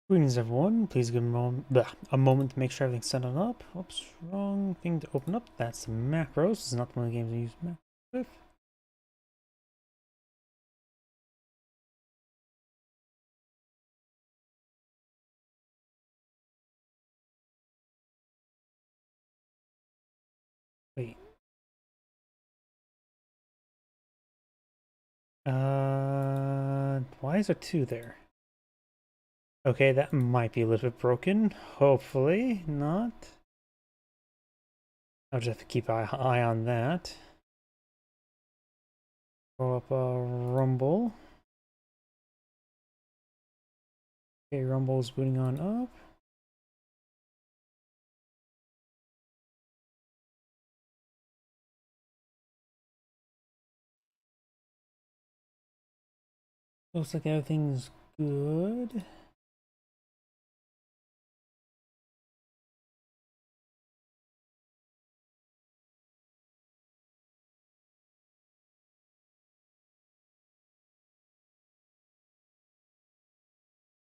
Greetings everyone, please give a moment to make sure everything's set on up. Oops, wrong thing to open up. That's the macros. This is not one of the games I use macros with. Wait. Why is there two there? Okay, that might be a little bit broken. Hopefully not. I'll just have to keep an eye on that. Throw up a Rumble. Okay, Rumble's booting on up. Looks like everything's good.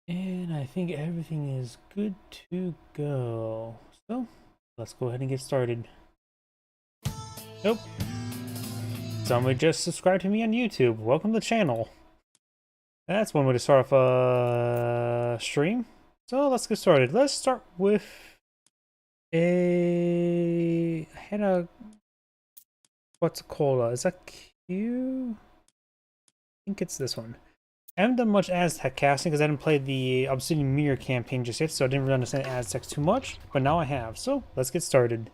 And I think everything is good to go. So, let's go ahead and get started. Nope. Somebody just subscribed to me on YouTube. Welcome to the channel. That's one way to start off a stream. So let's get started. Let's start with I had a... What's a cola? Is that Q? I think it's this one. I haven't done much Aztec casting because I didn't play the Obsidian Mirror campaign just yet, so I didn't really understand Aztecs too much. But now I have, so let's get started.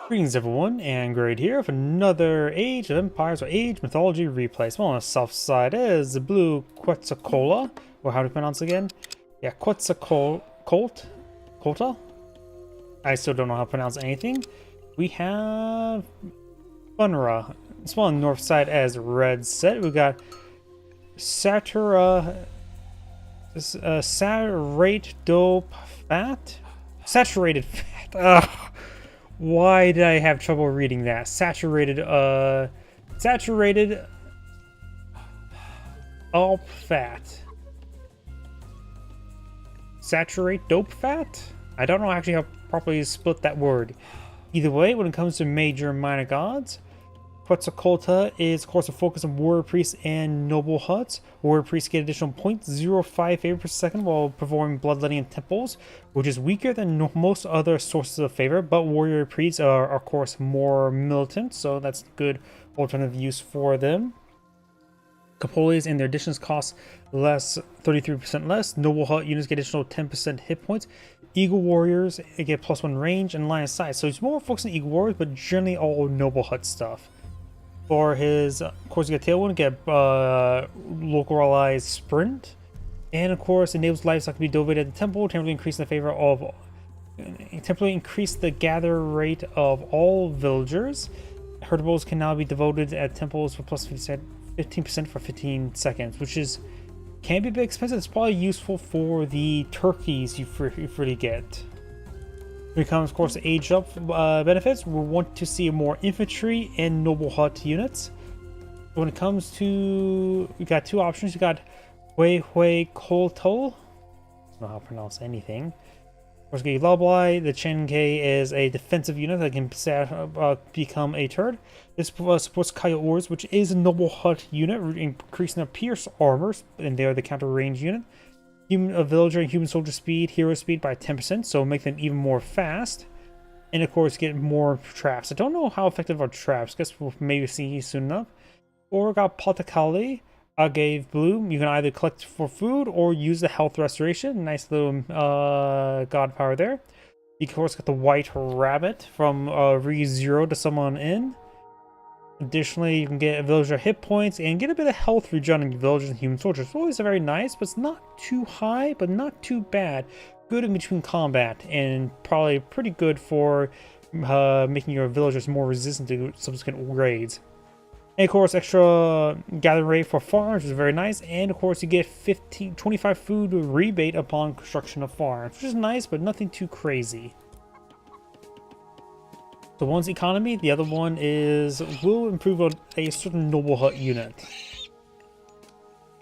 Greetings everyone, and Grade here with another Age of Empires or Age Mythology replay. So on the south side is the blue Quetzalcoatl, or how to pronounce it again? Yeah, Quetzalcoatl. I still don't know how to pronounce anything. We have Bunra. It's on the north side as red set. We got Saturate dope fat. Saturated fat. Ugh. Why did I have trouble reading that? Saturated all fat. Saturate dope fat? I don't know actually how to properly split that word. Either way, when it comes to major and minor gods, Quetzalcoatl is, of course, a focus on warrior priests and noble huts. Warrior priests get additional 0.05 favor per second while performing bloodletting in temples, which is weaker than most other sources of favor, but warrior priests are, of course, more militant, so that's good alternative use for them. Capoles and their additions cost less, 33% less. Noble hut units get additional 10% hit points. Eagle warriors get +1 range and line of sight, so it's more focused on eagle warriors, but generally all noble hut stuff. For his, of course, you get Tailwind, get localized sprint, and of course, enables livestock to be donated at the temple, temporarily increase the gather rate of all villagers. Herdables can now be devoted at temples for plus 15% for 15 seconds, which can be a bit expensive. It's probably useful for the turkeys you freely get. When it comes, of course, to age up benefits, we want to see more infantry and noble hut units. When it comes to, we got two options. You got Hui Koltol. I don't know how to pronounce anything. Of course, you get Lullaby. The Chenkei is a defensive unit that can become a turret. This supports Coyotes, which is a noble hut unit, increasing their pierce armors, and they are the counter range unit. A villager and human soldier speed, hero speed by 10%, so make them even more fast. And of course, get more traps. I don't know how effective are traps. Guess we'll maybe see soon enough. Or got Potakali, gave blue. You can either collect for food or use the health restoration. Nice little god power there. You of course got the white rabbit from re-zero to summon in. Additionally, you can get villager hit points and get a bit of health regen on your villagers and human soldiers. It's always very nice, but it's not too high, but not too bad. Good in between combat, and probably pretty good for making your villagers more resistant to subsequent raids. And of course, extra gather rate for farms is very nice. And of course, you get 25 food rebate upon construction of farms, which is nice, but nothing too crazy. So one's economy, the other one will improve on a certain noble hut unit.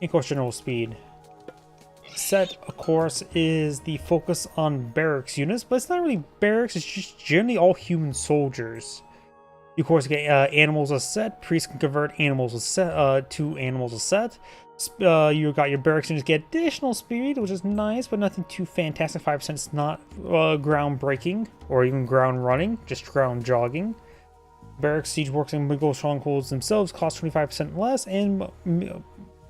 And of course, general speed. Set, of course, is the focus on barracks units, but it's not really barracks, it's just generally all human soldiers. You, of course, get animals a set. Priests can convert animals a set, to animals a set. You got your barracks units get additional speed, which is nice, but nothing too fantastic. 5% is not ground breaking or even ground running, just ground jogging. Barracks, siege works, and Mongol strongholds themselves cost 25% less, and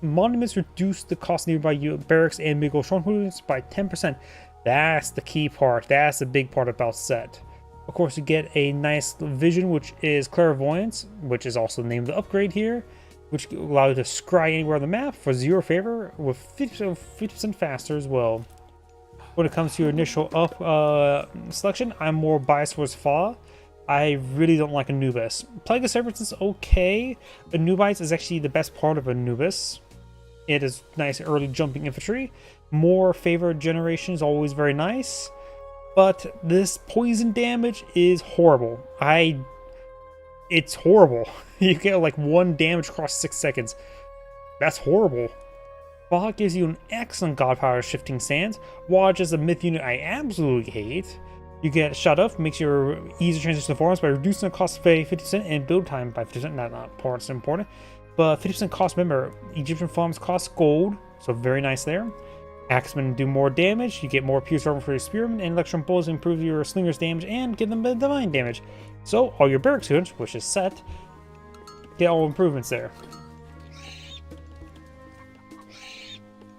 monuments reduce the cost nearby barracks and Mongol strongholds by 10%. That's the key part. That's the big part about set. Of course, you get a nice vision, which is clairvoyance, which is also the name of the upgrade here, which allows you to scry anywhere on the map for 0 favor with 50% faster as well. When it comes to your initial selection, I'm more biased towards Fa. I really don't like Anubis. Plague of Serpents is okay. Anubites is actually the best part of Anubis. It is nice early jumping infantry. More favor generation is always very nice. But this poison damage is horrible. It's horrible. You get like 1 damage across 6 seconds. That's horrible. Fa gives you an excellent god power shifting sands. Watch is a myth unit I absolutely hate. You get shut off, makes your easy transition to forms by reducing the cost by 50% and build time by 50%. Not parts important, but 50% cost. Remember, Egyptian farms cost gold, so very nice there. Axemen do more damage, you get more pierce armor for your spearmen, and electron bullets improve your slingers damage and give them divine damage. So all your barracks units, which is set, get all improvements there.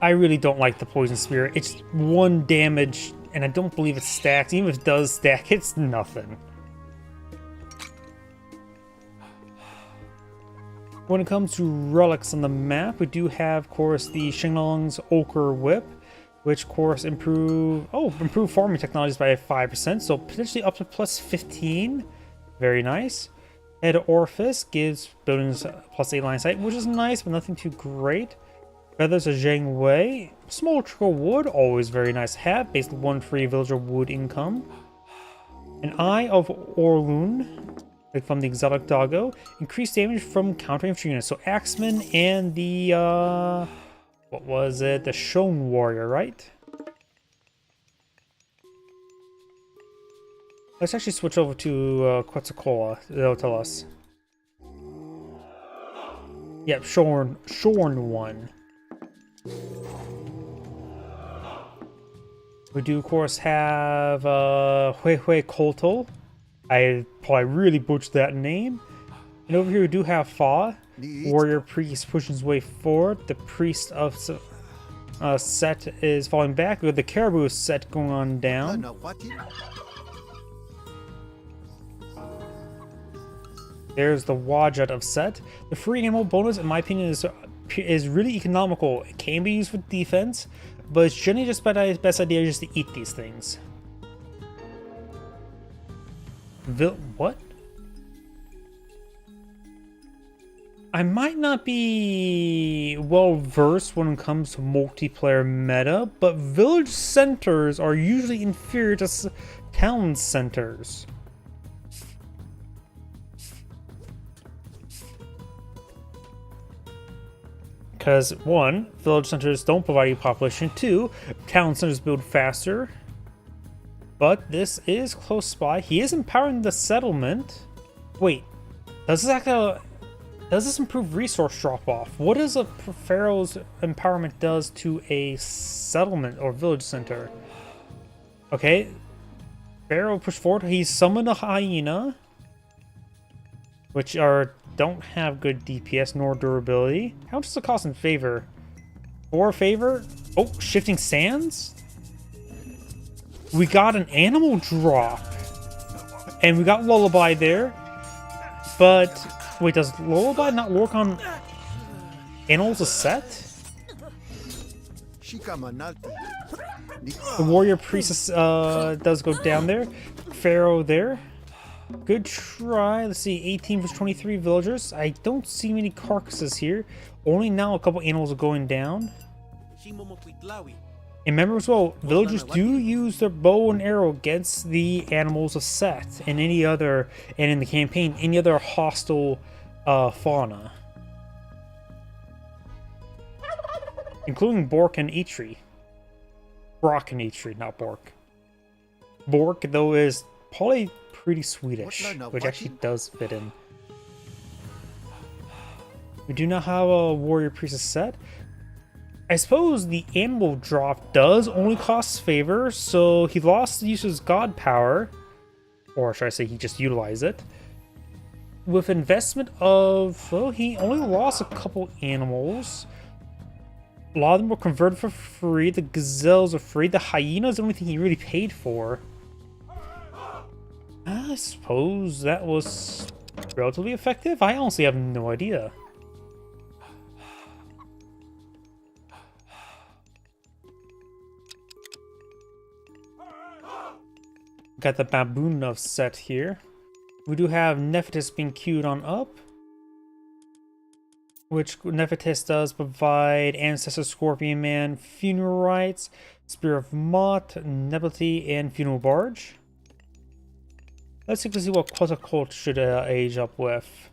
I really don't like the poison spear. It's 1 damage, and I don't believe it stacks. Even if it does stack, it's nothing. When it comes to relics on the map, we do have, of course, the Shenlong's Ochre Whip, which, of course, improve farming technologies by 5%, so potentially up to plus 15. Very nice. Head Orifice gives buildings plus 8 line of sight, which is nice, but nothing too great. Feathers of Zhang Wei. Small trickle wood, always very nice to have. Basically 1 free villager wood income. An Eye of Orlun, like from the exotic doggo. Increased damage from countering infantry units. So Axeman and the what was it? The Shone Warrior, right? Let's actually switch over to Quetzalcoatl. They'll tell us. Yep, Shorn one. We do, of course, have Huehuecoatl. I probably really butchered that name. And over here we do have Fa. Warrior priest pushing his way forward. The priest of Set is falling back. We have the caribou Set going on down. There's the Wajat of Set. The free animal bonus, in my opinion, is really economical. It can be used for defense, but it's generally just the best idea just to eat these things. What? I might not be well versed when it comes to multiplayer meta, but village centers are usually inferior to town centers. Because 1, village centers don't provide you population. 2, town centers build faster. But this is close by. He is empowering the settlement. Wait, does this improve resource drop-off? What does a pharaoh's empowerment does to a settlement or village center? Okay, pharaoh push forward. He summoned a hyena, which don't have good DPS nor durability. How much does it cost in favor? 4 favor? Oh, shifting sands? We got an animal drop. And we got Lullaby there. But wait, does Lullaby not work on animals a set? The warrior priestess does go down there. Pharaoh there. Good try. Let's see, 18 versus 23 villagers. I don't see many carcasses here. Only now a couple animals are going down. And remember as well, villagers do use their bow and arrow against the animals of Set and in the campaign, any other hostile fauna. including Bork and Eitri. Brock and Eitri, not Bork. Bork, though, is probably pretty Swedish, which actually does fit in. We do not have a warrior priestess set. I suppose the animal drop does only cost favor, so he lost the use of his god power. Or should I say he just utilized it. With investment of... well, he only lost a couple animals. A lot of them were converted for free. The gazelles are free. The hyena is the only thing he really paid for. I suppose that was relatively effective. I honestly have no idea. Got the baboon set here. We do have Nephthys being queued on up, which Nephthys does provide Ancestor Scorpion Man, Funeral Rites, Spear of Mott, Nebulity, and Funeral Barge. Let's see to see what Quasar Cult should age up with.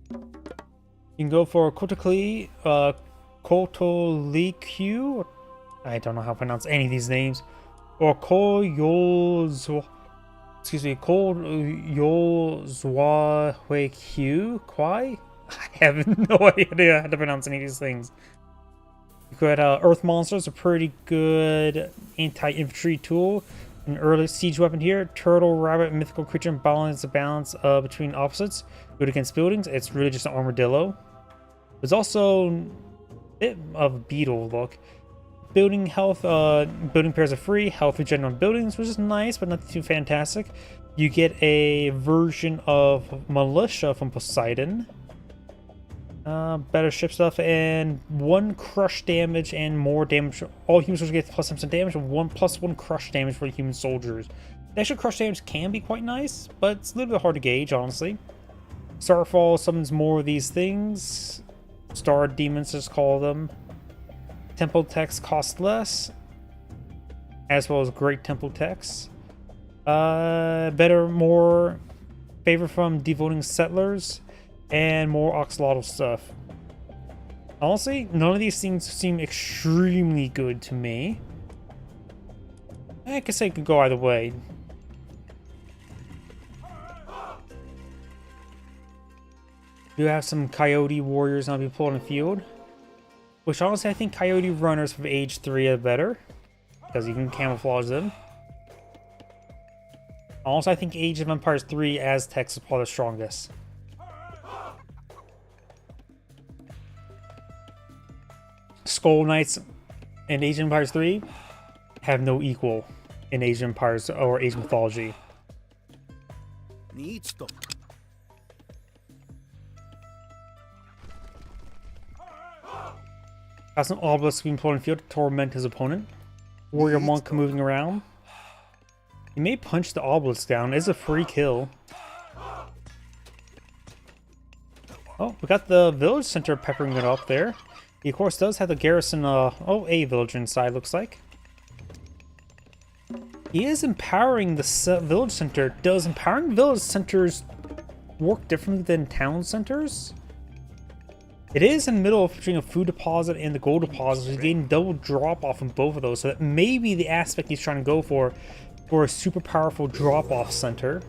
You can go for Kotolikue, Kotolikue. I don't know how to pronounce any of these names. Or Koyolzwa. Excuse me, Koyolzwa Kwai? I have no idea how to pronounce any of these things. You could, Earth Monsters, a pretty good anti-infantry tool. An early siege weapon here. Turtle, rabbit, mythical creature, balance the balance between opposites. Good against buildings. It's really just an armadillo. There's also a bit of a beetle look. Building health, building pairs are free. Health regen on buildings, which is nice, but not too fantastic. You get a version of Militia from Poseidon. Better ship stuff, and 1 crush damage and more damage. All human soldiers get plus 10% damage, and 1+1 crush damage for human soldiers. The extra crush damage can be quite nice, but it's a little bit hard to gauge, honestly. Starfall summons more of these things. Star demons, just call them. Temple text cost less, as well as great temple text. More favor from devoting settlers, and more axolotl stuff. Honestly, none of these things seem extremely good to me. I guess I could go either way. Do have some coyote warriors now be pulled in the field. Which honestly, I think Coyote Runners from Age 3 are better, because you can camouflage them. Also, I think Age of Empires 3 Aztecs is probably the strongest. Skull Knights in Age of Empires 3 have no equal in Age of Empires or Age of Mythology. Got some obelisks being pulled in the field to torment his opponent. Warrior Monk moving around. He may punch the obelisk down. It's a free kill. Oh, we got the village center peppering it up there. He, of course, does have the garrison, a villager inside, looks like. He is empowering the village center. Does empowering village centers work differently than town centers? It is in the middle of between a food deposit and the gold deposit, so he's getting double drop off from both of those. So that may be the aspect he's trying to go for a super powerful drop off center.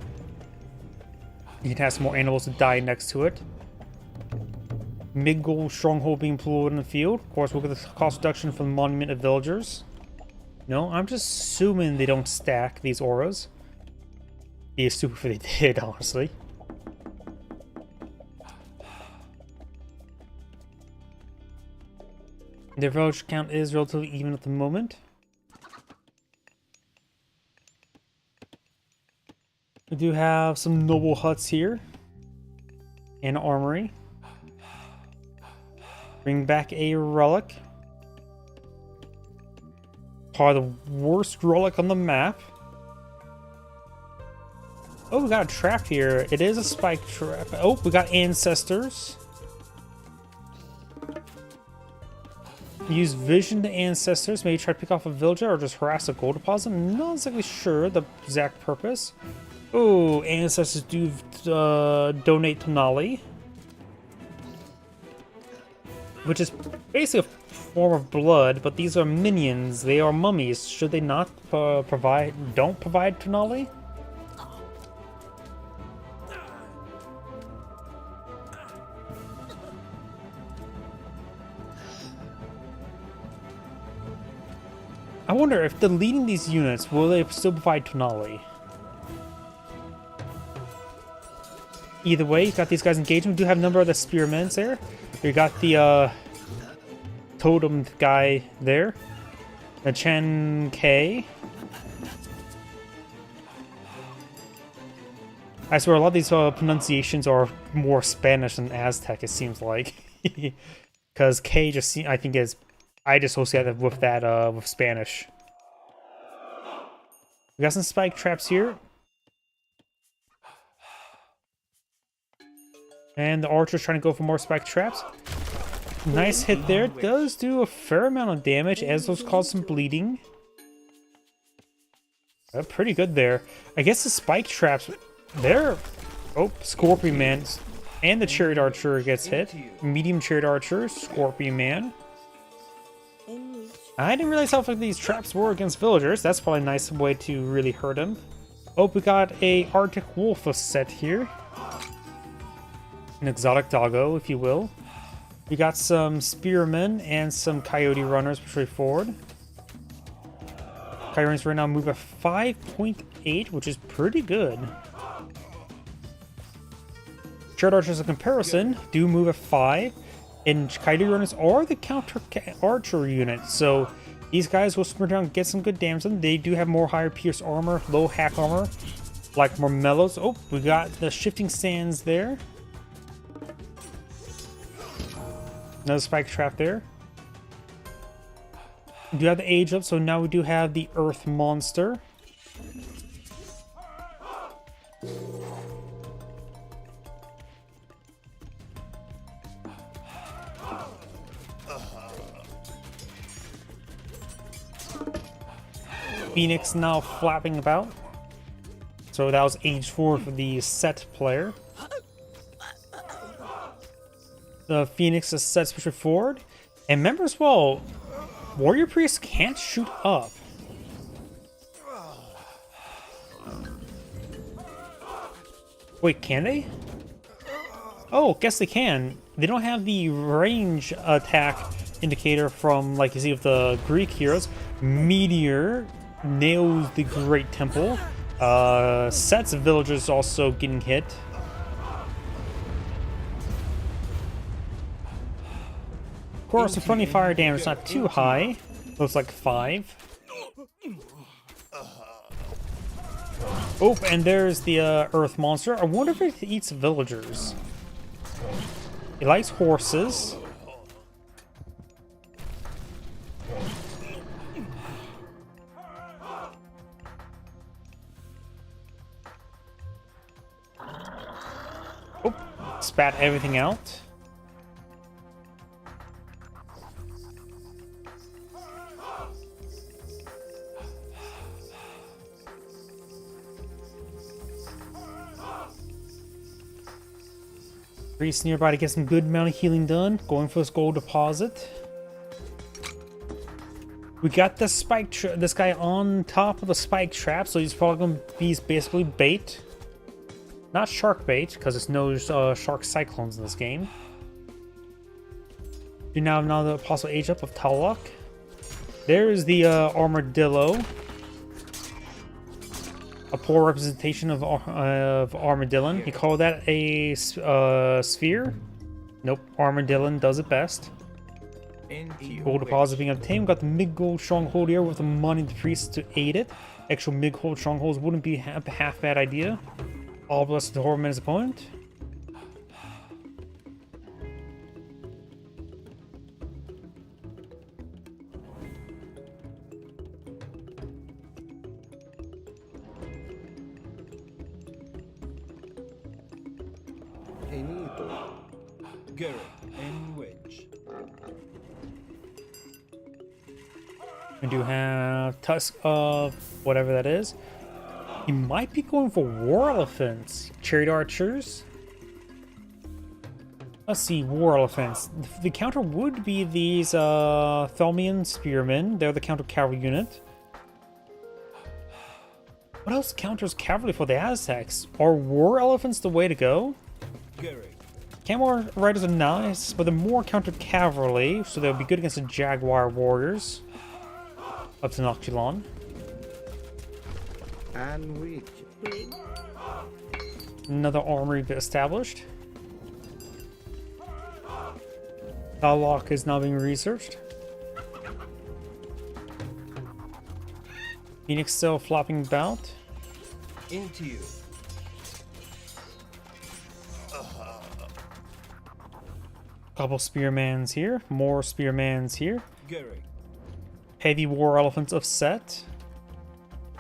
You can have some more animals to die next to it. Mid-gold stronghold being pulled in the field. Of course, we'll get the cost reduction from the Monument of Villagers. No, I'm just assuming they don't stack these auras. Be stupid if they did, honestly. Their village count is relatively even at the moment. We do have some noble huts here. And an armory. Bring back a relic. Probably the worst relic on the map. Oh, we got a trap here. It is a spike trap. Oh, we got ancestors. Use vision to ancestors. Maybe try to pick off a villager or just harass a gold deposit. I'm not exactly sure the exact purpose. Oh, ancestors do donate to Nali. which is basically a form of blood, but these are minions. They are mummies. Should they not don't provide Tonali? I wonder if deleting these units, will they still provide Tonali? Either way, you got these guys engaged. We do have a number of the spearmen there. We got the totem guy there. The Chen K. I swear a lot of these pronunciations are more Spanish than Aztec, it seems like. Because K just I think is I just associate it with that with Spanish. We got some spike traps here. And the archer's trying to go for more spike traps. Nice hit there. Does do a fair amount of damage, as those cause some bleeding. Pretty good there. I guess the spike traps, they're... Oh, Scorpion Man. And the Chariot Archer gets hit. Medium Chariot Archer, Scorpion Man. I didn't realize how effective these traps were against villagers. That's probably a nice way to really hurt them. Oh, we got a Arctic Wolf set here. An exotic doggo, if you will. We got some spearmen and some coyote runners pushing forward. Coyotes right now move at 5.8, which is pretty good. Chariot archers, in comparison, do move at 5, and coyote runners are the counter archer unit. So these guys will sprint around and get some good damage on them. They do have more higher pierce armor, low hack armor, like more mellows. Oh, we got the shifting sands there. Another spike trap there. We do have the age up, so now we do have the earth monster. Phoenix now flapping about. So that was age 4 for the set player. The Phoenix is set special forward. And remember as well, Warrior Priests can't shoot up. Wait, can they? Oh, guess they can. They don't have the range attack indicator from, like you see with the Greek heroes. Meteor nails the Great Temple. Sets of villagers also getting hit. Of course, the friendly fire damage is not too high. Looks like 5. Oh, and there's the earth monster. I wonder if it eats villagers. It likes horses. Oh, spat everything out. Priest nearby to get some good amount of healing done. Going for this gold deposit. We got the this guy on top of the spike trap, so he's probably going to be basically bait. Not shark bait, because there's no shark cyclones in this game. Do now have another possible age up of Talok. There's the armadillo. A poor representation of Armadillon. He called that a sphere. Nope, Armadillon does it best. Gold deposit being obtained. We got the mid-gold stronghold here with the money the priests to aid it. Actual mid-gold strongholds wouldn't be a half bad idea. All blessed to Horman's opponent. We do have Tusk of whatever that is. He might be going for War Elephants. Chariot Archers. Let's see, war elephants. The counter would be these Thelmian spearmen. They're the counter cavalry unit. What else counters cavalry for the Aztecs? Are war elephants the way to go? Camel riders are nice, but they're more counter cavalry, so they'll be good against the jaguar warriors. Up to Noctilon. And we. Another armory established. Lock is now being researched. Phoenix still flopping about. Into you. Couple spearmans here. More spearmans here. Gary. Heavy war elephants of set.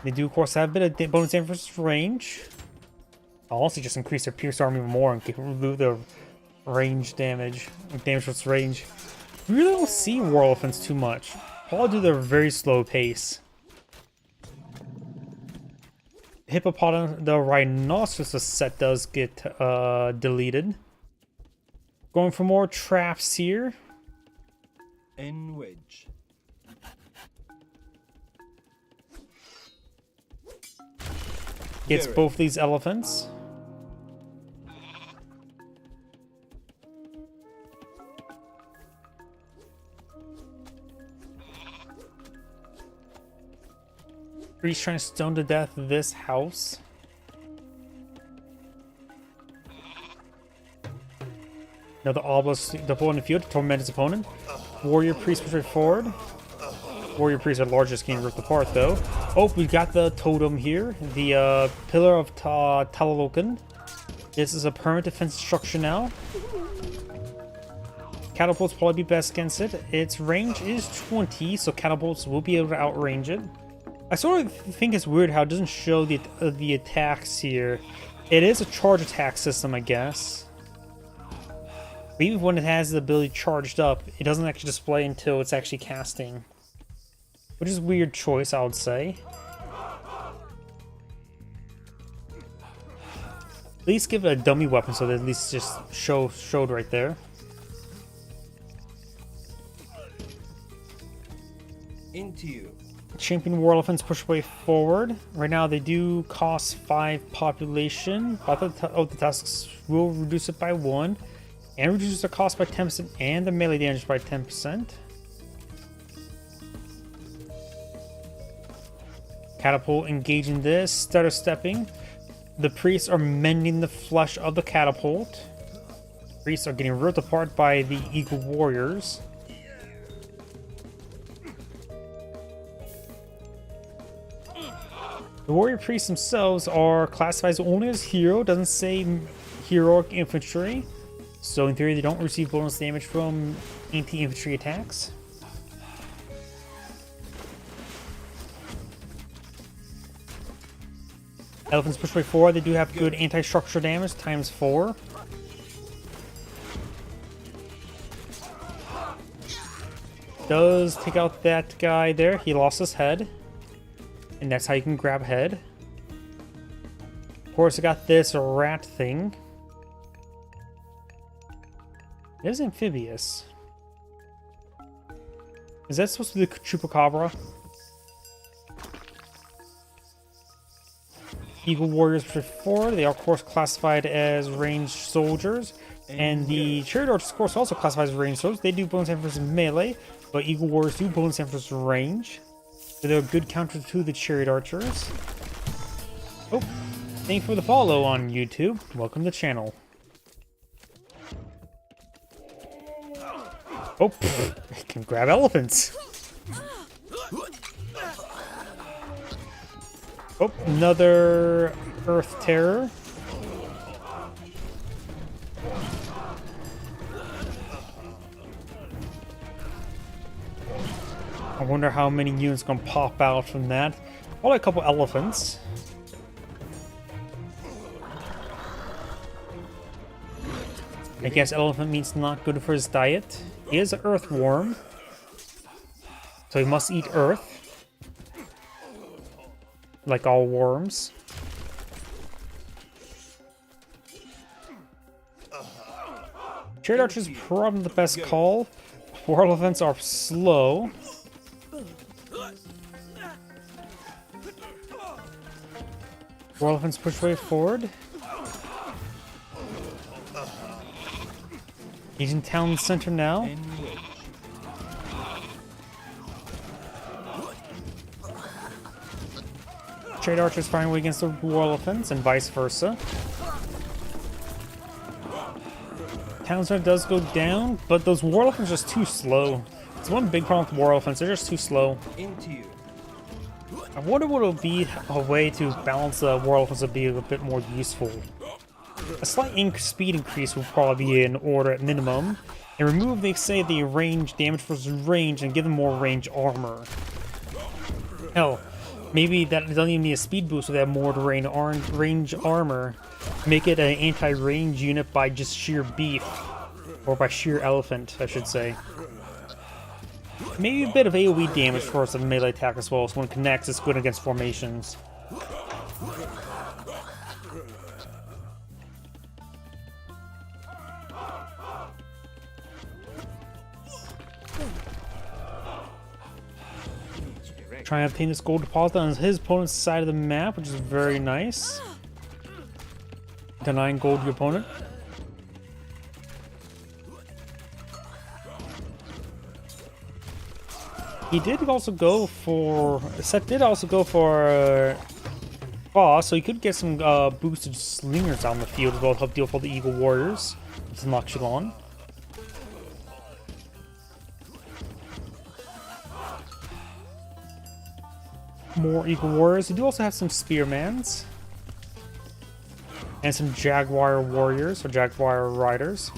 They do, of course, have a bit of bonus damage versus range. I'll also just increase their pierce arm even more and remove the range damage. Damage versus range. We really don't see war elephants too much. Probably due to their very slow pace. Hippopotamus, the rhinoceros set does get deleted. Going for more traps here. In wedge. Gets both these elephants. He's trying to stone to death this house. Now the obelisk deployed in the field to torment his opponent. Warrior priest pushed forward. Warrior priests are largest getting ripped apart though. Oh, we got the totem here. The pillar of Talalocan. This is a permanent defense structure now. Catapults probably be best against it. Its range is 20, so catapults will be able to outrange it. I sort of think it's weird how it doesn't show the attacks here. It is a charge attack system, I guess. But even when it has the ability charged up, it doesn't actually display until it's actually casting. Which is a weird choice, I would say. At least give it a dummy weapon so that at least just showed right there. Into you. Champion war elephants push way forward. Right now they do cost 5 population, but the tusks will reduce it by 1 and reduce the cost by 10% and the melee damage by 10%. Catapult engaging this, stutter stepping. The priests are mending the flesh of the catapult. Priests are getting ripped apart by the eagle warriors. The warrior priests themselves are classified only as hero, doesn't say heroic infantry. So in theory they don't receive bonus damage from anti-infantry attacks. Elephants push way forward, they do have good anti-structure damage, ×4. Does take out that guy there, he lost his head. And that's how you can grab head. Of course, I got this rat thing. It is amphibious. Is that supposed to be the chupacabra? Eagle warriors push forward. They are, of course, classified as ranged soldiers. And the chariot archers, of course, also classified as ranged soldiers. They do bonus damage versus melee, but eagle warriors do bonus damage versus range. So they're a good counter to the chariot archers. Oh, thank you for the follow on YouTube. Welcome to the channel. Oh, I can grab elephants. Oh, another earth terror. I wonder how many units gonna pop out from that. Probably a couple elephants. I guess elephant meat's not good for his diet. He is an earthworm, so he must eat earth, like all worms. Chariot Archers is probably the best call. War Elephants are slow. War Elephants push way forward. He's in town center now. Chariot Archers firing away against the War Elephants and vice versa. Town center does go down, but those War Elephants are just too slow. It's one big problem with War Elephants, they're just too slow. Into you. I wonder what would be a way to balance the War Elephants to be a bit more useful. A slight speed increase would probably be in order at minimum, and remove, they say, the range damage versus range and give them more range armor. Hell, maybe that doesn't even need a speed boost so they have more range armor. Make it an anti-range unit by just sheer beef, or by sheer elephant, I should say. Maybe a bit of AoE damage for us of melee attack as well, so when it connects, it's good against formations. Try and obtain this gold deposit on his opponent's side of the map, which is very nice. Denying gold to your opponent. He did also go for... Seth did also go for boss, so he could get some boosted slingers out on the field as well to help deal with all the Eagle Warriors. With Noxulon. More Eagle Warriors. We do also have some Spearmans. And some Jaguar Warriors, or Jaguar Riders.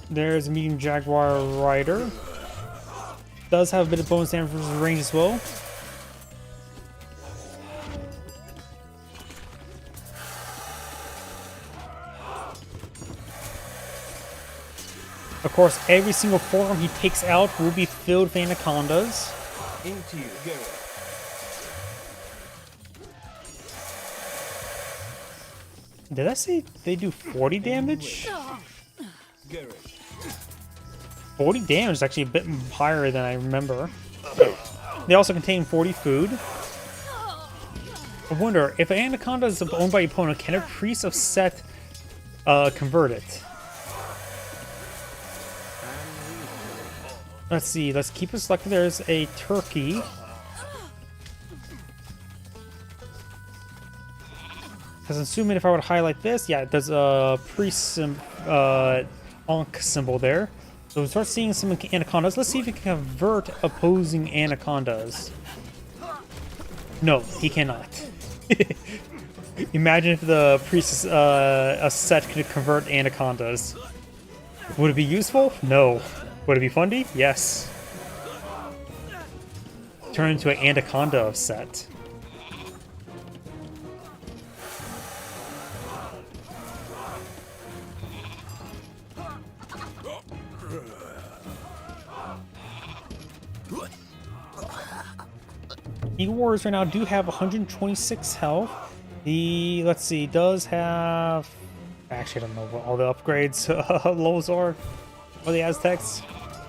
There's a medium Jaguar Rider. Does have a bit of bonus damage versus range as well. Of course, every single form he takes out will be filled with anacondas. Into you, go. Did I say they do 40 damage? 40 damage is actually a bit higher than I remember. They also contain 40 food. I wonder, if an anaconda is owned by your opponent, can a priest of Set convert it? Let's see, let's keep it selected. There's a turkey. Because assuming if I were to highlight this, yeah, there's a priest Ankh symbol there. So we start seeing some anacondas. Let's see if we can convert opposing anacondas. No, he cannot. Imagine if the priest a Set could convert anacondas. Would it be useful? No. Would it be funny? Yes. Turn into an anaconda of Set. Eagle Warriors right now do have 126 health. The, let's see, does have... Actually, I don't know what all the upgrades lows are for the Aztecs.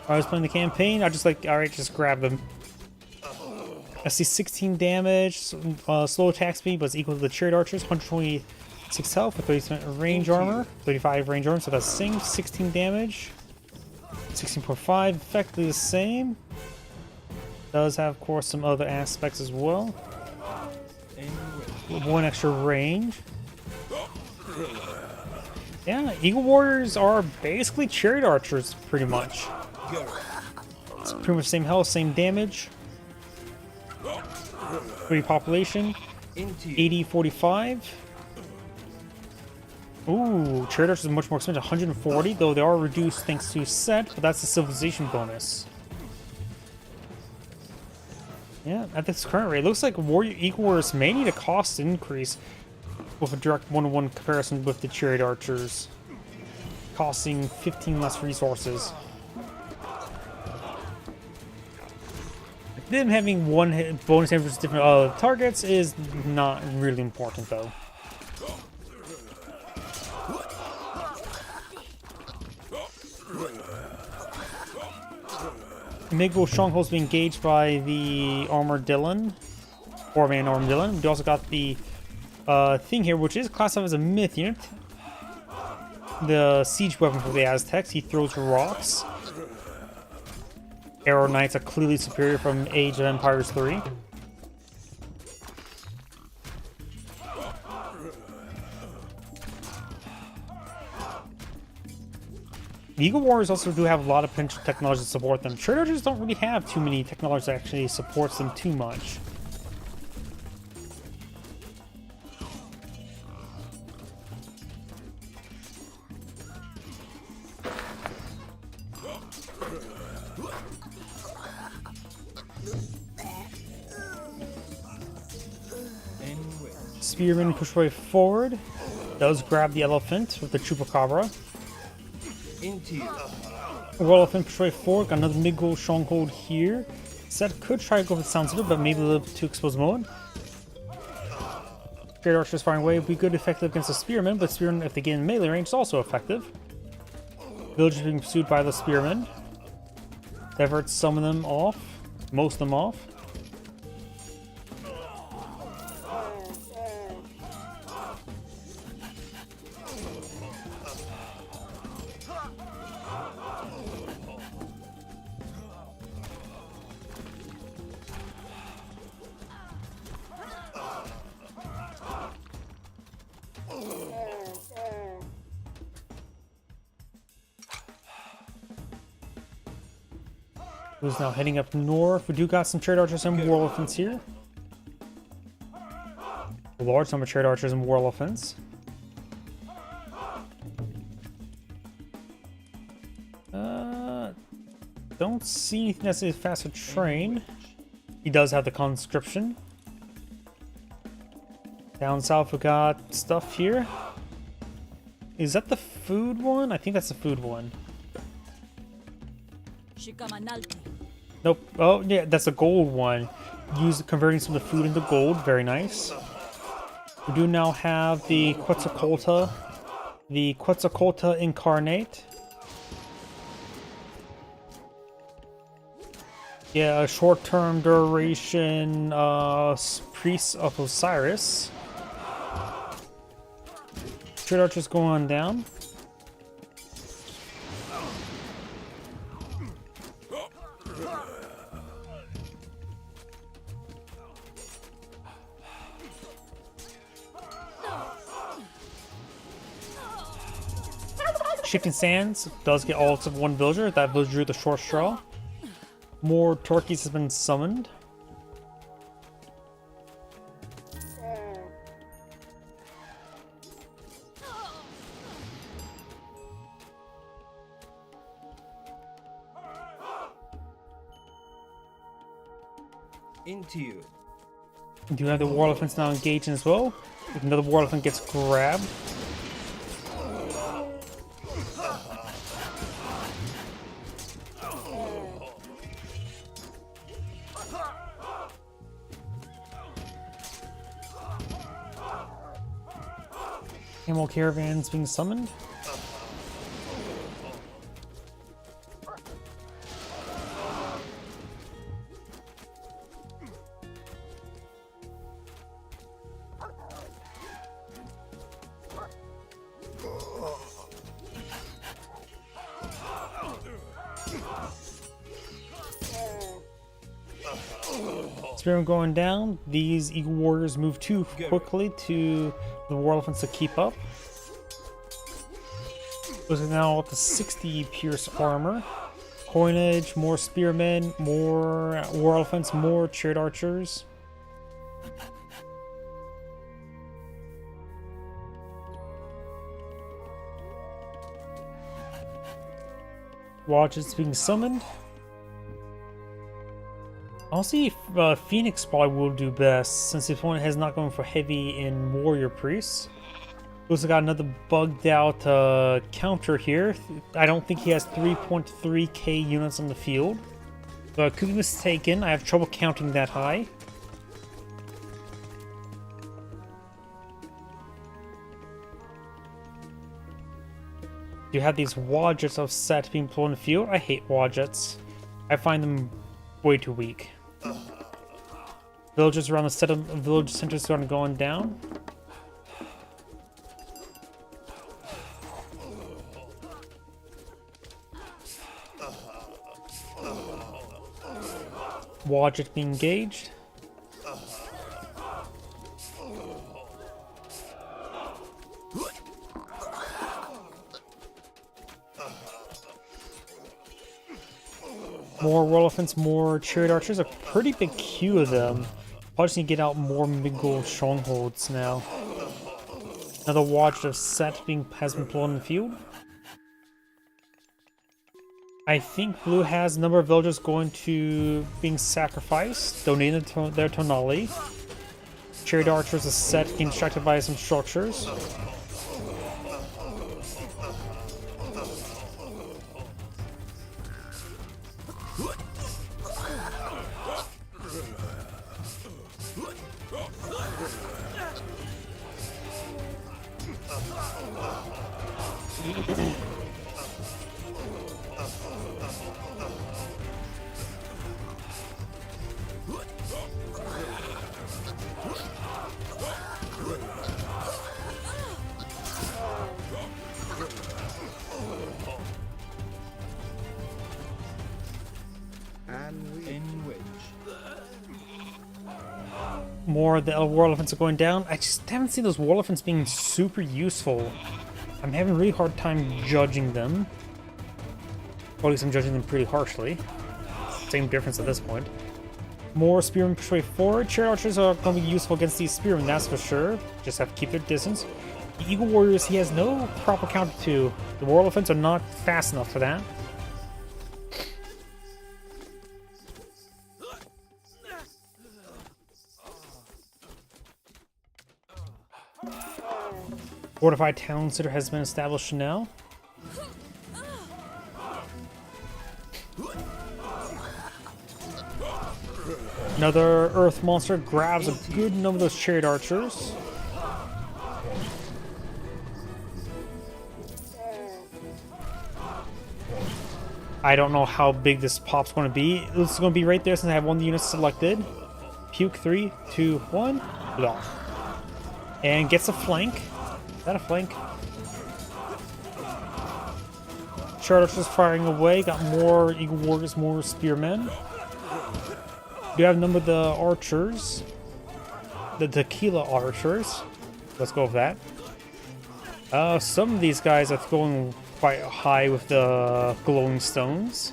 I was playing the campaign, I just like, alright, just grab them. I see 16 damage, slow attack speed, but it's equal to the Chariot Archers. 126 health with 30% range armor, 35 range armor, so that's the same. 16 damage. 16.5, effectively the same. Does have, of course, some other aspects as well. One extra range. Yeah, Eagle Warriors are basically Chariot Archers, pretty much. It's pretty much same health, same damage. Pretty population. 80-45. Ooh, Chariot Archers are much more expensive, 140, though they are reduced thanks to Set, but that's the civilization bonus. Yeah, at this current rate, it looks like Eagle Warriors may need a cost increase with a direct one-to-one comparison with the Chariot Archers, costing 15 less resources. Them having one bonus hit versus different targets is not really important, though. Mid-goal strongholds being engaged by the Armadillon. 4-man Armadillon. We also got the thing here, which is classified as a myth unit. The siege weapon for the Aztecs. He throws rocks. Arrow Knights are clearly superior from Age of Empires 3. The Eagle Warriors also do have a lot of potential technology to support them. Trade Archers don't really have too many technologies that actually supports them too much. Spearman push way forward. Does grab the elephant with the Chupacabra. Into you. Royal Elephant push way forward. Got another mid-goal stronghold here. Set could try to go for the Sound Center, but maybe a little too exposed mode. Trade Archers firing away would be good effective against the Spearmen, but Spearmen, if they get in melee range, is also effective. Villagers being pursued by the Spearmen. Diverts some of them off. Most of them off. Who's now heading up north. We do got some Trade Archers and War Elephants here. A large number of Trade Archers and War Elephants. Don't see anything that's a faster train. He does have the conscription. Down south we got stuff here. Is that the food one? I think that's the food one. Nope. Oh, yeah, that's a gold one. Use converting some of the food into gold. Very nice. We do now have the Quetzalcoatl. The Quetzalcoatl Incarnate. Yeah, a short-term duration Priest of Osiris. Trade Archers going down. Shifting Sands does get all except one villager. That villager drew the short straw. More turkeys have been summoned. Into you. We do have the War Elephants now engaging as well. If another War Elephant gets grabbed. Camel caravans being summoned. Spearman going down. These Eagle Warriors move too quickly to the War Elephants to keep up. Those are now up to 60 Pierce armor. Coinage, more Spearmen, more War Elephants, more Trade Archers. Watches being summoned. I'll see if Phoenix probably will do best, since the opponent has not gone for heavy in Warrior Priests. We also got another bugged out counter here. I don't think he has 3.3k units on the field. So I could be mistaken. I have trouble counting that high. You have these wadgets of set being pulled in the field. I hate wadgets. I find them way too weak. Villagers around the set of village centers are going down. Wadget being engaged. More war elephants, more chariot archers. A pretty big queue of them. I'll just need to get out more Mongol strongholds now. Another watch of set has been pulled in the field. I think blue has a number of villagers going to being sacrificed, donating their tonali. Chariot archers is set being distracted by some structures. More of the war elephants are going down. I just haven't seen those war elephants being super useful. I'm having a really hard time judging them. Or at least I'm judging them pretty harshly. Same difference at this point. More spearmen push way forward. Chariot archers are going to be useful against these spearmen, that's for sure. Just have to keep their distance. The eagle warriors he has no proper counter to. The war elephants are not fast enough for that. Fortified town center has been established now. Another earth monster grabs a good number of those chariot archers. I don't know how big this pop's going to be. It's going to be right there since I have one of the units selected. Puke 3, 2, 1. Blah. And gets a flank. Is that a flank? Chariot archers firing away. Got more eagle warriors, more spearmen. Do have a number of the archers. The tequila archers. Let's go with that. Some of these guys are going quite high with the glowing stones.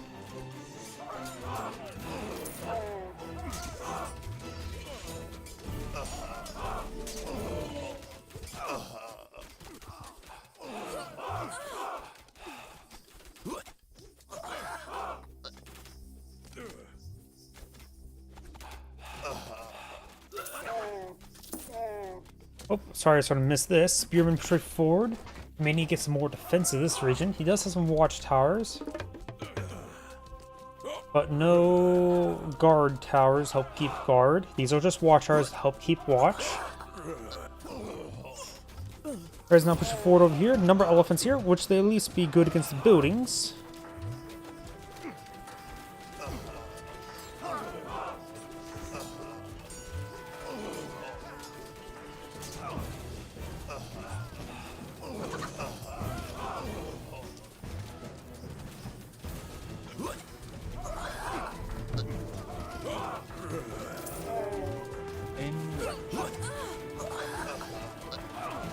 Oh, sorry, I sort of missed this. Spearman pushed forward. May need to get some more defense in this region. He does have some watchtowers, but no guard towers help keep guard. These are just watchtowers to help keep watch. There's now pushing forward over here. Number of elephants here, which they at least be good against the buildings.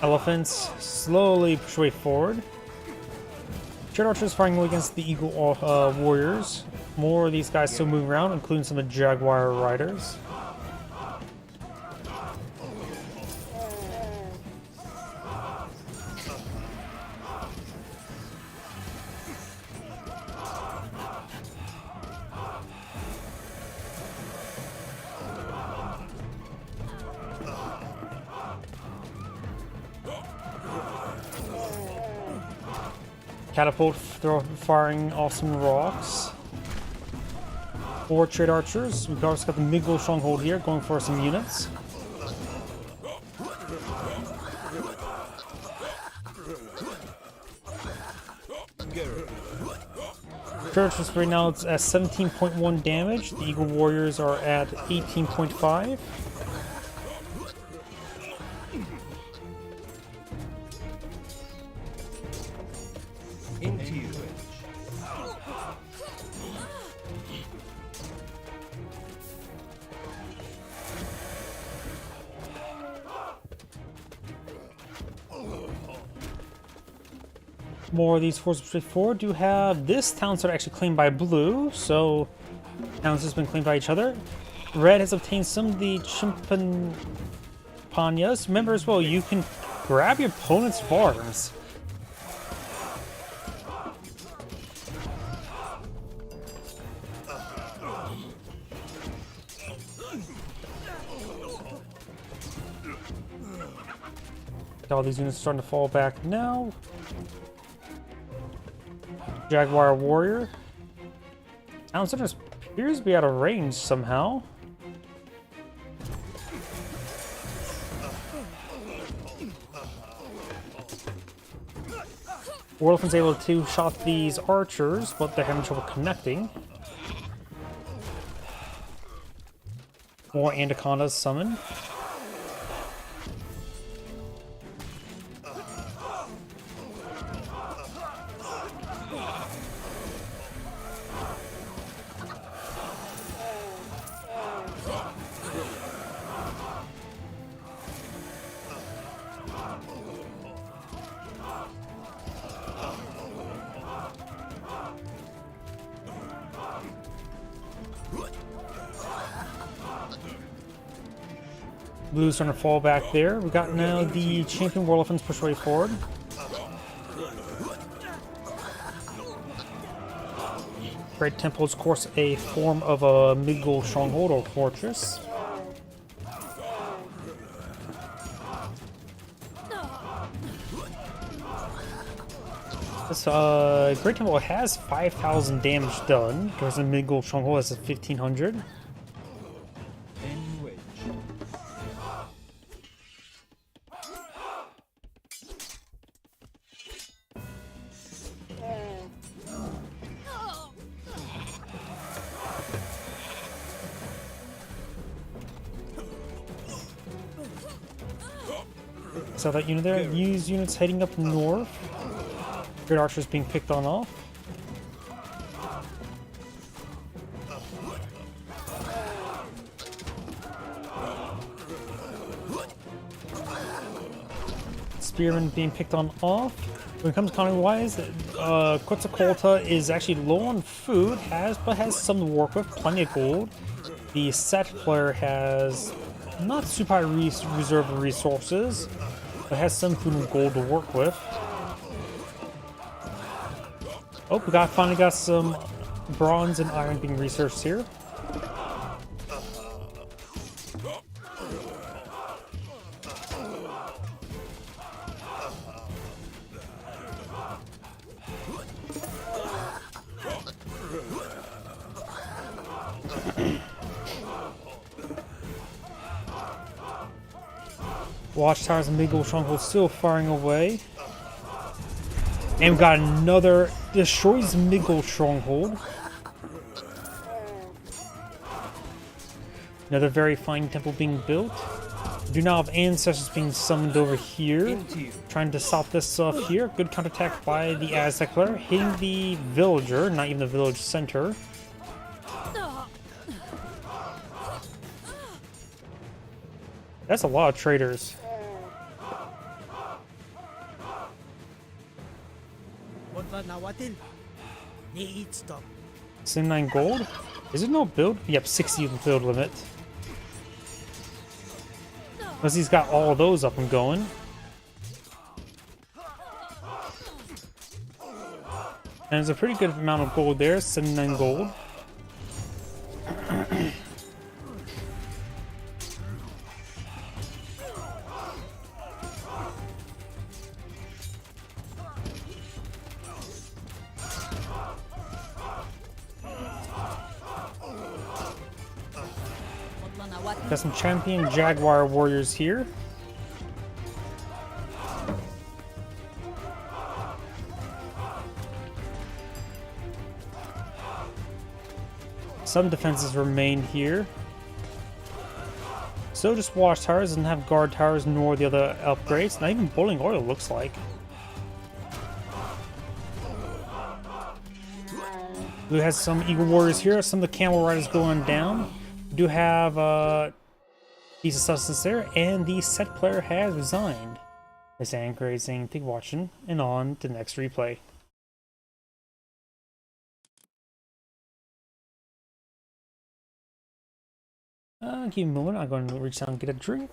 Elephants slowly push way forward. Chariot archers firing against the eagle warriors. More of these guys still moving around, including some of the jaguar riders. Catapult firing off some rocks. 4 trade archers. We've also got the Mongol stronghold here, going for some units. Churches right now it's at 17.1 damage. The Eagle Warriors are at 18.5. Into you. More of these forces straight forward do have this town sort of actually claimed by blue, so towns has been claimed by each other. Red has obtained some of the Chimpanyas. Remember as well, you can grab your opponent's farms. All these units are starting to fall back now. Jaguar Warrior. Town Center appears to be out of range somehow. Warlefin's able to shot these archers, but they're having trouble connecting. More Anacondas summoned. Blue's starting to fall back there. We got now the champion Warlefin's push way forward. Great Temple is, of course, a form of a Mongol stronghold or fortress. This Great Temple has 5,000 damage done, whereas the Mongol stronghold has 1,500. So that unit there, use units heading up north. Great archers being picked on off. Spearmen being picked on off. When it comes to economy wise, Quetzalcoatl is actually low on food, but has some to work with, plenty of gold. The Set player has not super high reserve of resources, but has some food and gold to work with. Oh, we finally got some bronze and iron being researched here. Watchtowers and Mongol stronghold still firing away. And we got another destroys Mongol stronghold. Another very fine temple being built. We do now have ancestors being summoned over here, trying to stop this stuff here. Good counterattack by the Aztec player, hitting the villager, not even the village center. That's a lot of traders. 79 gold? Is it no build? Yep, 60 build limit. Unless he's got all of those up and going. And there's a pretty good amount of gold there, 79 gold. Got some champion Jaguar warriors here. some defenses remain here. So just watchtowers, doesn't have guard towers nor the other upgrades. Not even boiling oil looks like. We have some Eagle Warriors here, some of the Camel Riders going down. We do have piece of substance there, and the set player has resigned. This anchor is saying, thank you for watching, and on to the next replay. Keep moving. I'm going to reach down and get a drink.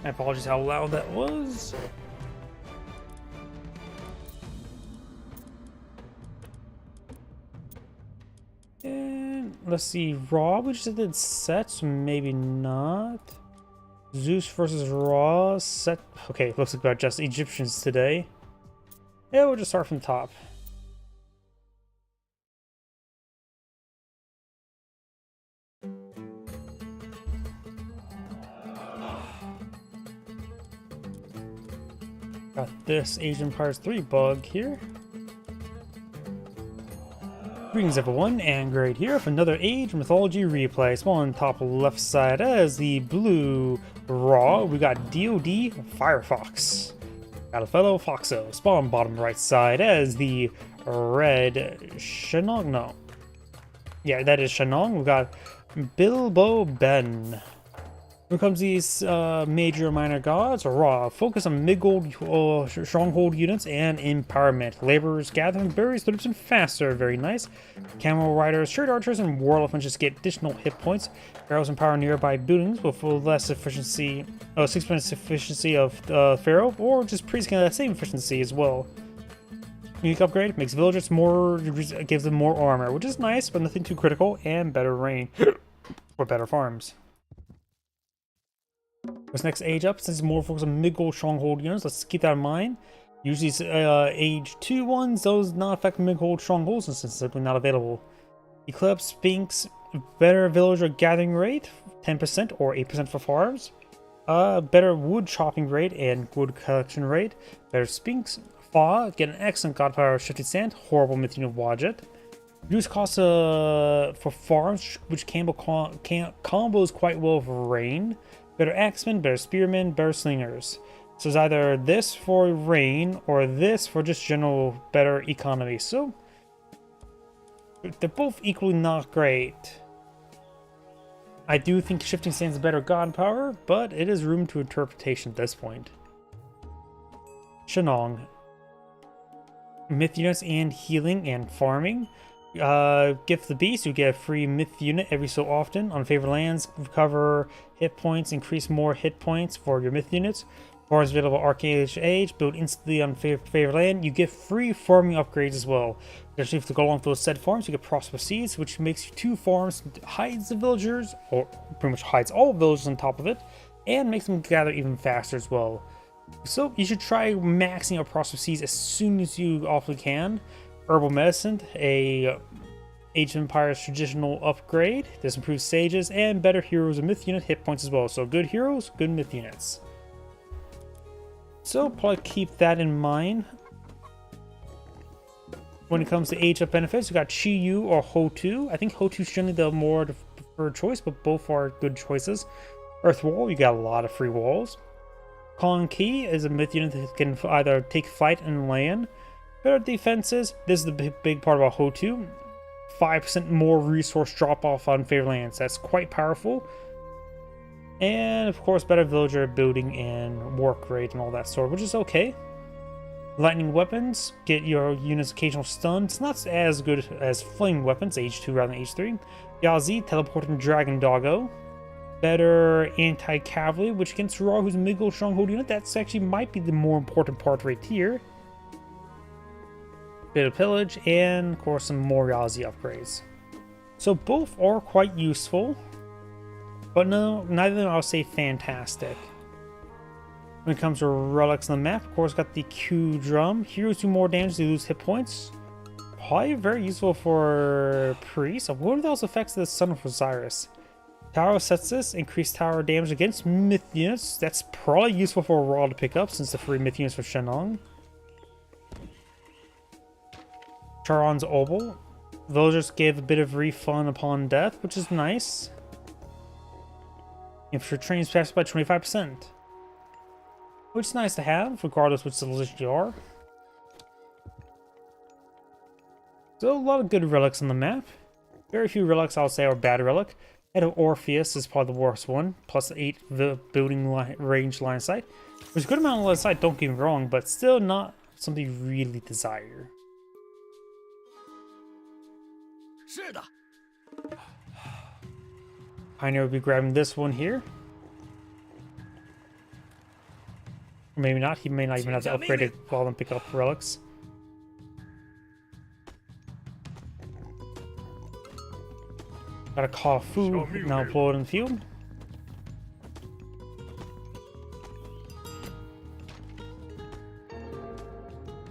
I apologize how loud that was. And let's see, Raw, we just did sets, maybe not. Zeus versus Raw set. Okay, looks like we got just Egyptians today. Yeah, we'll just start from the top. Got this Age Empires 3 bug here. Greetings everyone, and great here for another Age Mythology replay. Small on top left side as the blue Raw, we got DoD Firefox. Got a fellow Foxo. Spawn bottom right side as the red Shanong. No. Yeah, that is Shanong. We got Bilbo Ben. Here comes these major minor gods. Raw. Focus on mid-gold stronghold units and empowerment. Laborers gathering berries, 30% faster. Very nice. Camel riders, shirt archers, and war elephants just get additional hit points. Pharaohs empower nearby buildings with less efficiency, 6% efficiency of Pharaoh, or just priests can have that same efficiency as well. Unique upgrade makes villagers more, gives them more armor, which is nice, but nothing too critical, and better rain for better farms. This next age up, since it's more focused on mid-gold stronghold units, let's keep that in mind. Usually age 2 ones, those not affect mid-gold strongholds since it's simply not available. Eclipse, Sphinx, better villager gathering rate, 10% or 8% for farms. Better wood chopping rate and wood collection rate. Better Sphinx, Fa, get an excellent god power shifted sand, horrible myth unit Wadjet. Reduce cost for farms, which combos quite well with rain. Better axemen, better spearmen, better slingers. So it's either this for rain or this for just general better economy. So they're both equally not great. I do think shifting sands better god power, but it is room to interpretation at this point. Shanong. Myth units and healing and farming. Gift the Beast, you get a free myth unit every so often. On favored lands, recover hit points, increase more hit points for your myth units. Farms available Archaic Age, build instantly on favored land. You get free farming upgrades as well. Especially if you go along with those said farms, you get Prosper Seeds, which makes you 2 farms, hides the villagers, or pretty much hides all villagers on top of it, and makes them gather even faster as well. So you should try maxing out Prosper Seeds as soon as you awfully can. Herbal Medicine, a Age of Empires traditional upgrade. This improves sages and better heroes and myth unit hit points as well. So good heroes, good myth units. So probably keep that in mind. When it comes to age up benefits, we got Chi Yu or Ho-Tu. I think Ho-Tu is generally the more preferred choice, but both are good choices. Earth Wall, you got a lot of free walls. Kong Ki is a myth unit that can either take fight and land. Better defenses. This is the big part about Ho-Tu. 5% more resource drop off on favored lands. That's quite powerful. And of course, better villager building and work rate and all that sort, which is okay. Lightning weapons get your units occasional stun. It's not as good as flame weapons, age 2 rather than age 3. Yazi, teleporting dragon doggo. Better anti-cavalry, which against Ra, who's a mid-gold stronghold unit, that's actually might be the more important part right here. Bit of pillage, and of course some more Yazi upgrades. So both are quite useful, but no, neither of them I'll say fantastic. When it comes to relics on the map, of course got the Q drum. Heroes do more damage, they lose hit points. Probably very useful for priests. What are those effects of the Son of Osiris? Tower sets this, increased tower damage against myth units. That's probably useful for a Raw to pick up since the free myth units for Shenlong. Charon's Obol. Villagers gave a bit of refund upon death, which is nice. Infantry trains passed by 25%. Which is nice to have, regardless which civilization you are. So a lot of good relics on the map. Very few relics I'll say are bad relic. Head of Orpheus is probably the worst one, plus 8 the building range line of sight. There's a good amount of line of sight, don't get me wrong, but still not something you really desire. Pioneer will be grabbing this one here. Or maybe not, he may not even have to upgrade it while and pick up relics. Got a Kafu now deployed in the field.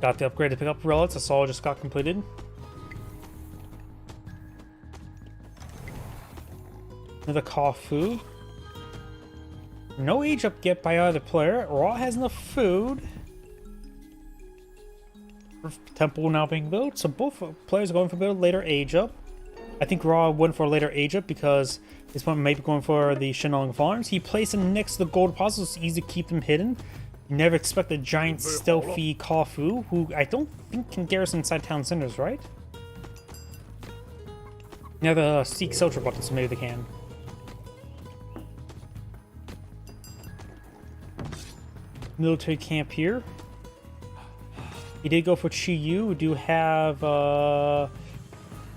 Got the upgrade to pick up relics. That's all just got completed. Another Kafu. No age up yet by either player. Raw has enough food. Temple now being built, so both players are going for a later age up. I think Raw went for a later age up because this one may be going for the Shenlong farms. He placed them next to the gold deposits, so it's easy to keep them hidden. You never expect a giant stealthy Kafu, who I don't think can garrison inside town centers, right? Now the Seek Soldier buttons, maybe they can. Military camp here. He did go for Chi Yu. We do have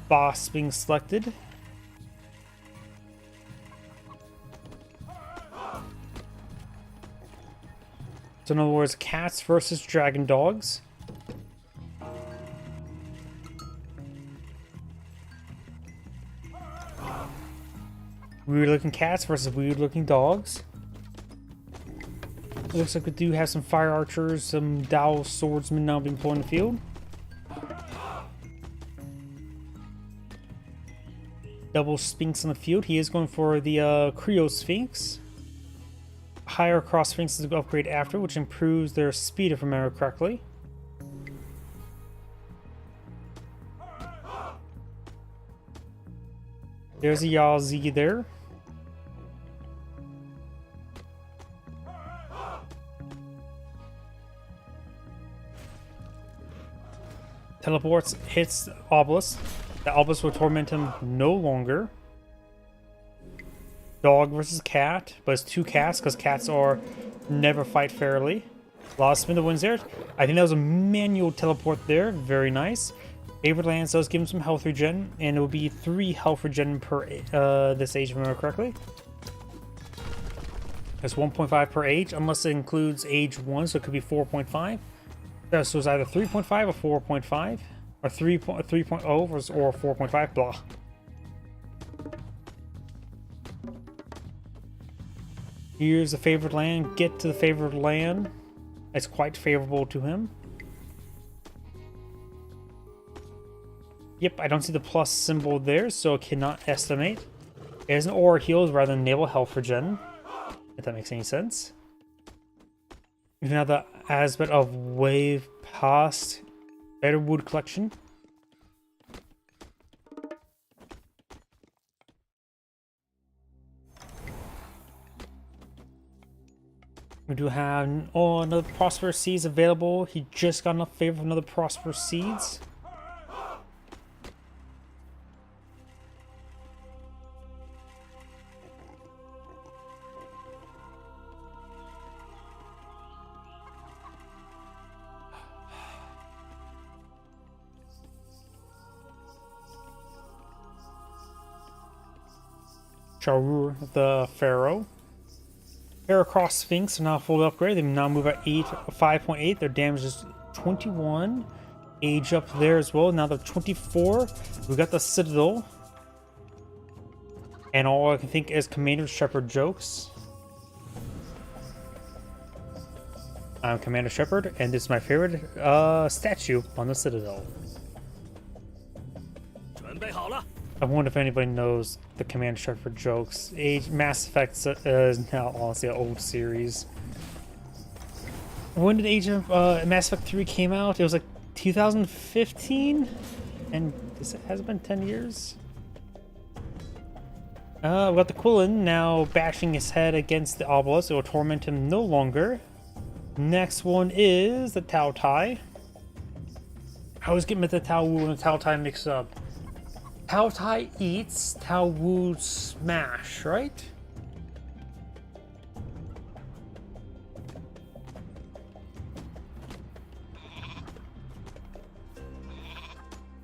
boss being selected. So in other words, cats versus dragon dogs. Weird looking cats versus weird looking dogs. It looks like we do have some fire archers, some Dao swordsmen now being put in the field. Double Sphinx on the field. He is going for the Creo Sphinx. Higher Cross Sphinx is an upgrade after, which improves their speed if I remember correctly. There's a Yazi there. Teleports, hits the obelisk. The obelisk will torment him no longer. Dog versus cat, but it's two cats because cats are never fight fairly. Lost spin the wins there. I think that was a manual teleport there. Very nice. Favorite lands does give him some health regen, and it will be 3 health regen per this age, if I remember correctly. That's 1.5 per age, unless it includes age 1, so it could be 4.5. So it's either 3.5 or 4.5, or 3.0 or 4.5, blah. Here's the favorite land. Get to the favorite land. It's quite favorable to him. Yep, I don't see the plus symbol there, so I cannot estimate. There's an aura heals rather than naval health regen, if that makes any sense. Even have the aspect of wave past, better wood collection. We do have another Prosperous Seeds available. He just got enough favor of another Prosperous Seeds. Charur the Pharaoh. Pharaoh Cross Sphinx are now fully upgraded. They now move at 5.8. Their damage is 21. Age up there as well. Now they're 24. We got the Citadel. And all I can think is Commander Shepard jokes. I'm Commander Shepard, and this is my favorite statue on the Citadel. I wonder if anybody knows the command structure for jokes. Mass Effect is now honestly an old series. When did Mass Effect 3 came out? It was like 2015? And has it been 10 years? We got the Quillen now bashing his head against the obelisk. It will torment him no longer. Next one is the Tao Tai. I always get with the Tao Wu and the Tao Tai mixed up. Tao Tai eats, Tao Wu smash, right?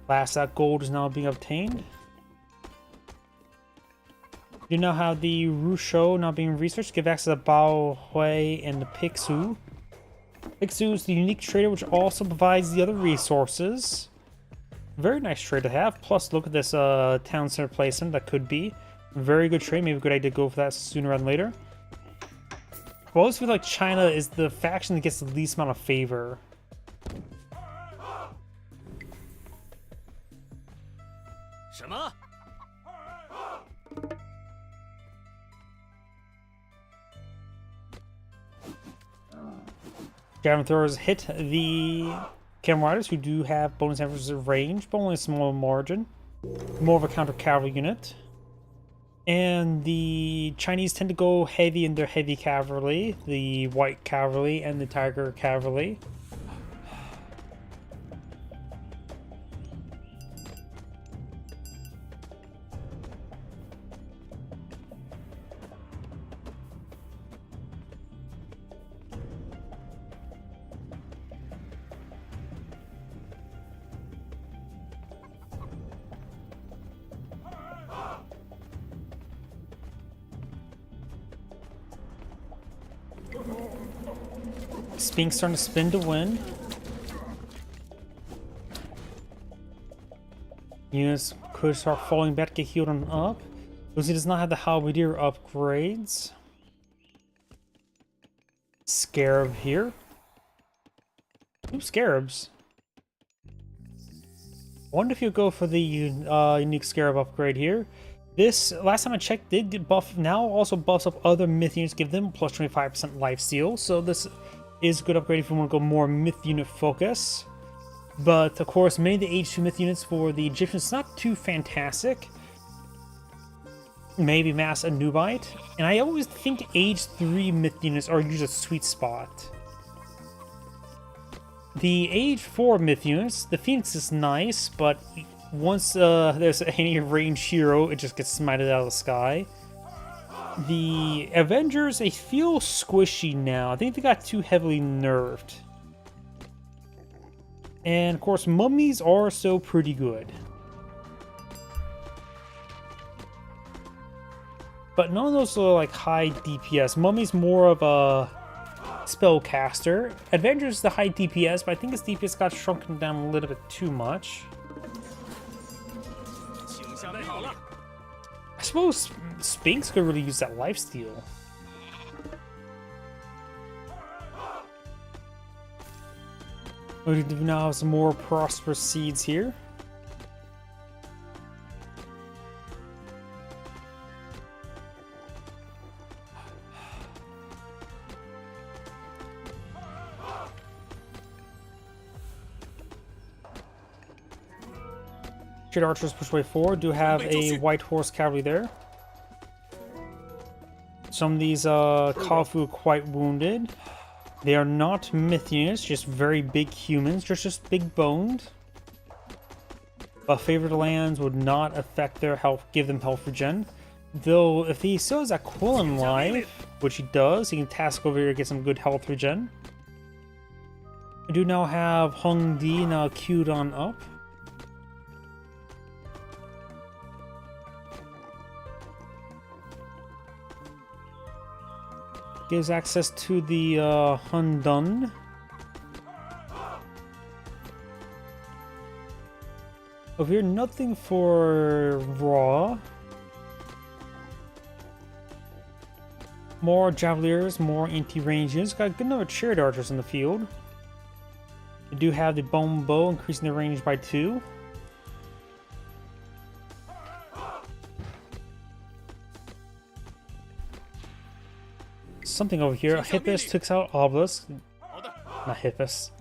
Last that gold is now being obtained. You now have the Rusho now being researched. Give access to Bao Hui and the Pixu. Pixu is the unique trader which also provides the other resources. Very nice trade to have. Plus, look at this town center placement. That could be very good trade. Maybe a good idea to go for that sooner rather than later. I always feel like China is the faction that gets the least amount of favor. Javelin throwers hit the Camel Riders, who do have bonus emphasis range, but only a small margin. More of a counter cavalry unit. And the Chinese tend to go heavy in their heavy cavalry, the white cavalry and the tiger cavalry. Sphinx starting to spin to win. Units could start falling back, get healed on up. Lucy does not have the halberdier upgrades. Scarab here. Two scarabs. Wonder if you go for the unique scarab upgrade here. This, last time I checked, did get buff. Now also buffs up other myth units, give them plus 25% life steal. So this is a good upgrade if you want to go more myth unit focus. But of course, many of the Age 2 myth units for the Egyptians not too fantastic. Maybe Mass and Nubite. And I always think Age 3 myth units are usually a sweet spot. The Age 4 myth units, the Phoenix is nice, but once there's any ranged hero, it just gets smited out of the sky. The Avengers, they feel squishy now. I think they got too heavily nerfed. And of course, mummies are still pretty good. But none of those are like high DPS. Mummy's more of a spellcaster. Avengers is the high DPS, but I think his DPS got shrunken down a little bit too much. I suppose Sphinx could really use that lifesteal. We do now have some more prosperous seeds here. Straight archers push way forward. Do have a white horse cavalry there. Some of these Kafu are quite wounded. They are not myth units, just very big humans, just big boned. But favored lands would not affect their health, give them health regen. Though if he still has that Quillen life, which he does, he can task over here and get some good health regen. I do now have Hung Di now queued on up. Gives access to the Hundun. Over here, nothing for Raw. More Javeliers, more anti-ranges. Got a good number of chariot archers in the field. We do have the bone bow, increasing the range by 2. something over here. Hippus took out Obelisk. Not Hippus.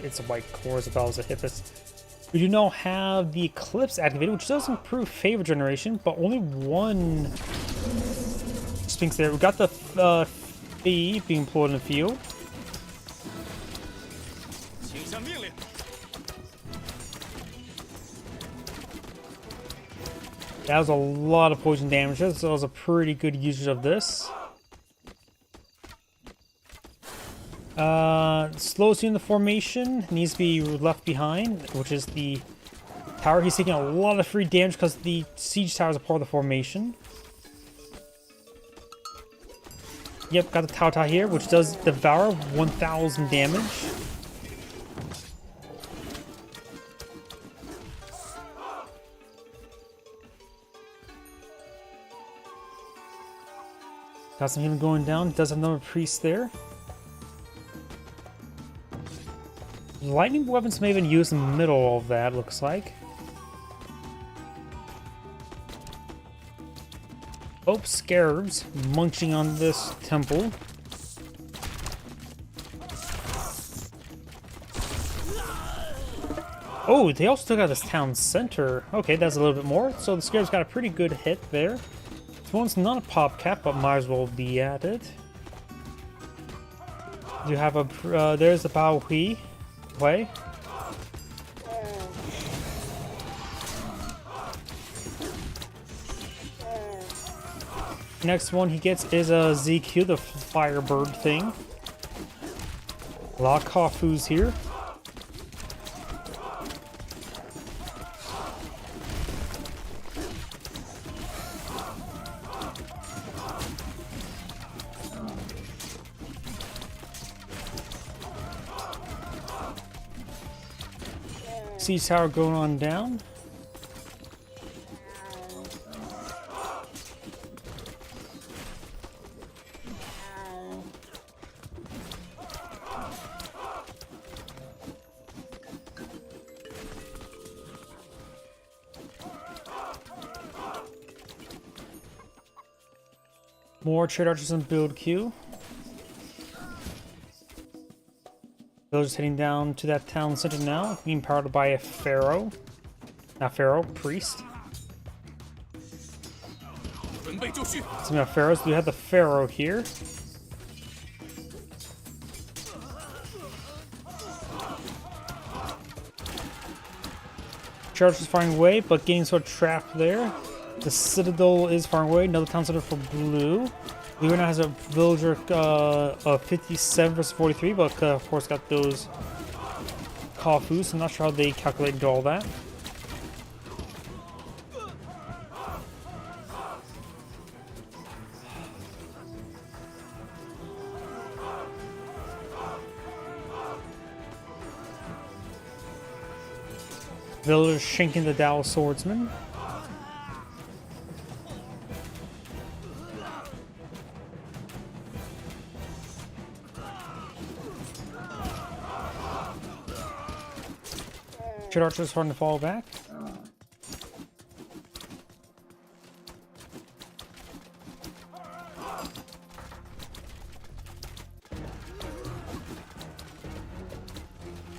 It's a white core as well as a Hippus. We do now have the Eclipse activated, which does improve favor generation, but only one Sphinx there. We got the Fee being employed in the field. That was a lot of poison damage. That was a pretty good usage of this. Slows you in the formation. Needs to be left behind, which is the tower. He's taking a lot of free damage because the siege tower is a part of the formation. Yep, got the Tao here, which does devour 1,000 damage. Got some healing going down. Does have another priest there. Lightning weapons may have been used in the middle of that, looks like. Oh, scarabs munching on this temple. Oh, they also took out this town center. Okay, that's a little bit more. So the scarabs got a pretty good hit there. This one's not a pop cap, but might as well be at it. You have a there's the Bao Hui way. Next one he gets is a ZQ, the Firebird thing. A lot of Kafus here. Siege tower going on down. More trade archers in build queue. Villagers heading down to that town center now, being powered by a pharaoh. Not pharaoh, priest. Some of pharaohs. We have the pharaoh here. Charge is firing away, but getting sort of trapped there. The citadel is firing away. Another town center for blue. Blue right now has a villager of 57 versus 43, but of course got those Kafus. I'm not sure how they calculate into all that. Villagers shanking the Dao swordsman. Trade archers starting to fall back.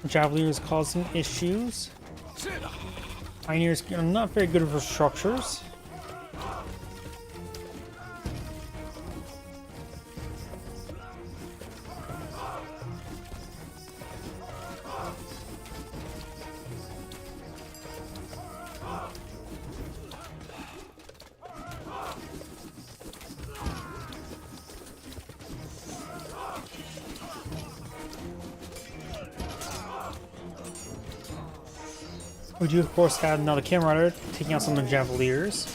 Javeliers causing issues. Pioneers are not very good for structures. We do, of course, have another camera rider taking out some of the Javeliers.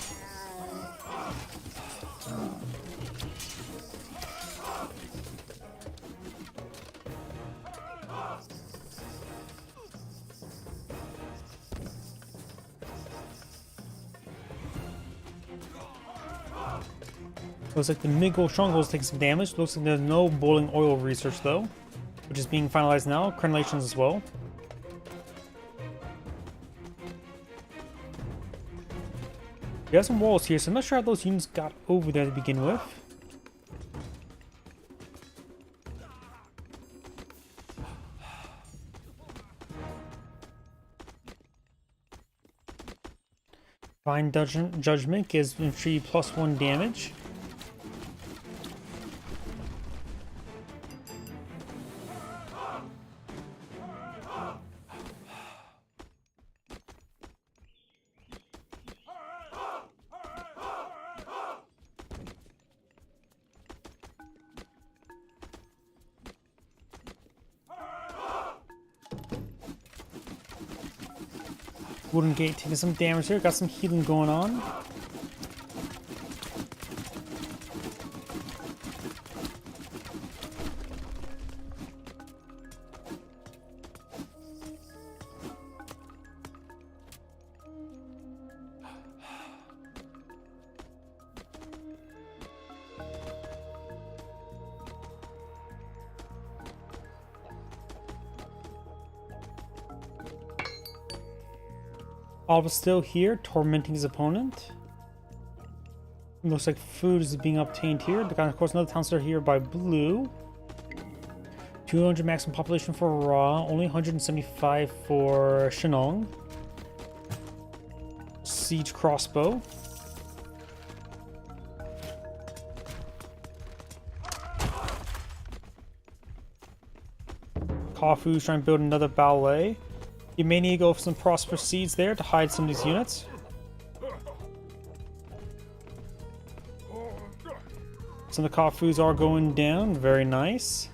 Looks like the mid-gold stronghold is taking some damage. Looks like there's no boiling oil research, though, which is being finalized now. Crenellations as well. We have some walls here, so I'm not sure how those units got over there to begin with. Divine Judgment gives infantry +1 damage. Wooden Gate taking some damage here. Got some healing going on. Bob is still here, tormenting his opponent. Looks like food is being obtained here. Of course, another town center here by blue. 200 maximum population for Ra, only 175 for Shenong. Siege crossbow. Kafu's trying to build another ballet. You may need to go for some prosperous seeds there to hide some of these units. Some of the Kafus are going down. Very nice.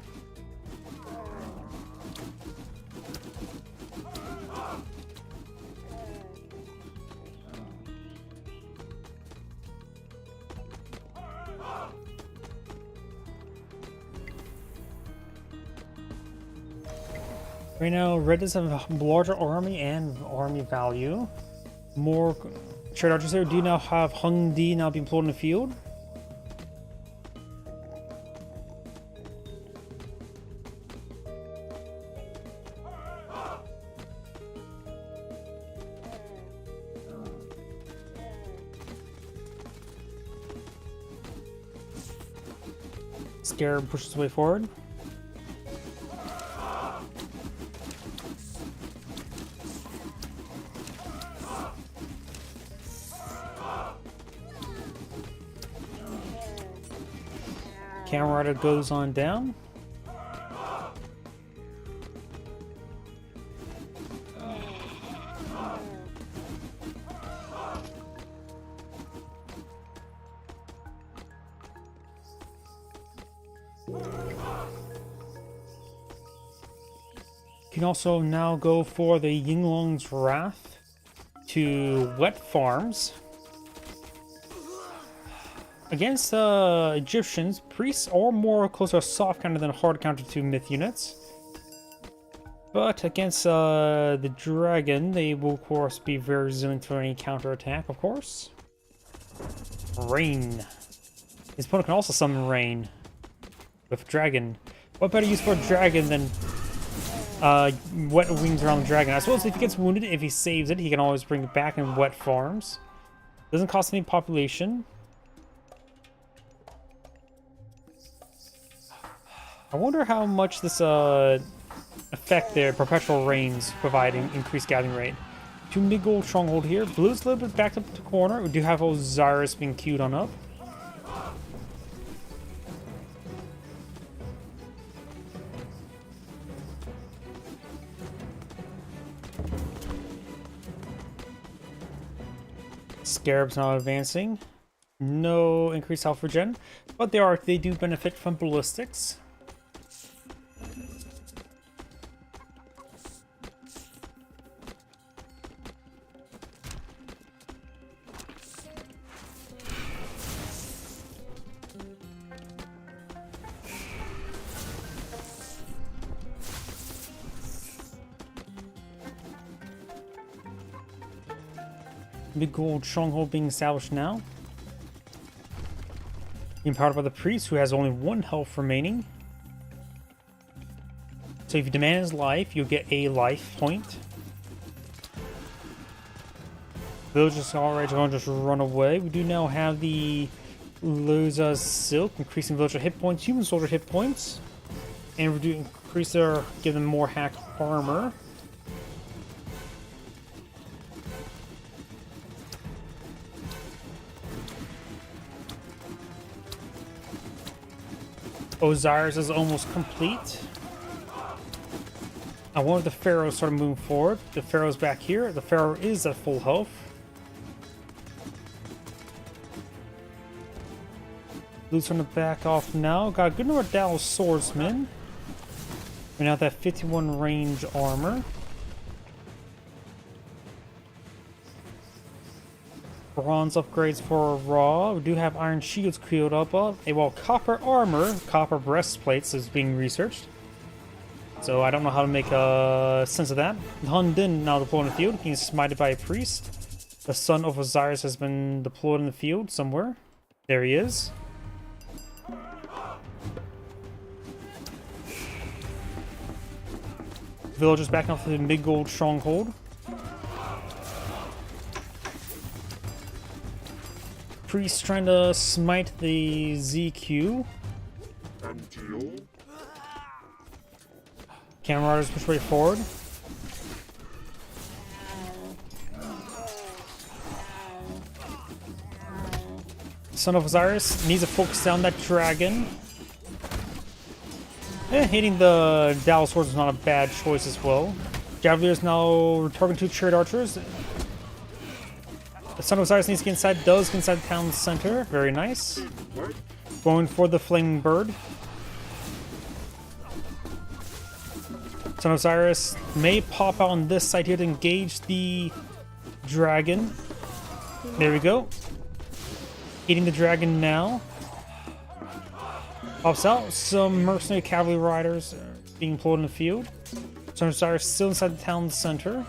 Right now, Red does have a larger army and army value. More trade archers here. Do you now have Hung Di now being employed in the field? Scarab pushes his way forward. Camera goes on down. You can also now go for the Yinglong's Wrath to Wet Farms. Against Egyptians, priests are more close to a soft counter than a hard counter to myth units. But against the dragon, they will of course be very resilient to any counter attack, of course. Rain. His opponent can also summon rain with dragon. What better use for a dragon than wet wings around the dragon? I suppose if he gets wounded, if he saves it, he can always bring it back in wet farms. Doesn't cost any population. I wonder how much this effect there, perpetual rains, providing increased gathering rate. 2 mid-gold stronghold here. Blue's a little bit backed up the corner. We do have Osiris being queued on up. Scarab's now advancing. No increased health regen, but they do benefit from ballistics. Big gold stronghold being established now. Being powered by the priest, who has only 1 health remaining. So if you demand his life, you'll get a life point. Villagers are already going to just run away. We do now have the Loza's Silk, increasing villager hit points, human soldier hit points, and give them more hack armor. Osiris is almost complete. I want the Pharaoh start moving forward. The Pharaoh's back here. The Pharaoh is at full health. Loot's on the back off now. Got a good number of Dallas swordsmen. We now have that 51 range armor. Bronze upgrades for Raw. We do have iron shields queued up. Well, copper armor, copper breastplates is being researched. So I don't know how to make sense of that. Hun Din now deployed in the field, being smited by a priest. The son of Osiris has been deployed in the field somewhere. There he is. Villagers backing off to the mid-gold stronghold. Priest trying to smite the ZQ. Camera riders push way forward. Son of Osiris needs to focus down that dragon. Hitting the Dallas swords is not a bad choice as well. Javeliers now targeting two chariot archers. The Son of Osiris needs to get inside, does get inside the town center. Very nice. Going for the flaming bird. Son of Osiris may pop out on this side here to engage the dragon. There we go. Eating the dragon now. Pops out. Some mercenary cavalry riders being employed in the field. Son of Osiris still inside the town center.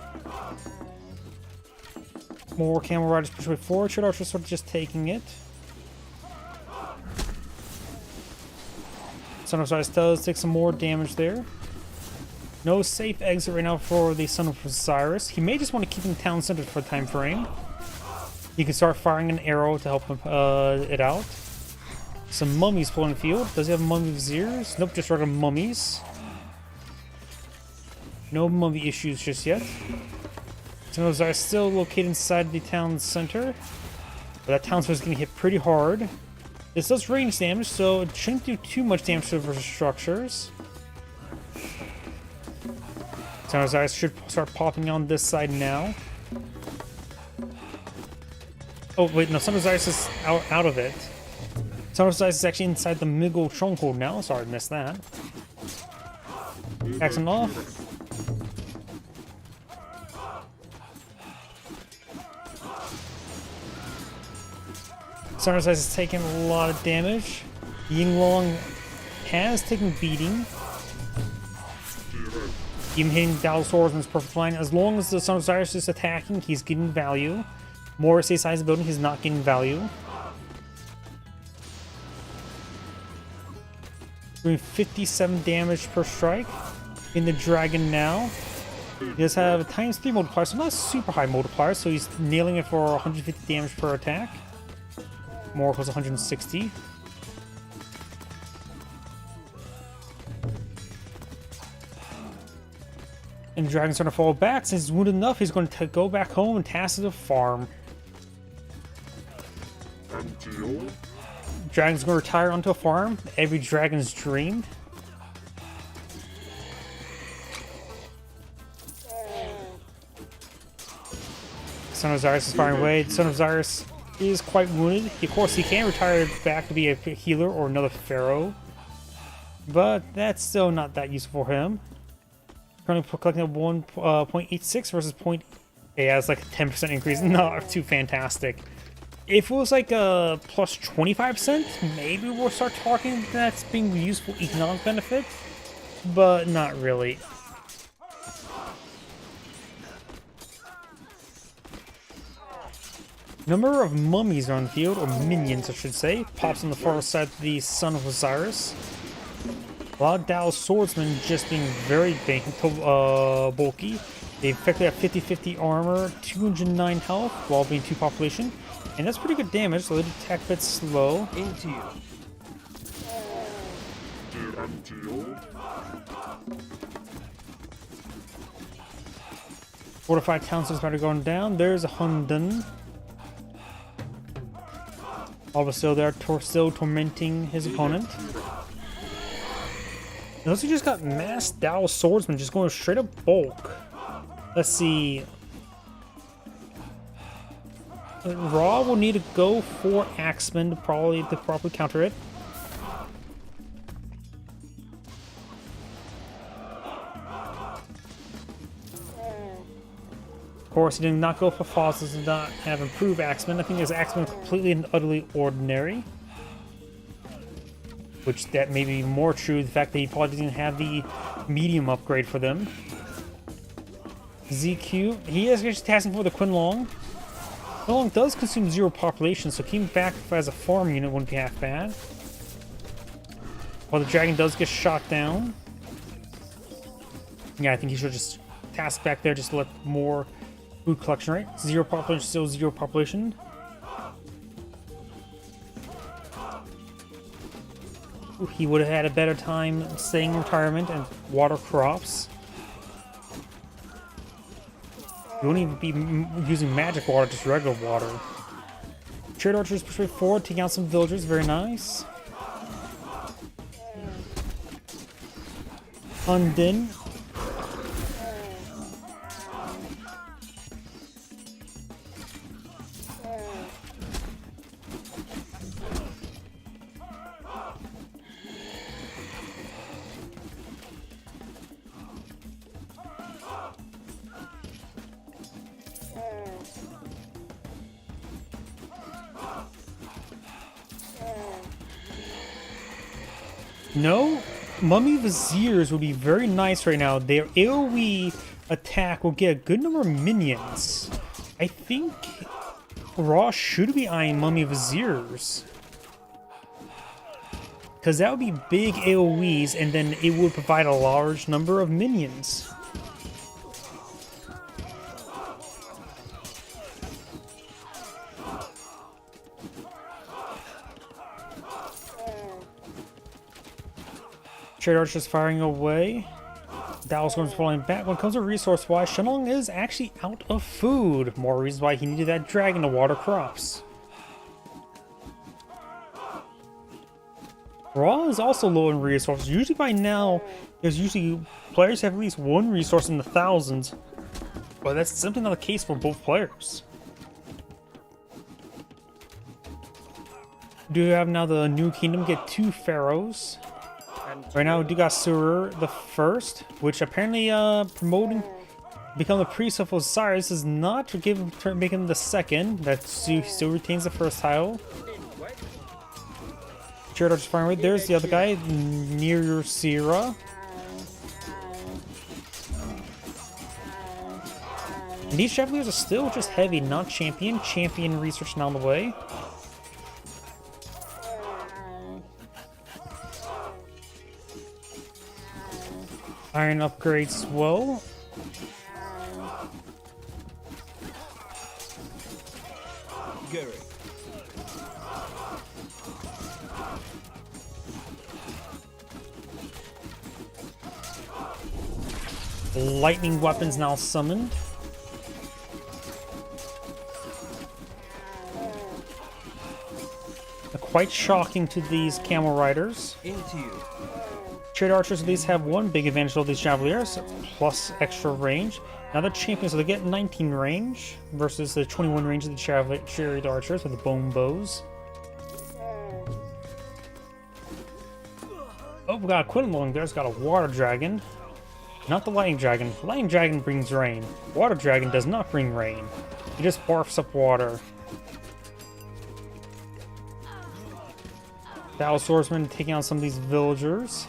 More camel riders push way forward. Chariot archers sort of just taking it. Son of Osiris does take some more damage there. No safe exit right now for the Son of Osiris. He may just want to keep in town center for a time frame. He can start firing an arrow to help him, it out. Some mummies pulling the field. Does he have mummy viziers? Nope, just regular mummies. No mummy issues just yet. Son of Osiris still located inside the town center. But that town center is going to hit pretty hard. This does range damage, so it shouldn't do too much damage to the structures. Son of Osiris should start popping on this side now. Oh, wait, no, Son of Osiris is out of it. Son of Osiris is actually inside the middle stronghold now. Sorry, I missed that. Action off. Son of Osiris is taking a lot of damage. Yinglong has taken beating. Even hitting Dallas swords in his perfect line. As long as the Son of Osiris is attacking, he's getting value. More stays size of the building, he's not getting value. Doing 57 damage per strike. In the dragon now. He does have a ×3 multiplier, so not a super high multiplier, so he's nailing it for 150 damage per attack. More was 160. And the dragon's gonna fall back. Since he's wounded enough, he's going to go back home and task the farm. Dragon's gonna retire onto a farm. Every dragon's dream. Son of Osiris is firing away. Son of Osiris is quite wounded. Of course, he can retire back to be a healer or another pharaoh. But that's still not that useful for him. Currently collecting a 1.86 versus yeah, it's like a 10% increase. Not too fantastic. If it was like a plus 25%, maybe we'll start talking that's being useful economic benefit, but not really. Number of mummies on the field, or minions I should say, pops on the far side of the Son of Osiris. A lot of Dallas swordsmen just being very bulky. They effectively have 50-50 armor, 209 health, while being 2 population. And that's pretty good damage, so they attack a bit slow. Into you. Fortified towns is about to go down. There's a Hundun. Alba still there, still tormenting his opponent. Those who just got mass Dow swordsman just going straight up bulk. Let's see. Raw will need to go for Axeman to probably counter it. Of course, he did not go for Fossils, does not have improved Axeman. I think his Axeman completely and utterly ordinary. Which that may be more true, the fact that he probably didn't have the medium upgrade for them. ZQ, he is just tasking for the Quinlong. Quinlong does consume 0 population, so keeping back as a farm unit wouldn't be half bad. While the dragon does get shot down. Yeah, I think he should just task back there just to let more food collection rate. 0 population, still 0 population. Ooh, he would have had a better time staying in retirement and water crops. You won't even be using magic water, just regular water. Trade archers push forward, taking out some villagers, very nice. Undin. No, Mummy Viziers would be very nice right now. Their AoE attack will get a good number of minions. I think Raw should be eyeing Mummy Viziers. Because that would be big AoEs, and then it would provide a large number of minions. Trade archers firing away. Dalsgorn's falling back. When it comes to resource-wise, Shenlong is actually out of food. More reasons why he needed that dragon to water crops. Raw is also low in resources. Usually by now, there's usually players have at least one resource in the thousands. But that's simply not the case for both players. Do you have now the new kingdom get 2 pharaohs? Right now, we do got Surur the first, which apparently promoting become the priest of Osiris is not to make him the second. That still retains the first title. Trade archers firing away. There's the other guy near your Sierra. And these Chevaliers are still just heavy, not champion. Champion research down the way. Iron upgrades as well. Gary. Lightning weapons now summoned. Quite shocking to these camel riders. Into you. Trade archers at least have one big advantage over these Chevaliers, plus extra range. Now they're champions, so they get 19 range versus the 21 range of the chariot archers with the bone bows. Oh, we got a Quinlong there's got a water dragon. Not the lightning dragon. The lightning dragon brings rain. Water dragon does not bring rain. He just barfs up water. Battle swordsman taking out some of these villagers.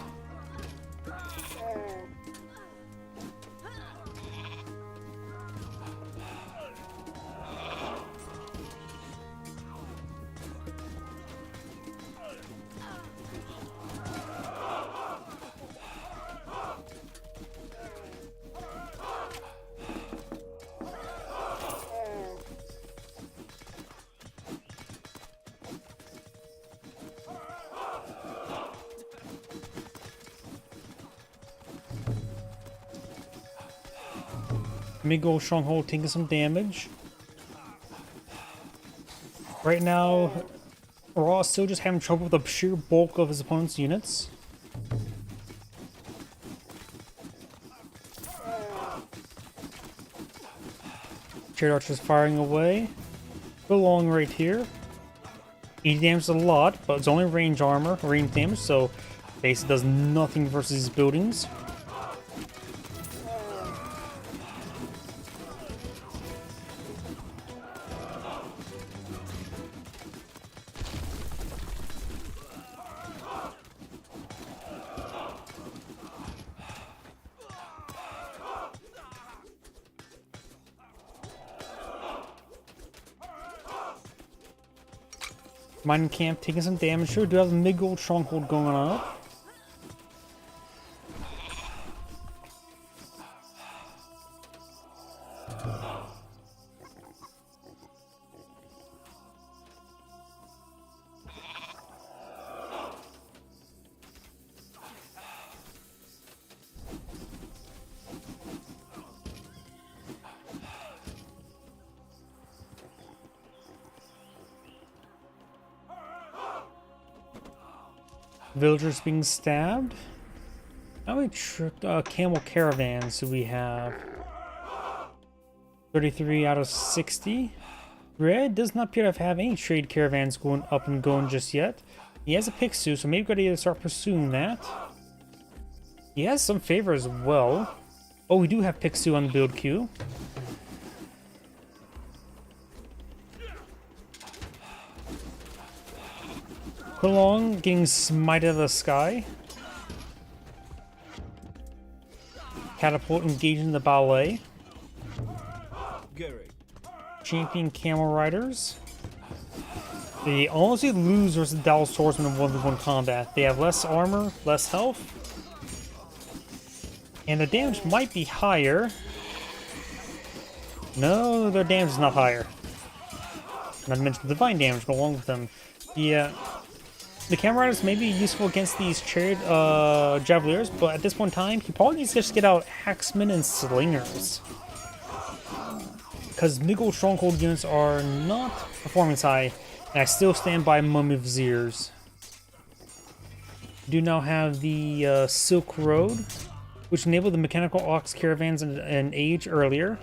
Migo Stronghold taking some damage. Right now, Raw is still just having trouble with the sheer bulk of his opponent's units. Chariot archers firing away. Go along right here. 80 damage is a lot, but it's only range armor, range damage, so basically does nothing versus these buildings. Mining camp taking some damage here. We do have a mid-gold stronghold going on. Villagers being stabbed. How many camel caravans do we have? 33 out of 60. Red does not appear to have any trade caravans going up and going just yet. He has a Pixu, so maybe we've got to start pursuing that. He has some favor as well. Oh, we do have Pixu on the build queue. Kulong getting smited out of the sky. Catapult engaging the ballet. Gary. Champion camel riders. They honestly lose versus Dallas swordsmen in 1v1 combat. They have less armor, less health. And their damage might be higher. No, their damage is not higher. Not to mention the divine damage go along with them. The camel riders may be useful against these chariot javeliers, but at this point in time, he probably needs to just get out axemen and slingers. Because mid-gold stronghold units are not performance high, and I still stand by Mummy Viziers. We do now have the Silk Road, which enabled the mechanical ox caravans an age earlier.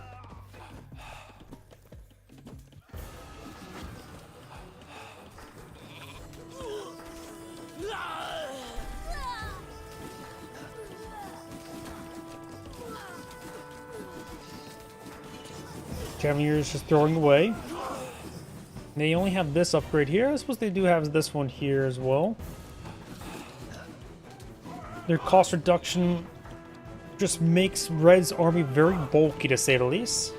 Cavaliers just throwing away. They only have this upgrade here. I suppose they do have this one here as well. Their cost reduction just makes Red's army very bulky, to say the least.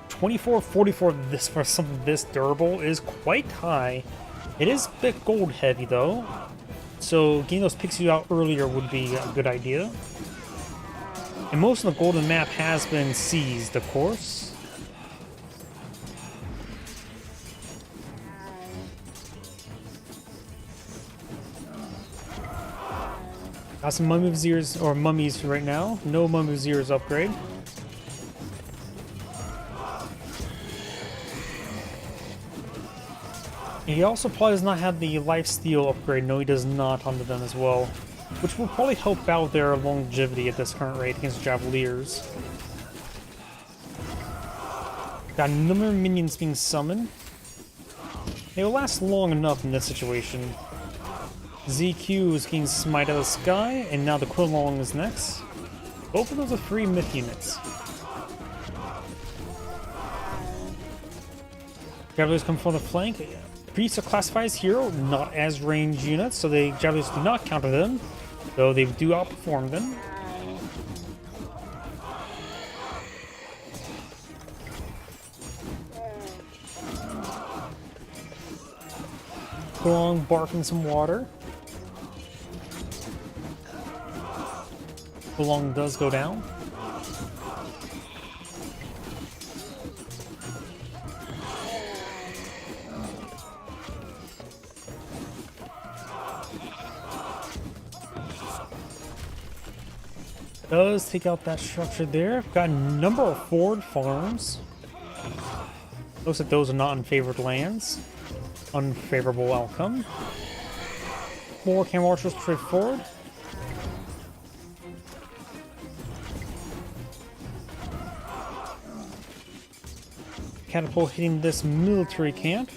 2444 this for something this durable is quite high. It is a bit gold heavy though, so getting those pixies out earlier would be a good idea. And most of the golden map has been seized, of course. Got some mummy viziers or mummies right now. No mummy viziers upgrade. He also probably does not have the lifesteal upgrade. No, he does not onto them as well, which will probably help out their longevity at this current rate against Javeliers. Got a number of minions being summoned. They will last long enough in this situation. ZQ is getting smite out of the sky, and now the Quilong is next. Both of those are 3 myth units. Javeliers come from the flank. Priests are classified as hero, not as range units, so the Javeliers do not counter them, though they do outperform them. Quilong barking some water. Quilong does go down. Does take out that structure there. Got a number of forward farms. Looks like those are not in favored lands. Unfavorable outcome. More camel archers straight forward. catapult hitting this military camp.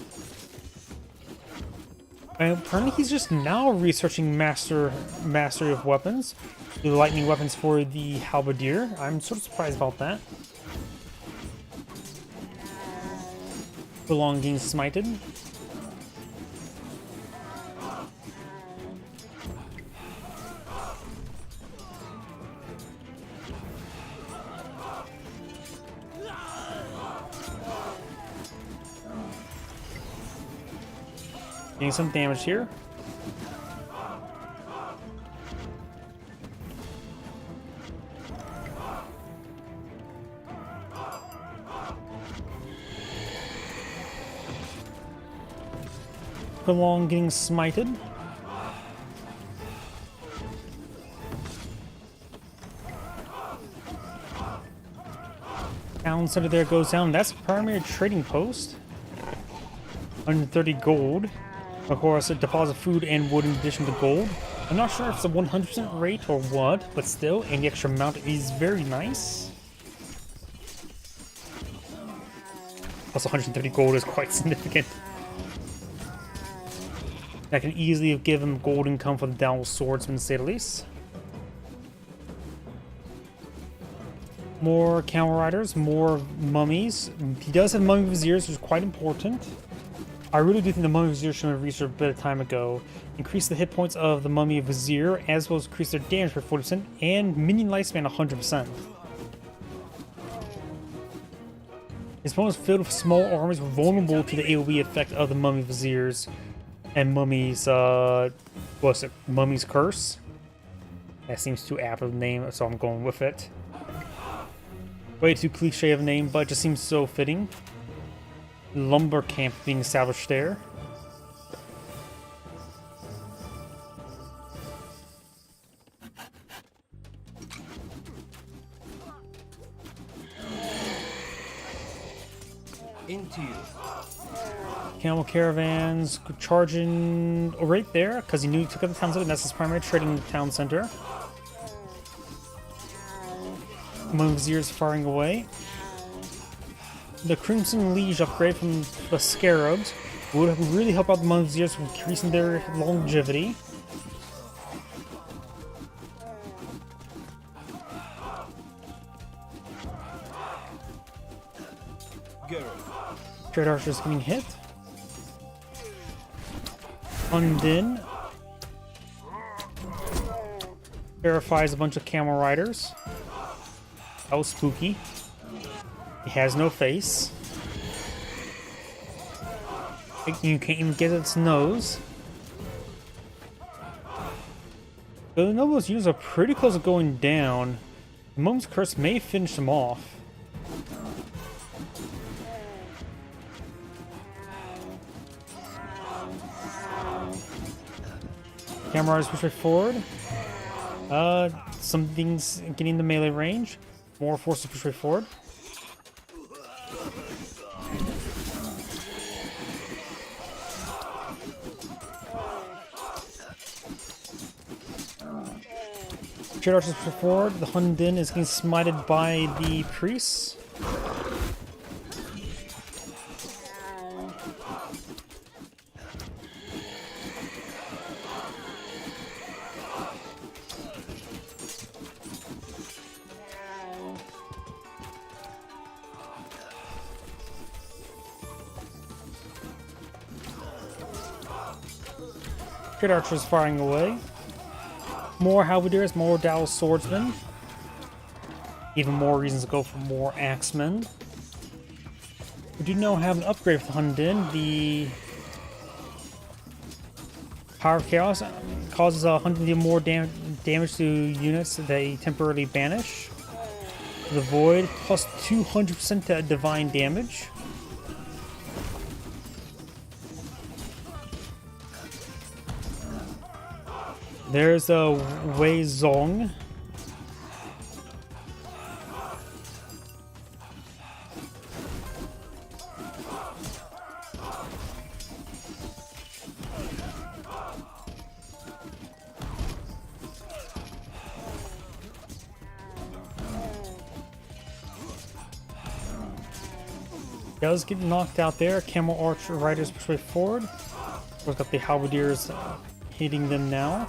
And apparently he's just now researching mastery of weapons. The lightning weapons for the halberdier. I'm sort of surprised about that. Belonging smited. Getting some damage here. Along getting smited. Town center there goes down. That's a primary trading post. 130 gold. Of course, it deposits food and wood in addition to gold. I'm not sure if it's a 100% rate or what, but still, and the extra amount is very nice. Plus 130 gold is quite significant. That can easily give him gold income for the downward swordsman, to say the least. More camel riders, more mummies. He does have mummy viziers, which is quite important. I really do think the mummy vizier should have reached a bit of time ago. Increase the hit points of the mummy vizier, as well as increase their damage by 40% and minion lifespan 100%. His opponents filled with small armies were vulnerable to the AoE effect of the mummy viziers and mummy's what's it? Mummy's curse. That seems too apt of a name, so I'm going with it. Way too cliche of a name, but it just seems so fitting. Lumber camp being established there. Into you. Camel caravans charging right there because he knew he took out the town center. And that's his primary trading town center. Mummy viziers firing away. The Crimson Liege upgrade from the Scarabs would really help out the Mummy viziers with increasing their longevity. Trade archers getting hit. Undin verifies a bunch of camel riders. That was spooky. He has no face. You can't even get its nose. The nobles units are pretty close to going down. The Mummy's Curse may finish them off. Camel riders push right forward. Some things getting the melee range. More forces push right forward. Trade archers push forward. The Hundin is getting smited by the priests. Trade archers firing away. More halberdiers, more Dowel swordsmen. Even more reasons to go for more axemen. We do now have an upgrade for the Hundin. The Power of Chaos causes 100 more damage to units that they temporarily banish. The Void plus 200% divine damage. There's a Wei Zong. Does get knocked out there. Camel Archer Riders push way forward. We've got the Halberdiers hitting them now.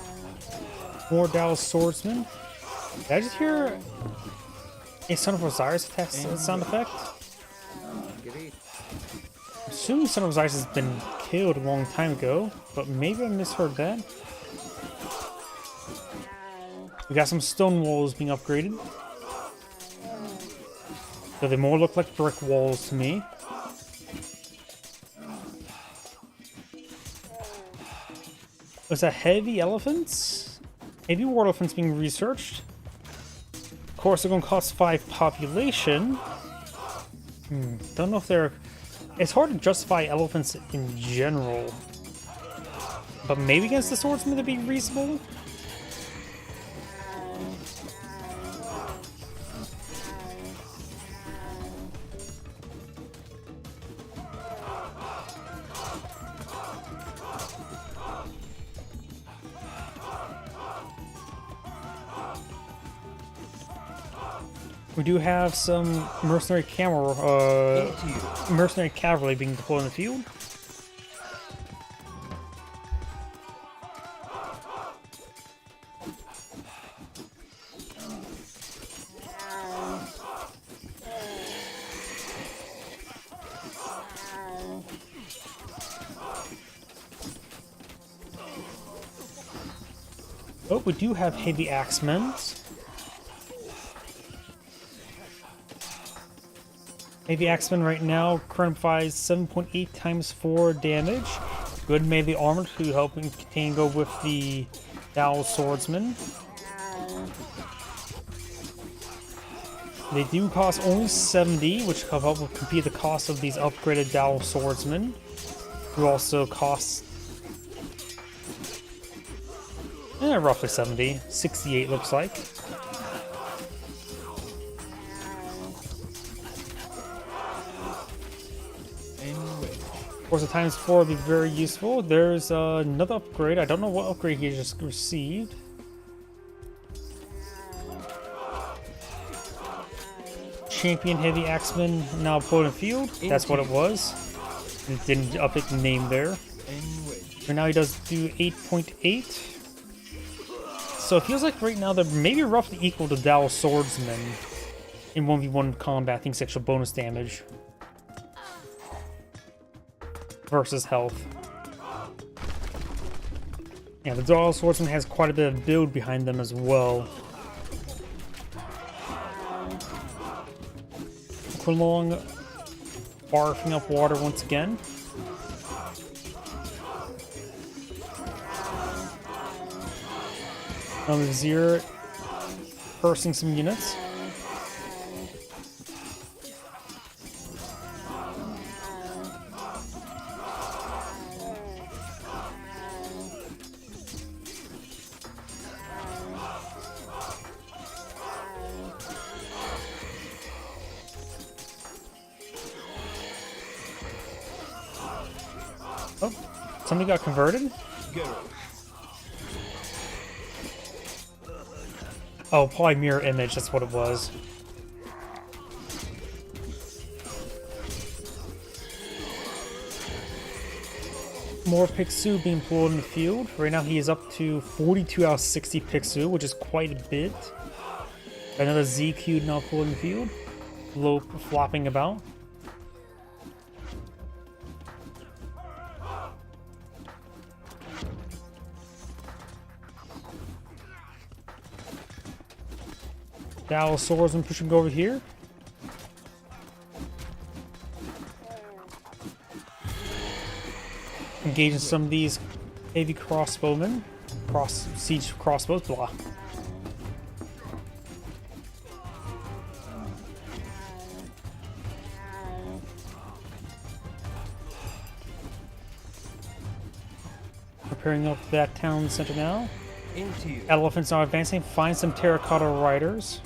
More Dallas Swordsmen. Did I just hear a Son of Osiris attack sound effect? Great. I'm assuming Son of Osiris has been killed a long time ago, but maybe I misheard that. We got some stone walls being upgraded. So they more look like brick walls to me. Was that heavy elephants? Heavy war elephants being researched. Of course, they're going to cost 5 population. Don't know if they're... It's hard to justify elephants in general. But maybe against the swordsman to be reasonable? We do have some mercenary mercenary cavalry being deployed in the field. Oh, we do have heavy axemen. Heavy Axeman right now current provides 7.8 times 4 damage. Good melee armor to help and continue to go with the Dowel Swordsman. They do cost only 70, which will help compete the cost of these upgraded Dowel Swordsmen, who also cost roughly 70. 68 looks like. Of course, the times 4 would be very useful. There's another upgrade. I don't know what upgrade he just received. Champion Heavy Axeman now deployed in field. That's what it was. It didn't update the name there. And now he does do 8.8. So it feels like right now they're maybe roughly equal to Dowel Swordsman in 1v1 combat, thanks to extra bonus damage. Versus health. Yeah, the Dowel Swordsman has quite a bit of build behind them as well. Kulong barfing up water once again. Vizier cursing some units. Oh, somebody got converted? Oh, probably mirror image, that's what it was. More Pixu being pulled in the field. Right now he is up to 42 out of 60 Pixu, which is quite a bit. Another ZQ now pulled in the field. Low flopping about. Dowel Swordsman pushing over here. Engaging some of these heavy crossbowmen. Siege crossbows, blah. Preparing up that town center now. Elephants are advancing. Find some terracotta riders.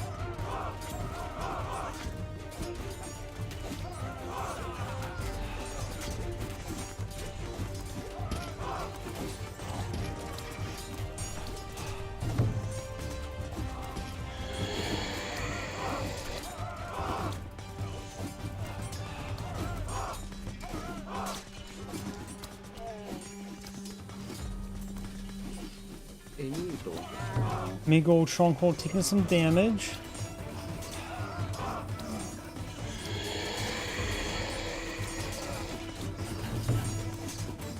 Mid-gold stronghold taking some damage.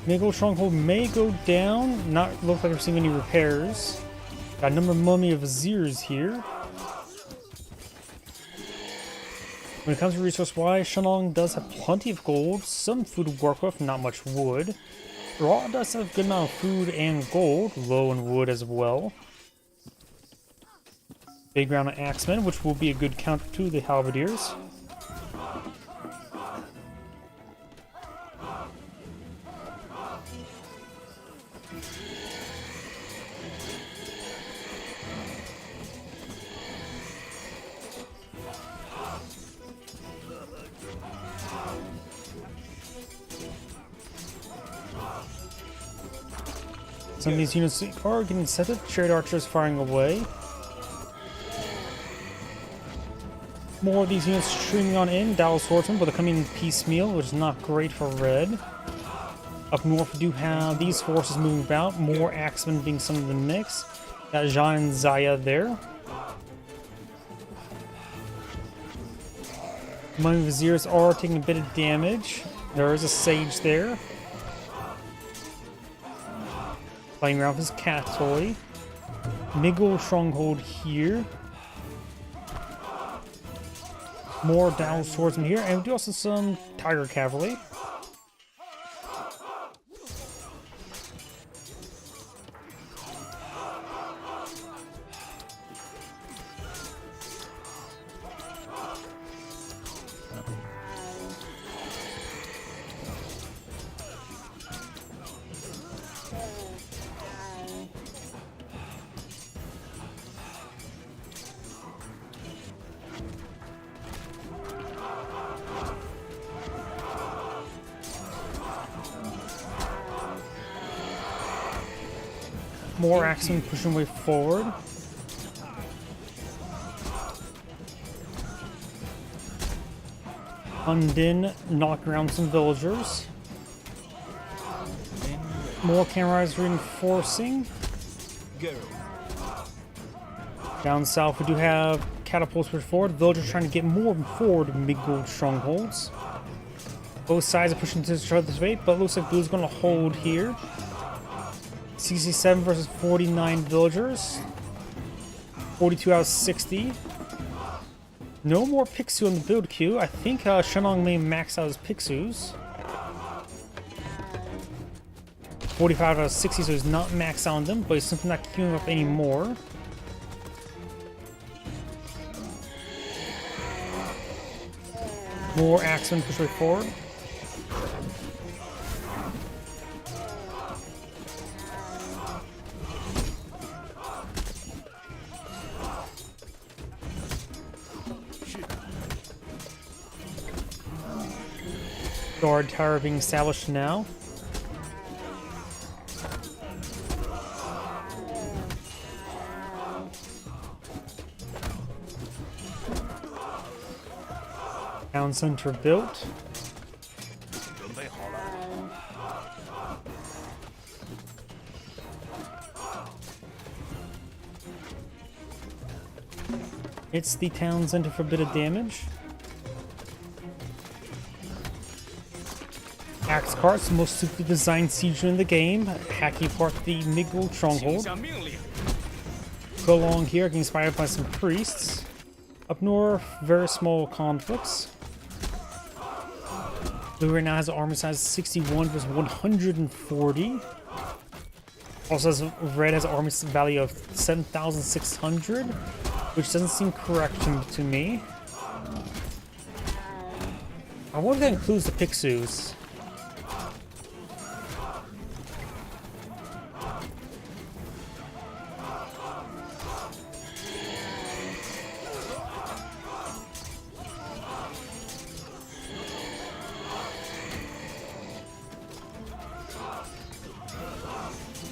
Mid-gold stronghold may go down. Not look like we're seeing any repairs. Got a number of mummy of Viziers here. When it comes to resource-wise, Shenlong does have plenty of gold, some food to work with, not much wood. Raw does have a good amount of food and gold, low in wood as well. Big round of axemen, which will be a good counter to the halberdiers. Some of these units are getting set up. Chariot archers firing away. More of these units streaming on in. Dowel swordsmen, but they're coming in piecemeal, which is not great for red. Up north, we do have these forces moving about. More axemen being some of the mix. Got Jean and Zaya there. Mummy Viziers are taking a bit of damage. There is a sage there. Playing around with his cat toy. Mid-gold stronghold here. More down swordsmen here, and we do also some tiger cavalry. More axemen pushing way forward. Undin knocking around some villagers. More Camerais reinforcing. Down south we do have catapults push forward. Villagers trying to get more forward mid-gold strongholds. Both sides are pushing to each other's way, but it looks like blue's going to hold here. 67 versus 49 villagers. 42 out of 60. No more Pixu in the build queue. I think Shenlong may max out his Pixus. 45 out of 60, so he's not maxed out on them, but he's simply not queuing up anymore. More axemen push way forward. Guard tower being established now. Town center built. Hits the town center for a bit of damage. Axe carts, the most super designed siege in the game, hacking apart the mid-gold stronghold. Go along here, getting inspired by some priests. Up north, very small conflicts. Blue right now has an armor size 61 versus 140. Also has red has an armor value of 7,600, which doesn't seem correct to me. I wonder if that includes the Pixus.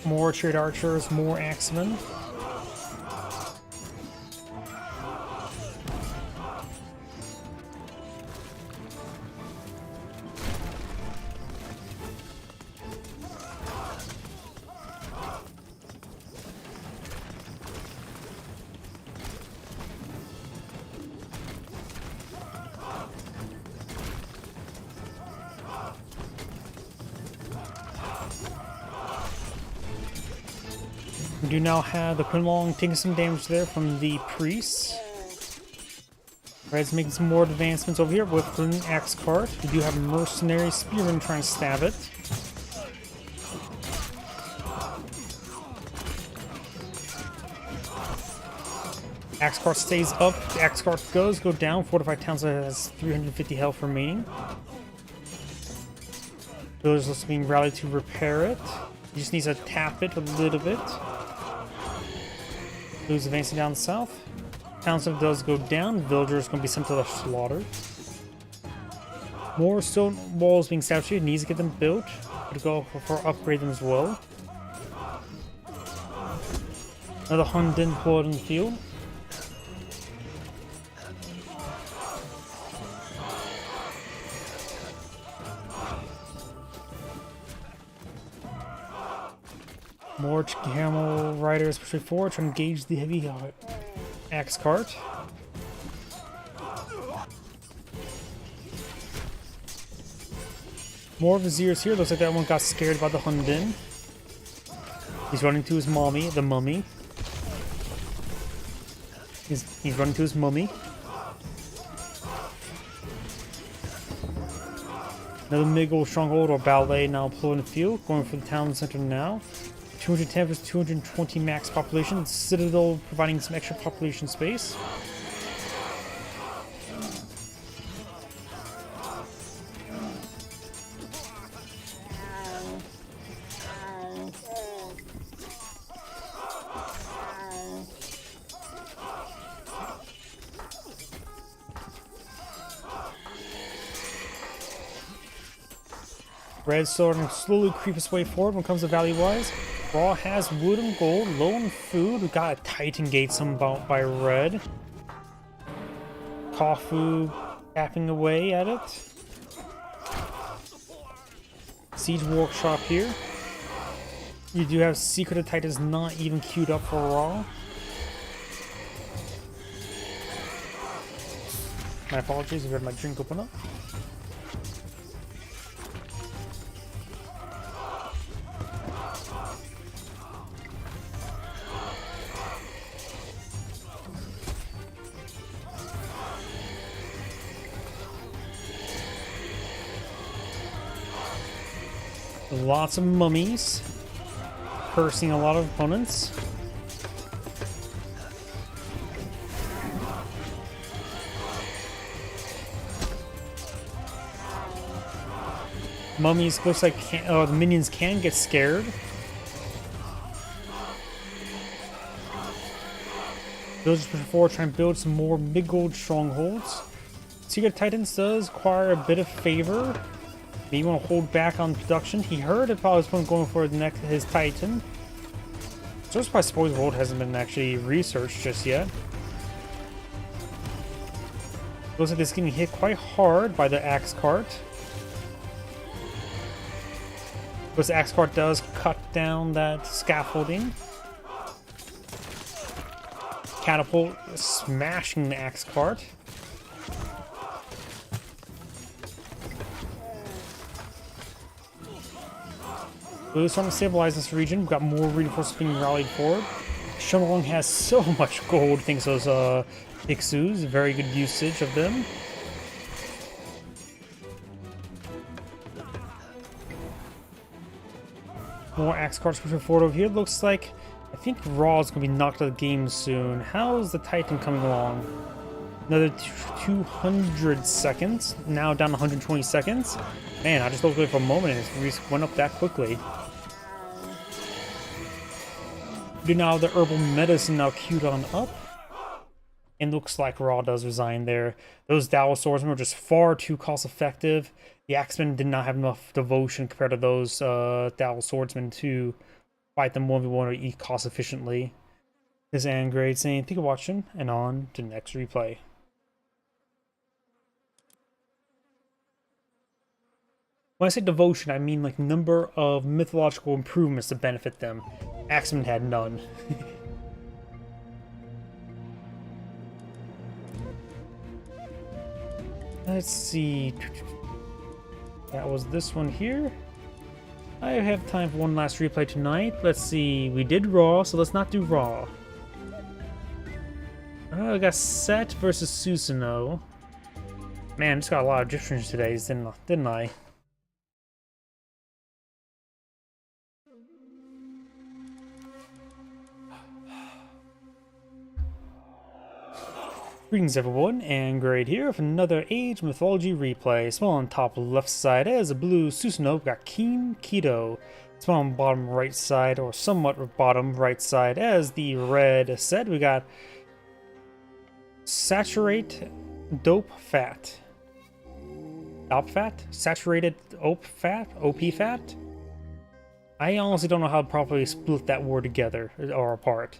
More chariot archers, more axemen. We do now have the Quinlong taking some damage there from the priests. Red's making some more advancements over here with an axe cart. We do have a mercenary spearman trying to stab it. Axe cart stays up. The axe cart goes down. Fortified Towns has 350 health remaining. Villagers also being rallied to repair it. He just needs to tap it a little bit. Who's advancing down south? Township does go down. Villagers going to be sent to the slaughter. More stone walls being established here. Needs to get them built. To go for upgrade them as well. Another Hun didn't pull it in the field. More camel riders pushing forward to engage the heavy axe cart. More viziers here. Looks like that one got scared by the Hundin. He's running to his mommy, the mummy. He's running to his mummy. Another Miggle stronghold or ballet now pulling the field, going for the town center now. 210 versus 220 max population. Citadel providing some extra population space. Red's starting to slowly creep its way forward when it comes to value-wise. Raw has wood and gold, low on food. We got a Titan Gate somehow by Red. Kofu tapping away at it. Siege Workshop here. You do have Secret of Titans not even queued up for Raw. My apologies if I had my drink open up. Lots of mummies, cursing a lot of opponents. Mummies looks like the minions can get scared. Villagers push forward, trying to build some more Miggold strongholds. Secret Titans does require a bit of favor. Maybe want to hold back on production. He heard it probably was going for his Titan. So I suppose the world hasn't been actually researched just yet. Looks like this is getting hit quite hard by the axe cart. Because the axe cart does cut down that scaffolding. Catapult smashing the axe cart. We're starting to stabilize this region. We've got more reinforcements being rallied forward. Shenlong has so much gold thanks to those Ixus. Very good usage of them. More axe carts pushing forward over here. Looks like I think Raw is going to be knocked out of the game soon. How's the Titan coming along? Another 200 seconds. Now down to 120 seconds. Man, I just looked away for a moment and it went up that quickly. Do now the herbal medicine now queued on up. And looks like Raw does resign there. Those Dao swordsmen were just far too cost effective. The Axemen did not have enough devotion compared to those Dao swordsmen to fight them 1v1 or eat cost efficiently. This is Angrade saying thank you for watching and on to the next replay. When I say devotion, I mean like number of mythological improvements to benefit them. Axemen had none. Let's see. That was this one here. I have time for one last replay tonight. Let's see, we did Raw, so let's not do Raw. I got Set versus Susanoo. Man, just got a lot of differences today, didn't I? Greetings everyone, and Great here with another Age Mythology replay. Small on top left side as a blue Susanoo got Keen Keto. Small on bottom right side, or somewhat bottom right side, as the red Set we got Saturate Dope Fat. Dope Fat? Saturated Ope Fat? OP Fat? I honestly don't know how to properly split that word together or apart.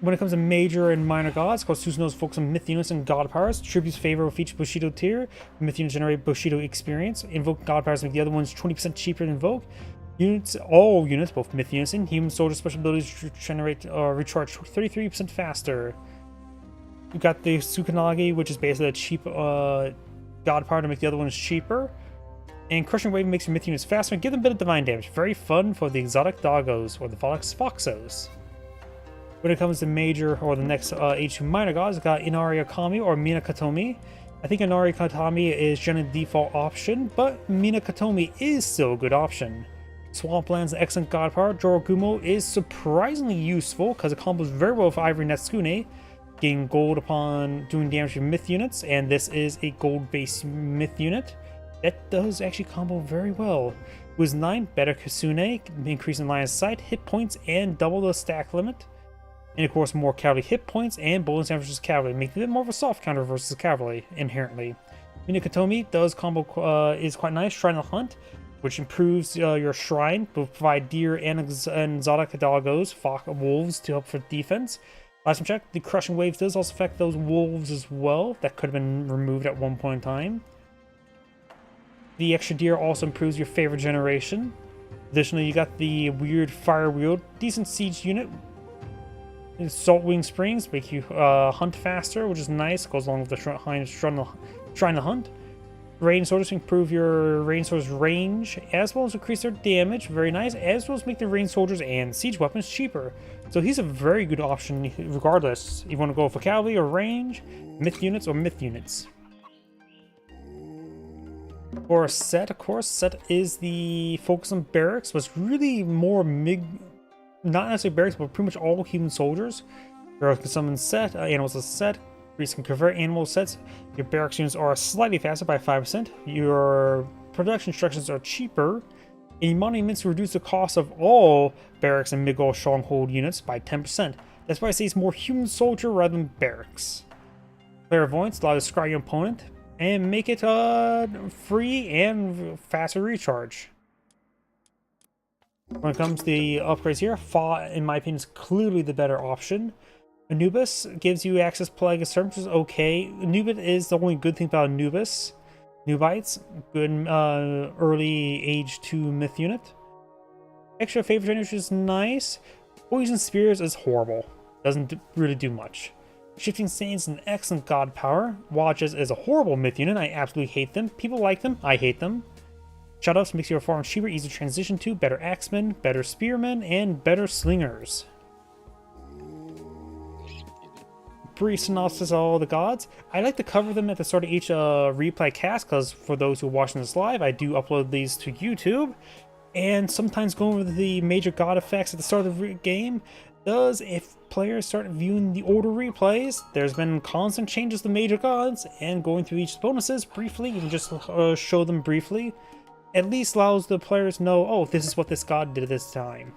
When it comes to major and minor gods, of course, Susanoo's focus on myth units and god powers. Tributes favor with each Bushido tier. Myth units generate Bushido experience. Invoke god powers make the other ones 20% cheaper to invoke. Units, all units, both myth units and human soldier special abilities generate recharge 33% faster. You got the Tsukanagi, which is basically a cheap god power to make the other ones cheaper. And Crushing Wave makes your myth units faster and give them a bit of divine damage. Very fun for the exotic doggos or the foxos. When it comes to major or the next H2 minor gods, we've got Inari Okami or Mina Katomi. I think Inari Katomi is generally the default option, but Mina Katomi is still a good option. Swampland's excellent god power, Jorogumo, is surprisingly useful because it combos very well with Ivory Netsukune, getting gold upon doing damage to myth units, and this is a gold-based myth unit. That does actually combo very well. With 9, better Kasune, increasing line of sight, hit points, and double the stack limit. And of course, more cavalry hit points and bonus damage versus cavalry, making it a bit more of a soft counter versus cavalry inherently. Mina Katomi does combo is quite nice. Shrine of the Hunt, which improves your shrine, will provide deer and exotic doggos, wolves to help for defense. Last time check, the Crushing Waves does also affect those wolves as well. That could have been removed at one point in time. The extra deer also improves your favor generation. Additionally, you got the weird fire wheel, decent siege unit. Saltwing Springs make you hunt faster, which is nice. Goes along with the Shrine to Hunt. Rain Swords improve your Rain Swords range, as well as increase their damage. Very nice. As well as make the Rain Soldiers and Siege weapons cheaper. So he's a very good option regardless. You want to go for cavalry or range, myth units or myth units. For Set, of course, Set is the focus on barracks, but it's really more not necessarily barracks, but pretty much all human soldiers. Heroes can summon Set, animals as Set, priests can convert animal sets. Your barracks units are slightly faster by 5%. Your production instructions are cheaper. And monuments reduce the cost of all barracks and mid-goal stronghold units by 10%. That's why I say it's more human soldier rather than barracks. Clairvoyance allows to scry your opponent and make it free and faster recharge. When it comes to the upgrades here, Fa, in my opinion, is clearly the better option. Anubis gives you access to Plague which is okay. Anubis is the only good thing about Anubis. Nubites, good early age 2 myth unit. Extra favor generation is nice. Poison Spears is horrible. Doesn't really do much. Shifting Sands is an excellent god power. Watches is a horrible myth unit. I absolutely hate them. People like them. I hate them. Shut-ups makes your farm cheaper, easy to transition to, better axemen, better spearmen, and better slingers. Brief synopsis of all the gods. I like to cover them at the start of each replay cast, because for those who are watching this live, I do upload these to YouTube. And sometimes going over the major god effects at the start of the game does, if players start viewing the older replays, there's been constant changes to major gods, and going through each bonuses briefly, you can just show them briefly. At least allows the players to know, oh, this is what this god did this time.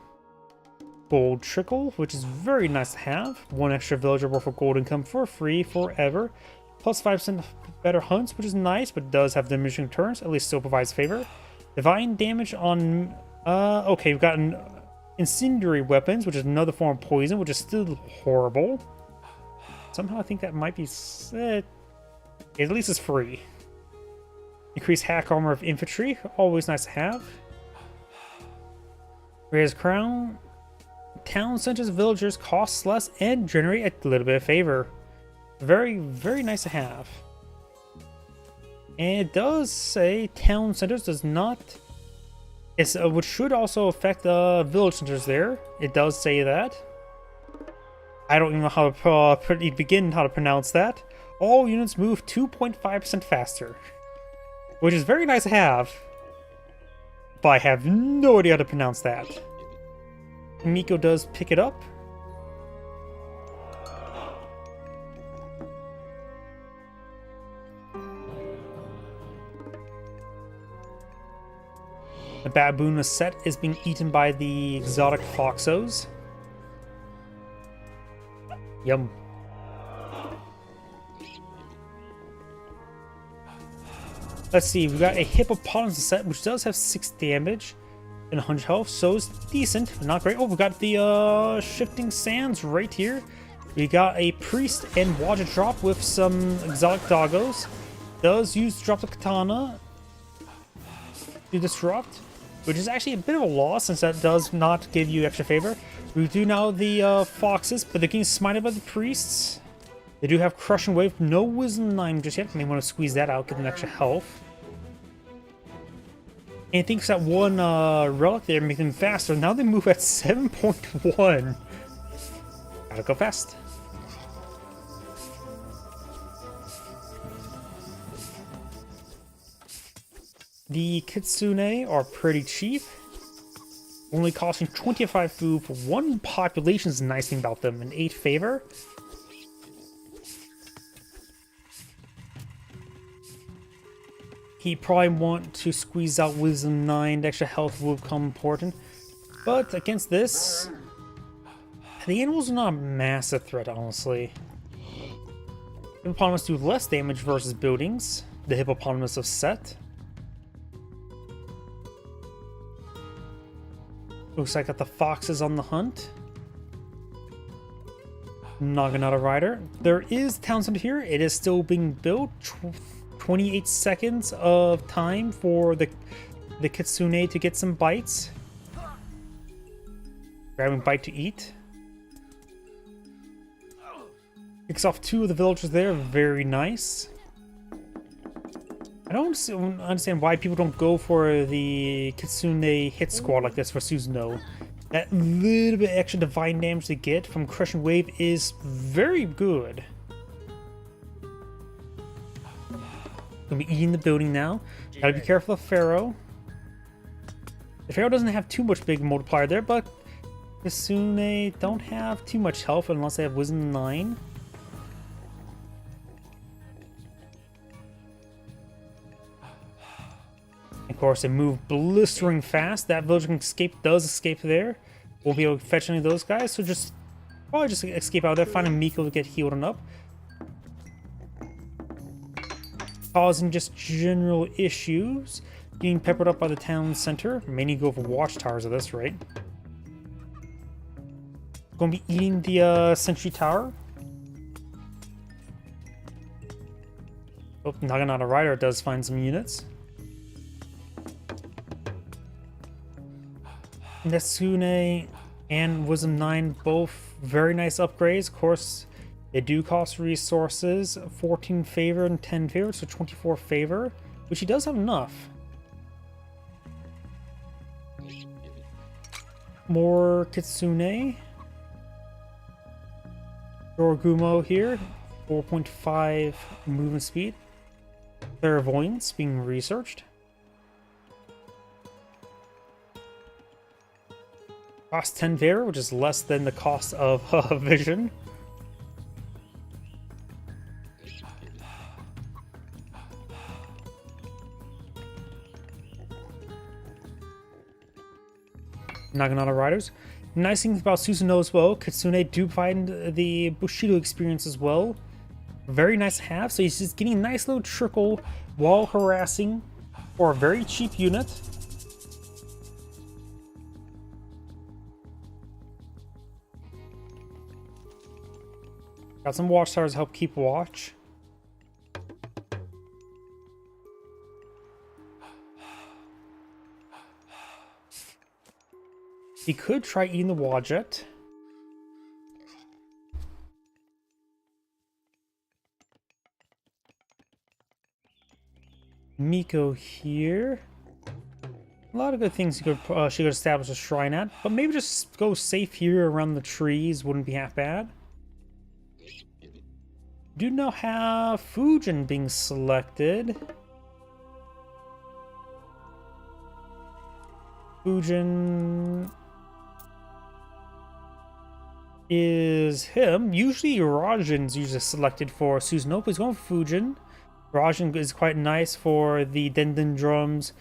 Gold Trickle, which is very nice to have. 1 extra villager worth of gold income for free forever. Plus 5% better hunts, which is nice, but does have diminishing returns. At least still provides favor. Divine damage on... okay, we've got incendiary weapons, which is another form of poison, which is still horrible. Somehow I think that might be... at least it's free. Increase hack armor of infantry, always nice to have. Raise crown. Town centers villagers cost less and generate a little bit of favor. Very, very nice to have. And it does say town centers does not It's, which should also affect the village centers there. It does say that. I don't even know how to begin how to pronounce that. All units move 2.5% faster, which is very nice to have, but I have no idea how to pronounce that. Miko does pick it up. The baboon set is being eaten by the exotic foxos. Yum. Let's see, we got a hippopotamus set, which does have 6 damage and 100 health, so it's decent, but not great. Oh, we got the shifting sands right here. We got a priest and water drop with some exotic doggos. Does use drop the katana to disrupt, which is actually a bit of a loss since that does not give you extra favor. We do now the foxes, but they're getting smited by the priests. They do have crushing wave, no wisdom 9 just yet. May want to squeeze that out, get them extra health. And I think that one relic there makes them faster. Now they move at 7.1. Gotta go fast. The kitsune are pretty cheap. Only costing 25 food for 1 population is the nice thing about them, and 8 favor. He probably want to squeeze out Wisdom 9, the extra health will become important. But against this, the animals are not a massive threat, honestly. Hippopotamus do less damage versus buildings. The hippopotamus of Set. Looks like got the foxes on the hunt. Naginata Rider. There is town center here. It is still being built. 28 seconds of time for the kitsune to get some bites. Grabbing bite to eat. Kicks off 2 of the villagers there. Very nice. I don't understand why people don't go for the Kitsune hit squad like this for Susanoo. That little bit extra divine damage they get from Crushing Wave is very good. Gonna be eating the building now. Gotta be careful of Pharaoh. The Pharaoh doesn't have too much big multiplier there, but Kitsune don't have too much health unless they have Wisdom 9. Of course, they move blistering fast. That villager can escape, does escape there. Won't be able to fetch any of those guys, so probably just escape out there, find a Miko to get healed on up. Causing just general issues. Being peppered up by the town center. Mainly go for watchtowers at this rate. Going to be eating the sentry tower. Oh, Naginata Rider does find some units. Netsune and Wisdom 9 both very nice upgrades. Of course, they do cost resources. 14 favor and 10 favor, so 24 favor, which he does have enough. More Kitsune. Dorogumo here. 4.5 movement speed. Clairvoyance being researched. Cost 10 favor, which is less than the cost of vision. Naginata Riders. Nice thing about Susanoo as well, Kitsune do find the Bushido experience as well. Very nice to have, so he's just getting a nice little trickle while harassing for a very cheap unit. Got some watchtowers to help keep watch. He could try eating the Wadjet. Miko here. A lot of good things she could establish a shrine at, but maybe just go safe here around the trees wouldn't be half bad. Do now have Fujin being selected. Fujin is him. Usually Rajin's usually selected for Susanoo, but he's going for Fujin. Rajin is quite nice for the Denden drums.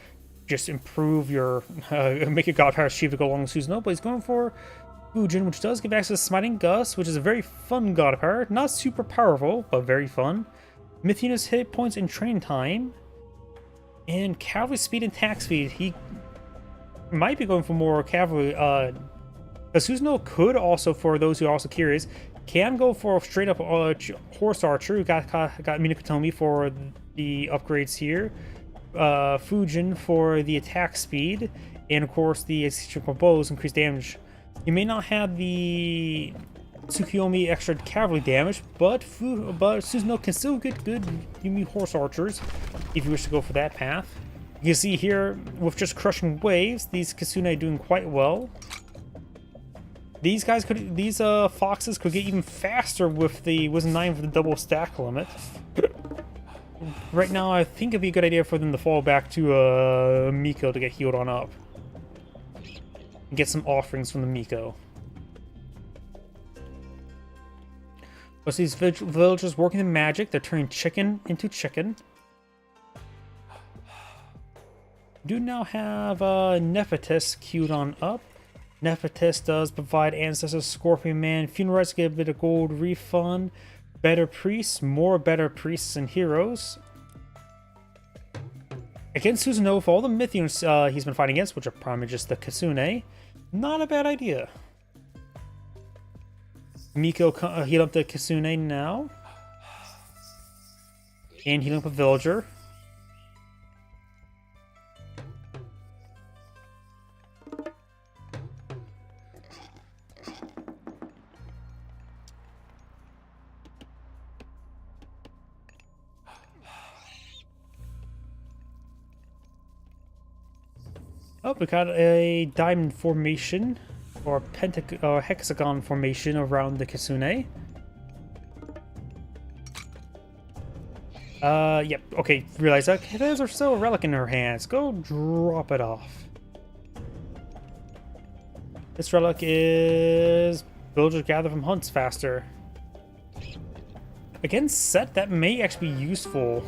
Just improve your make your god power achieve to go along with Susanoo, but he's going for Fujin, which does give access to Smiting Gust, which is a very fun god power. Not super powerful, but very fun. Mythina's hit points and train time. And cavalry speed and attack speed. He might be going for more cavalry. Susanoo could also, for those who are also curious, can go for a straight up horse archer. We got Minakatomi for the upgrades here. Fujin for the attack speed, and of course the execution bows increase damage. You may not have the Tsukiyomi extra cavalry damage, but Susanoo can still get good Yumi horse archers if you wish to go for that path. You can see here with just crushing waves, these Kitsune are doing quite well. These foxes could get even faster with the Wisdom 9 for the double stack limit. Right now, I think it'd be a good idea for them to fall back to Miko to get healed on up. And get some offerings from the Miko. But these villagers working in magic, they're turning chicken into chicken. Do now have Nephitis queued on up. Nephitis does provide Ancestors, Scorpion Man, Funeral Rites, get a bit of gold refund. Better priests, more better priests and heroes. Against Susanoo, for all the myth units he's been fighting against, which are primarily just the Kitsune, not a bad idea. Miko heal up the Kitsune now. And healing up a villager. Oh, we got a diamond formation or hexagon formation around the Kitsune. Yep. Okay, realize that there's still a relic in her hands. Go drop it off. This relic is villagers gather from hunts faster. Against Set, that may actually be useful.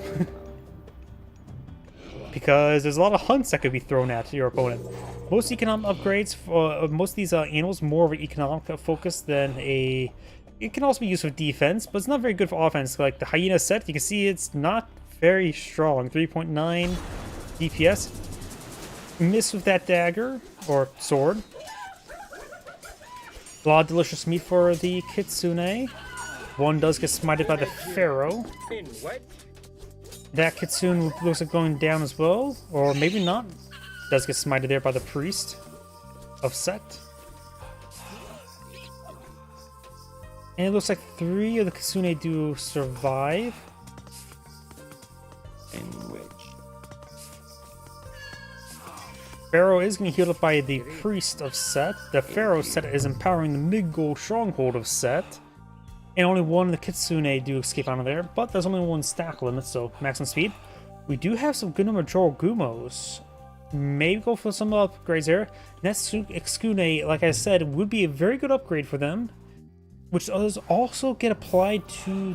Because there's a lot of hunts that could be thrown at your opponent. Most economic upgrades for most of these animals more of an economic focus than a. It can also be used for defense, but it's not very good for offense. Like the hyena set, you can see it's not very strong. 3.9 DPS. Miss with that dagger or sword. A lot of delicious meat for the Kitsune. One does get smited by the Pharaoh. That Kitsune looks like going down as well, or maybe not. Does get smited there by the priest of Set. And it looks like 3 of the Kitsune do survive. In which? Pharaoh is getting healed up by the priest of Set. The Pharaoh Set is empowering the mid-goal stronghold of Set. And only one of the Kitsune do escape out of there, but there's only one stack limit, so maximum speed. We do have some good number of Jorogumos. Maybe go for some upgrades there. Netsukune, like I said, would be a very good upgrade for them, which does also get applied to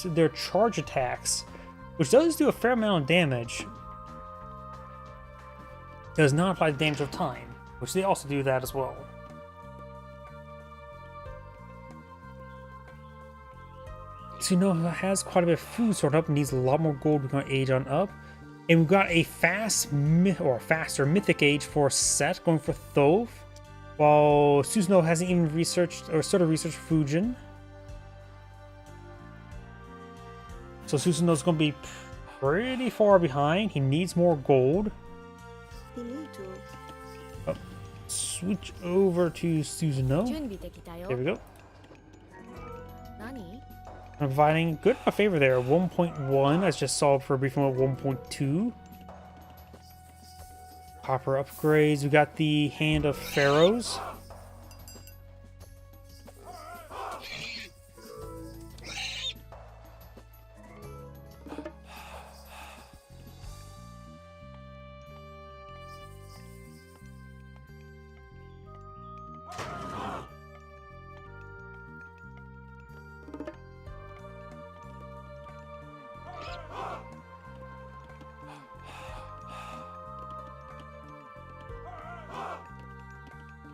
their charge attacks, which does do a fair amount of damage. Does not apply the damage of time, which they also do that as well. Susanoo has quite a bit of food stored up and needs a lot more gold. We're going to age on up. And we've got a faster mythic age for Set going for Thove. While Susanoo hasn't even researched or started research Fujin. So Susanoo's going to be pretty far behind. He needs more gold. Oh, switch over to Susanoo. There we go. I'm providing good a favor there. 1.1. I just saw for a brief moment 1.2. Copper upgrades. We got the Hand of Pharaohs.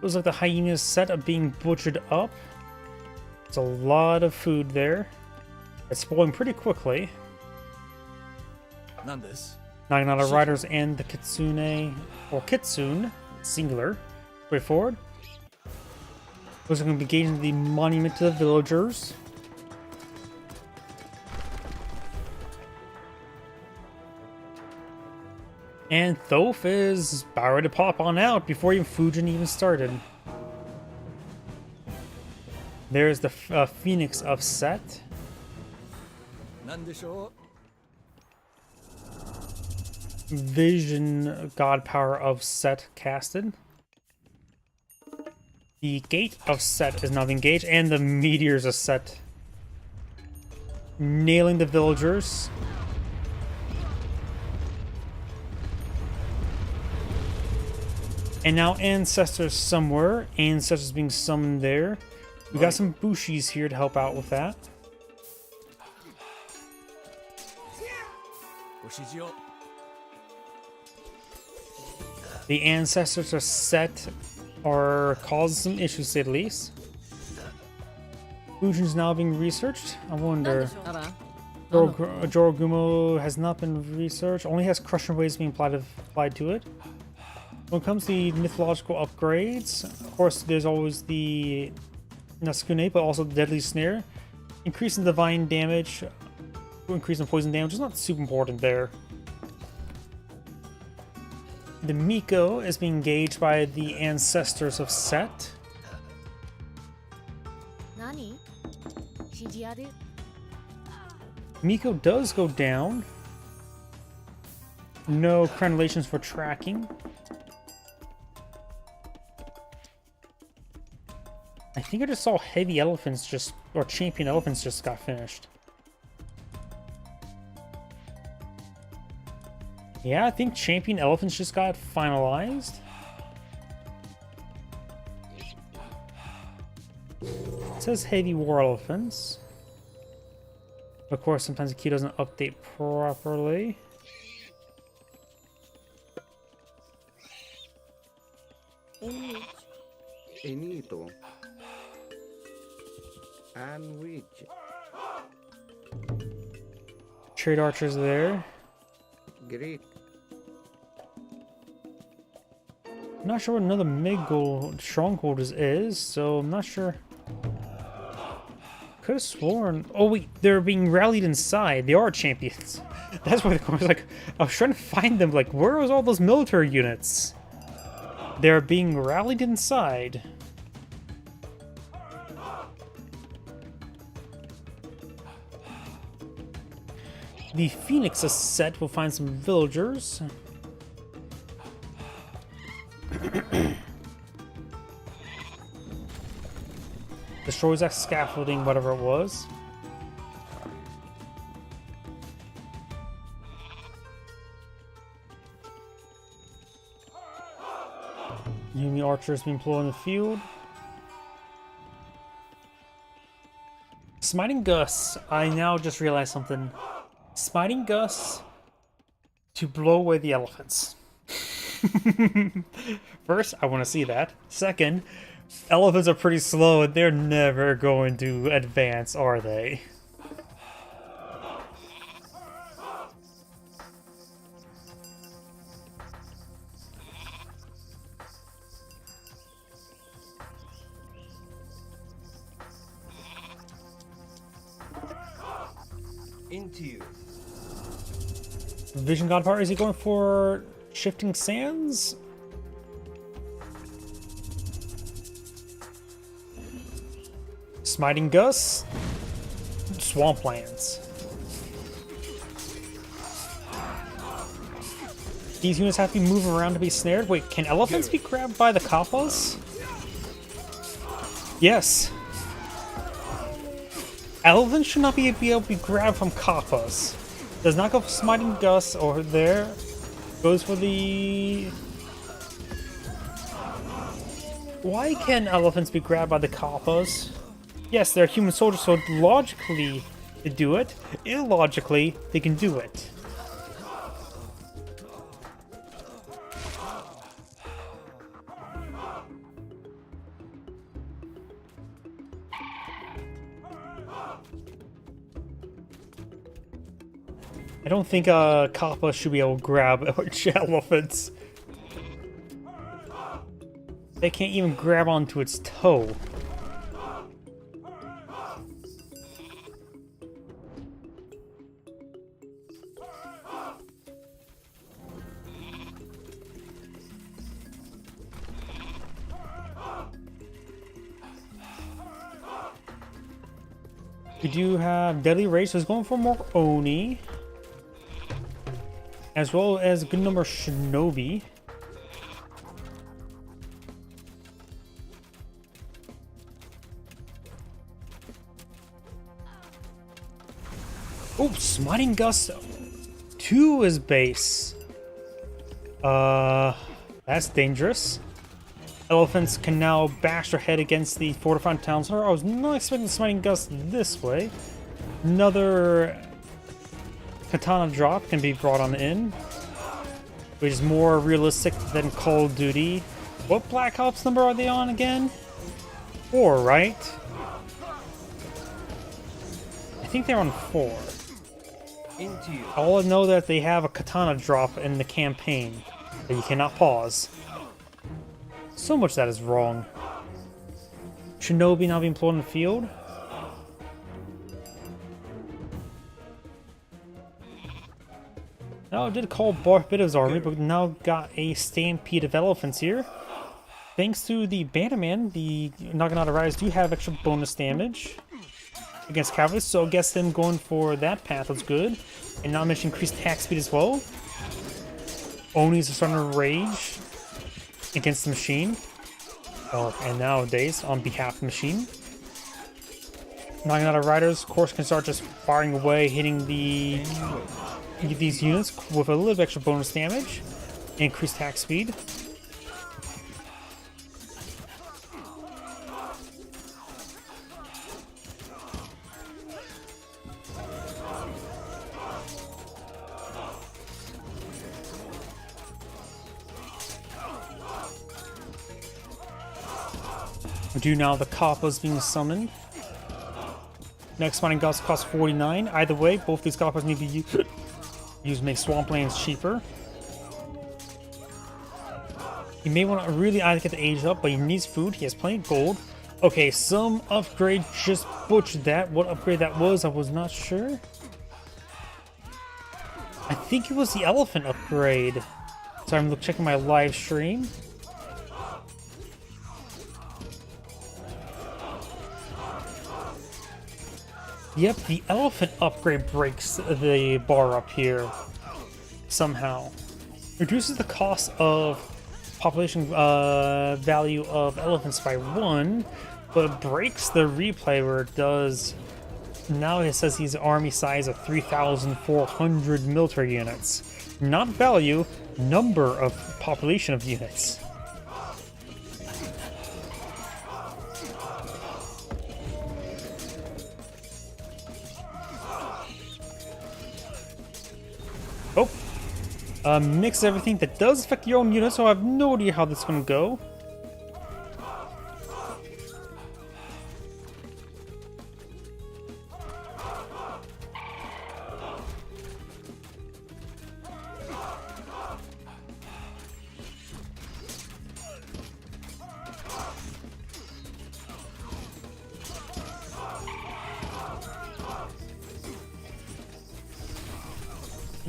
Looks like the hyenas set up being butchered up. There's a lot of food there. It's spoiling pretty quickly. Naginata riders and the kitsune, or kitsune, singular, straightforward. Looks like we're going to be engaging the monument to the villagers. And Thoth is about ready to pop on out before even Fujin even started. There's the Phoenix of Set. Vision God Power of Set casted. The Gate of Set is now engaged, and the Meteors of Set. Nailing the villagers. And now Ancestors somewhere. Ancestors being summoned there. We got some Bushis here to help out with that. The Ancestors are set, or causing some issues, to say the least. Fujin's now being researched. I wonder. Jorogumo has not been researched. Only has crushing waves being applied to it. When it comes to the mythological upgrades, of course, there's always the Nasukune, but also the Deadly Snare. Increasing divine damage, increasing poison damage is not super important there. The Miko is being engaged by the Ancestors of Set. Miko does go down. No crenellations for tracking. I think I just saw Heavy Elephants or Champion Elephants just got finished. Yeah, I think Champion Elephants just got finalized. It says Heavy War Elephants. Of course, sometimes the key doesn't update properly. Enito. And which? Trade archers there. Greek. I'm not sure what another mid-goal stronghold is, so I'm not sure. Could have sworn. Oh wait, they're being rallied inside. They are champions. That's why I was like, I was trying to find them. Like, where was all those military units? They're being rallied inside. The Phoenix is set. We'll find some villagers. Destroys that scaffolding, whatever it was. Enemy archers being employed in the field. Smiting Gus. I now just realized something. Smiting Gus to blow away the elephants. First, I want to see that. Second, elephants are pretty slow and they're never going to advance, are they? Into you. Vision God Power, is he going for Shifting Sands? Smiting Gus? Swamplands. These units have to be moving around to be snared. Wait, can elephants be grabbed by the kappas? Yes. Elephants should not be able to be grabbed from kappas. Does not go for Smiting Gust or there. Goes for the... Why can elephants be grabbed by the kappas? Yes, they're human soldiers, so logically they do it. Illogically, they can do it. I don't think kappa should be able to grab elephants. They can't even grab onto its toe. We do have Deadly Rage, so it's going for more Oni. As well as a good number of Shinobi. Oh, Smiting Gust 2 is base. That's dangerous. Elephants can now bash their head against the fortified towns. I was not expecting Smiting Gust this way. Another Katana drop can be brought on in, which is more realistic than Call of Duty. What Black Ops number are they on again? 4, right? I think they're on 4. All I know that they have a Katana drop in the campaign that you cannot pause. So much that is wrong. Shinobi now being employed in the field. Now I did call Barbita's army, but now got a stampede of elephants here. Thanks to the Bannerman, the Naginata Riders do have extra bonus damage against cavalry, so I guess them going for that path was good. And not mention increased attack speed as well. Onis are starting to rage against the machine. And nowadays, on behalf of the machine. Naginata Riders, of course, can start just firing away, hitting these units with a little bit extra bonus damage. Increased attack speed. Do now the Kappas being summoned. Next Smiting Gust costs 49. Either way, both these Kappas need to be used to make swamplands cheaper. He may want to really either get the age up, but he needs food. He has plenty of gold. Okay, some upgrade just butchered that. What upgrade that was, I was not sure. I think it was the elephant upgrade. So I'm checking my live stream. Yep, the elephant upgrade breaks the bar up here somehow. Reduces the cost of population value of elephants by 1, but breaks the replay where it does. Now it says he's army size of 3,400 military units. Not value, number of population of units. Mix everything that does affect your own unit, so I have no idea how this is going to go.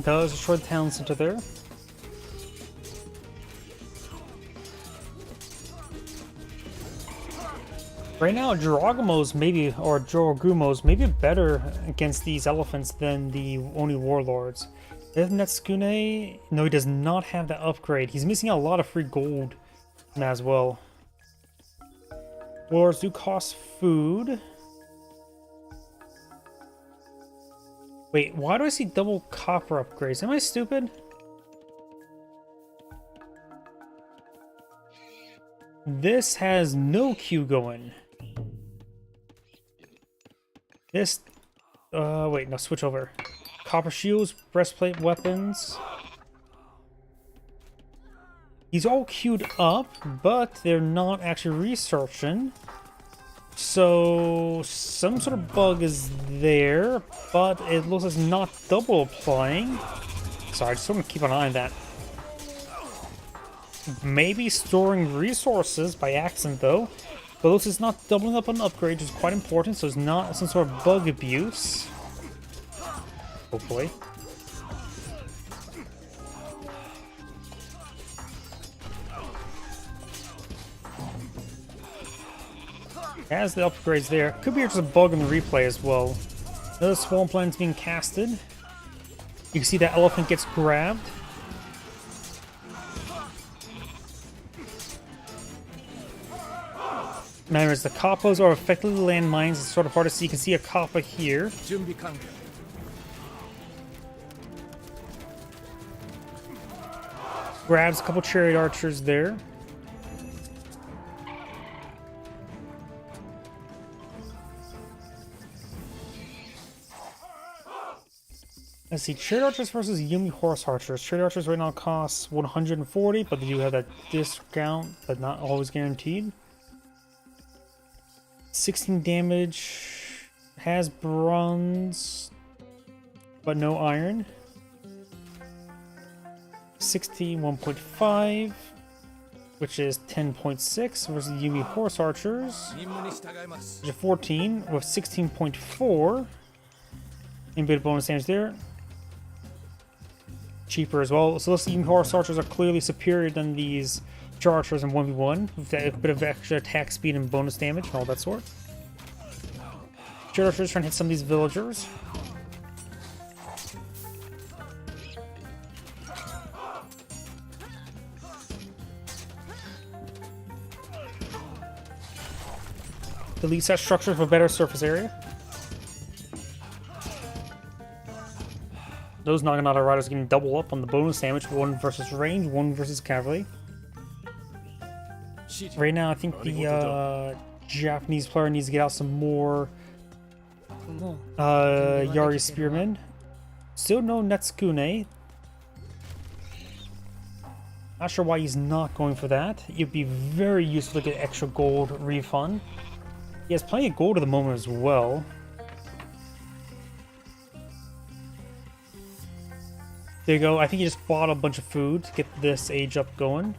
Does destroy the town center there. Right now, Jiragumos maybe, or Jorogumos maybe better against these elephants than the Oni warlords. Doesn't Netsukune? No, he does not have that upgrade. He's missing a lot of free gold as well. Wars do cost food. Wait, why do I see double copper upgrades? Am I stupid? This has no queue going. This... wait, no, switch over. Copper shields, breastplate, weapons. These all queued up, but they're not actually researching. So, some sort of bug is there, but it looks like it's not double applying. So I just want to keep an eye on that. Maybe storing resources by accident, though. But it looks like it's not doubling up on upgrades, which is quite important, so it's not some sort of bug abuse. Hopefully. Has the upgrades there. Could be just a bug in the replay as well. Another swamp land's being casted. You can see that elephant gets grabbed. Remember, the kappas are effectively landmines. It's sort of hard to see. You can see a kappa here. Grabs a couple chariot archers there. Let's see, chariot archers versus Yumi horse archers. Chariot archers right now cost 140, but they do have that discount, but not always guaranteed. 16 damage, has bronze, but no iron. 61.5, which is 10.6 versus Yumi horse archers, which is 14 with 16.4. And bit of bonus damage there. Cheaper as well. So looks like Yumi horse archers are clearly superior than these archers in 1v1 with a bit of extra attack speed and bonus damage and all that sort. Archers trying to hit some of these villagers. Delete set structure for better surface area. Those Naginata riders getting double up on the bonus damage, one versus range, one versus cavalry. Right now, I think the Japanese player needs to get out some more Yari Spearmen. Still no Netsukune. Not sure why he's not going for that. It'd be very useful to get extra gold refund. He has plenty of gold at the moment as well. There you go. I think he just bought a bunch of food to get this age up going.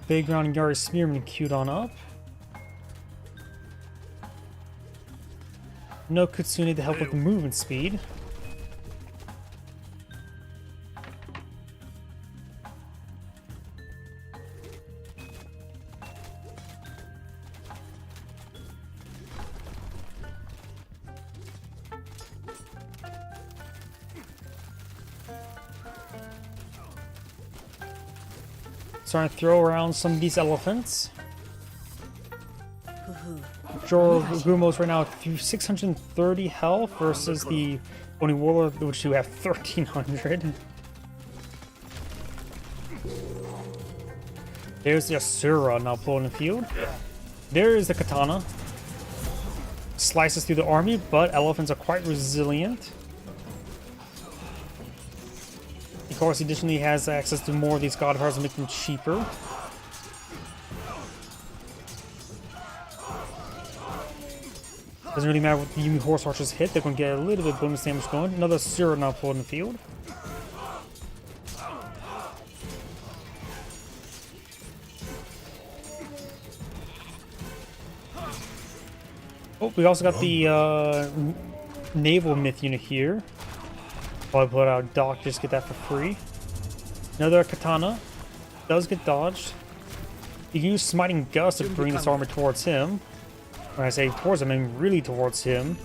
Big round Yari Spearman queued on up. No Kitsune to help with the movement speed. Starting to throw around some of these elephants. Gumo's right now at 630 health versus the Oni Warlord, which do have 1300. There's the Asura now pulling the field. There is the katana. Slices through the army, but elephants are quite resilient. Of course, additionally has access to more of these god powers to make them cheaper. Doesn't really matter what the Yumi horse archers hit, they're going to get a little bit of bonus damage going. Another Sura now pulling the field. Oh, we also got the naval myth unit here. Probably put out Doc, just get that for free. Another katana. does get dodged. You can use Smiting Gust to bring this armor towards him. When I say towards him, I mean really towards him.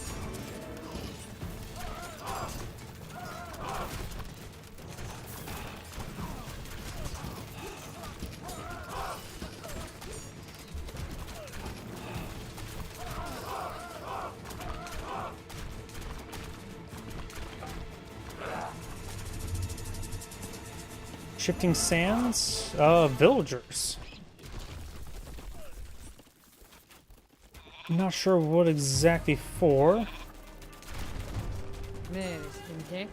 Shifting Sands, villagers. Not sure what exactly for. Okay.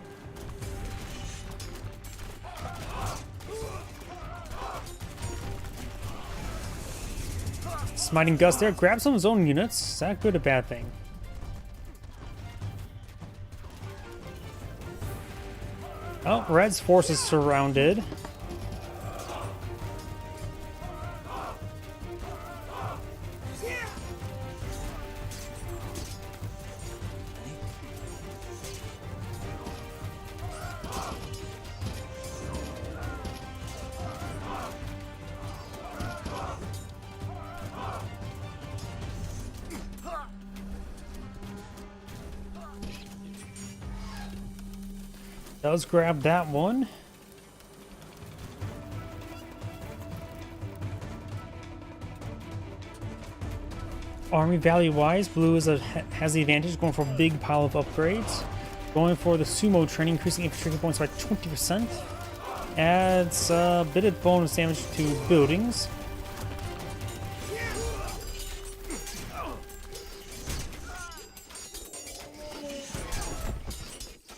Smiting Gust there, grab some of his own units. Is that good or bad thing? Oh, Red's force is surrounded. Does grab that one. Army value wise, blue has the advantage, going for a big pile of upgrades. Going for the sumo training, increasing infantry points by 20%. Adds a bit of bonus damage to buildings.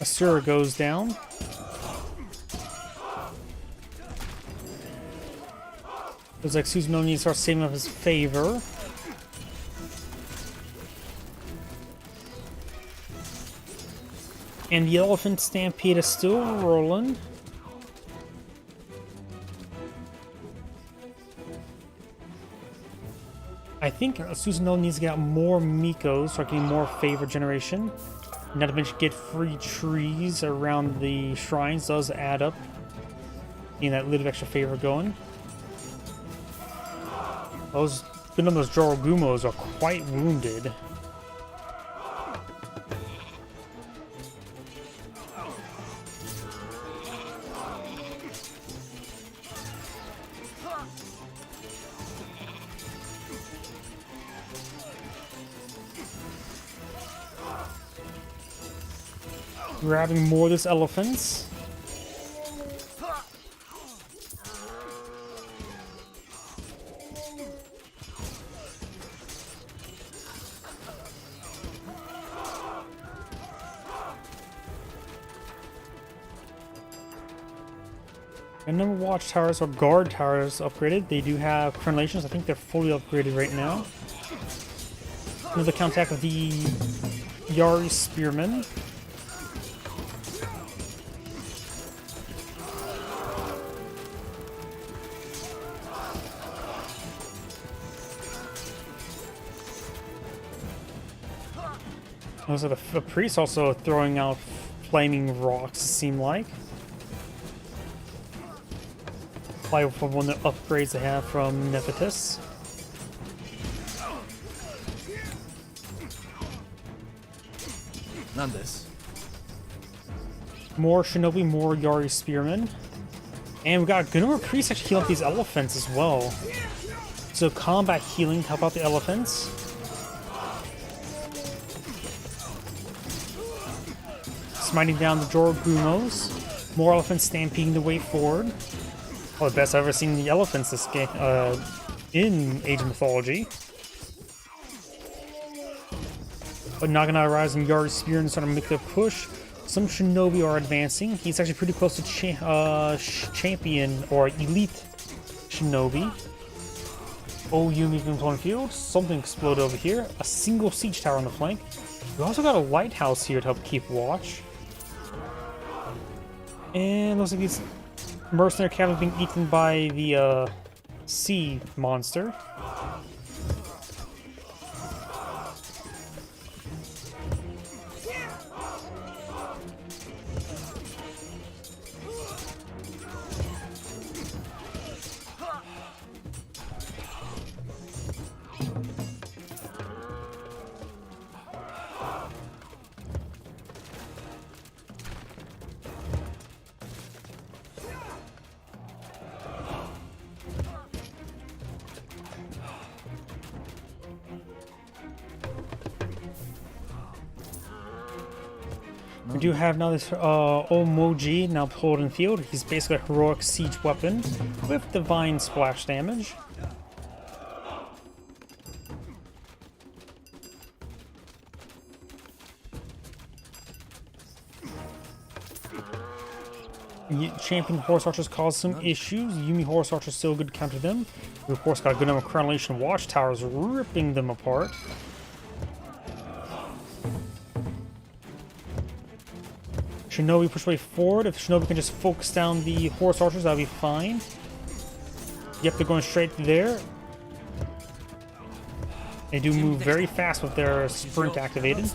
Asura goes down. Looks like Susanoo needs to start saving up his favor. And the Elephant Stampede is still rolling. I think Susanoo needs to get more Mikos, start getting more favor generation. Not to mention get free trees around the shrines does add up. Getting that little extra favor going. Those Jorogumos are quite wounded. Grabbing more of this elephants. And number of watchtowers or guard towers upgraded. They do have crenellations. I think they're fully upgraded right now. Another counterattack with the Yari Spearmen. Looks like the priest also throwing out flaming rocks, it seemed like. Probably from one of the upgrades they have from Nephitis. None this. More Shinobi, more Yari Spearmen. And we got Gunnar Priest actually healing up these elephants as well. So combat healing to help out the elephants. Smiting down the Jorogumos. More elephants stampeding the way forward. Well, the best I've ever seen the elephants this game in Age of Mythology. But Nagana Rise and Yari Spear and starting to make their push. Some Shinobi are advancing. He's actually pretty close to champion or elite Shinobi. OU moving on field. Something exploded over here. A single siege tower on the flank. We also got a lighthouse here to help keep watch. And looks like these mercenary cavalry being eaten by the sea monster. We do have now this Omoji now pulled in field. He's basically a heroic siege weapon with divine splash damage. Champion horse archers cause some issues. Yumi horse archers still good to counter them. We of course got a good number of Coronation watchtowers ripping them apart. Shinobi push way forward. If Shinobi can just focus down the horse archers, that'll be fine. Yep, they're going straight there. They do move very fast with their sprint activated.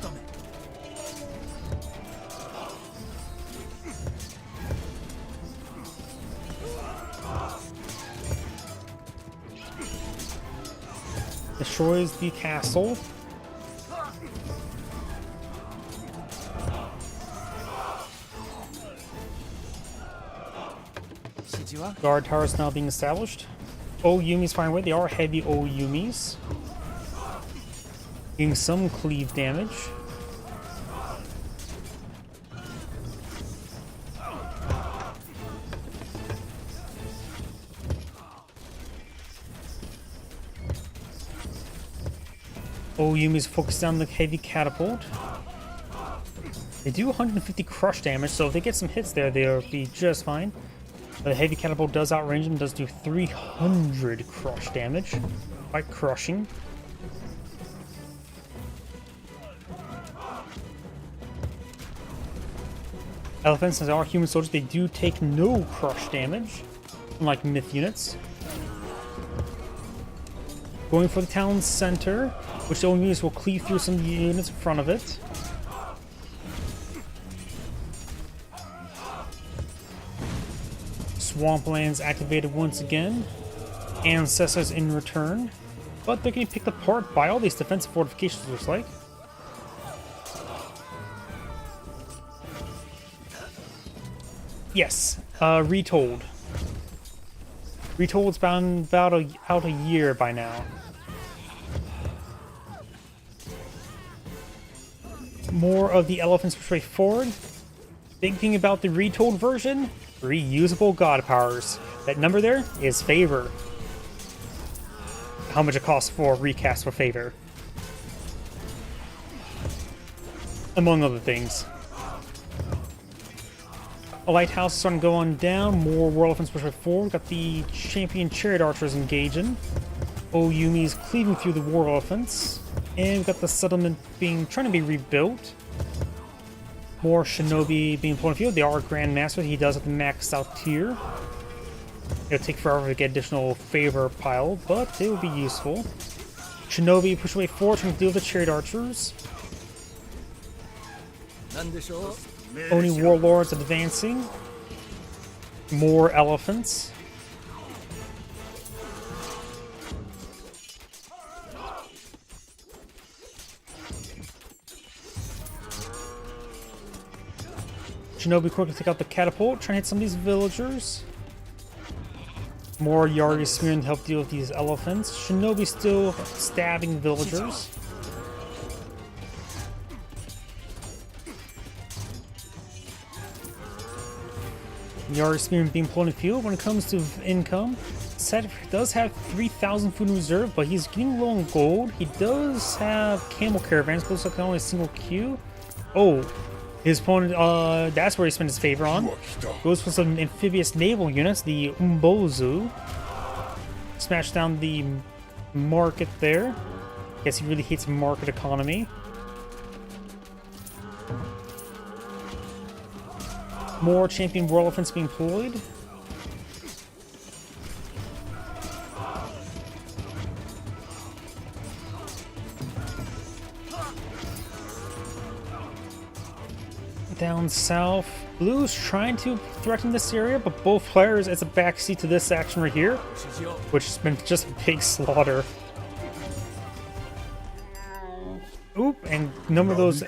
Destroys the castle. Guard towers now being established. Yumi's fine with. They are heavy Yumis. Getting some cleave damage. Yumi's focused on the heavy catapult. They do 150 crush damage, so if they get some hits there, they'll be just fine. The heavy catapult does outrange them, does do 300 crush damage. Quite crushing. Elephants, as are human soldiers, they do take no crush damage, unlike myth units. Going for the town center, which the units will cleave through some units in front of it. Swamplands activated once again. Ancestors in return. But they're getting picked apart by all these defensive fortifications, looks like. Yes, Retold. Retold's been about out a year by now. More of the elephants push forward. Big thing about the Retold version, reusable god powers. That number there is favor. How much it costs for recast for favor. Among other things. A lighthouse is starting to go on down. More war elephants push forward. Got the champion chariot archers engaging. Yumi's cleaving through the war elephants. And we've got the settlement trying to be rebuilt. More shinobi being pulled in field. They are Grandmaster. He does have the maxed out tier. It'll take forever to get additional favor pile, but it will be useful. Shinobi push away forward, trying to deal with the chariot archers. Oni warlords advancing. More elephants. Shinobi quickly take out the catapult, trying to hit some of these villagers. More Yari smearing to help deal with these elephants. Shinobi still stabbing villagers. Yari smearing being pulled in the field. When it comes to income, Set does have 3,000 food in reserve, but he's getting low on gold. He does have camel caravans, but looks like only a single queue. His opponent, that's where he spent his favor on. Goes for some amphibious naval units, the Umbozu. Smash down the market there. Guess he really hates market economy. More champion war elephants being deployed. Down south, Blue's trying to threaten this area, but both players, it's a backseat to this action right here, which has been just a big slaughter. Oop, and a number of those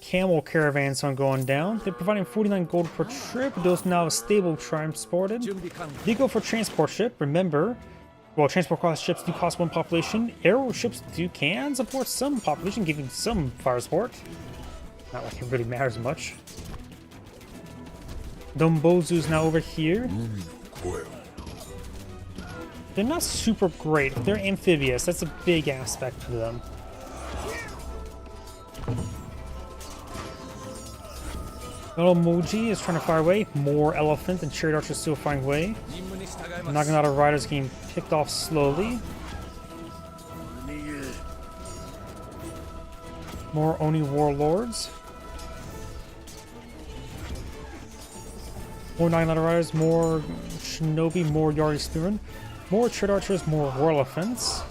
camel caravans are going down. They're providing 49 gold per trip. Those now have a stable transported. They go for transport ship. Remember, well, transport class ships do cost one population. Aero ships can support some population, giving some fire support. Not like it really matters much. Dombozu's now over here. They're not super great. They're amphibious. That's a big aspect for them. Little Moji is trying to fire away. More elephant and chariot archers still firing away. Naginata riders getting picked off slowly. More Oni warlords. More Naginata riders, more shinobi, more Yari spearmen. More chariot archers, more war elephants.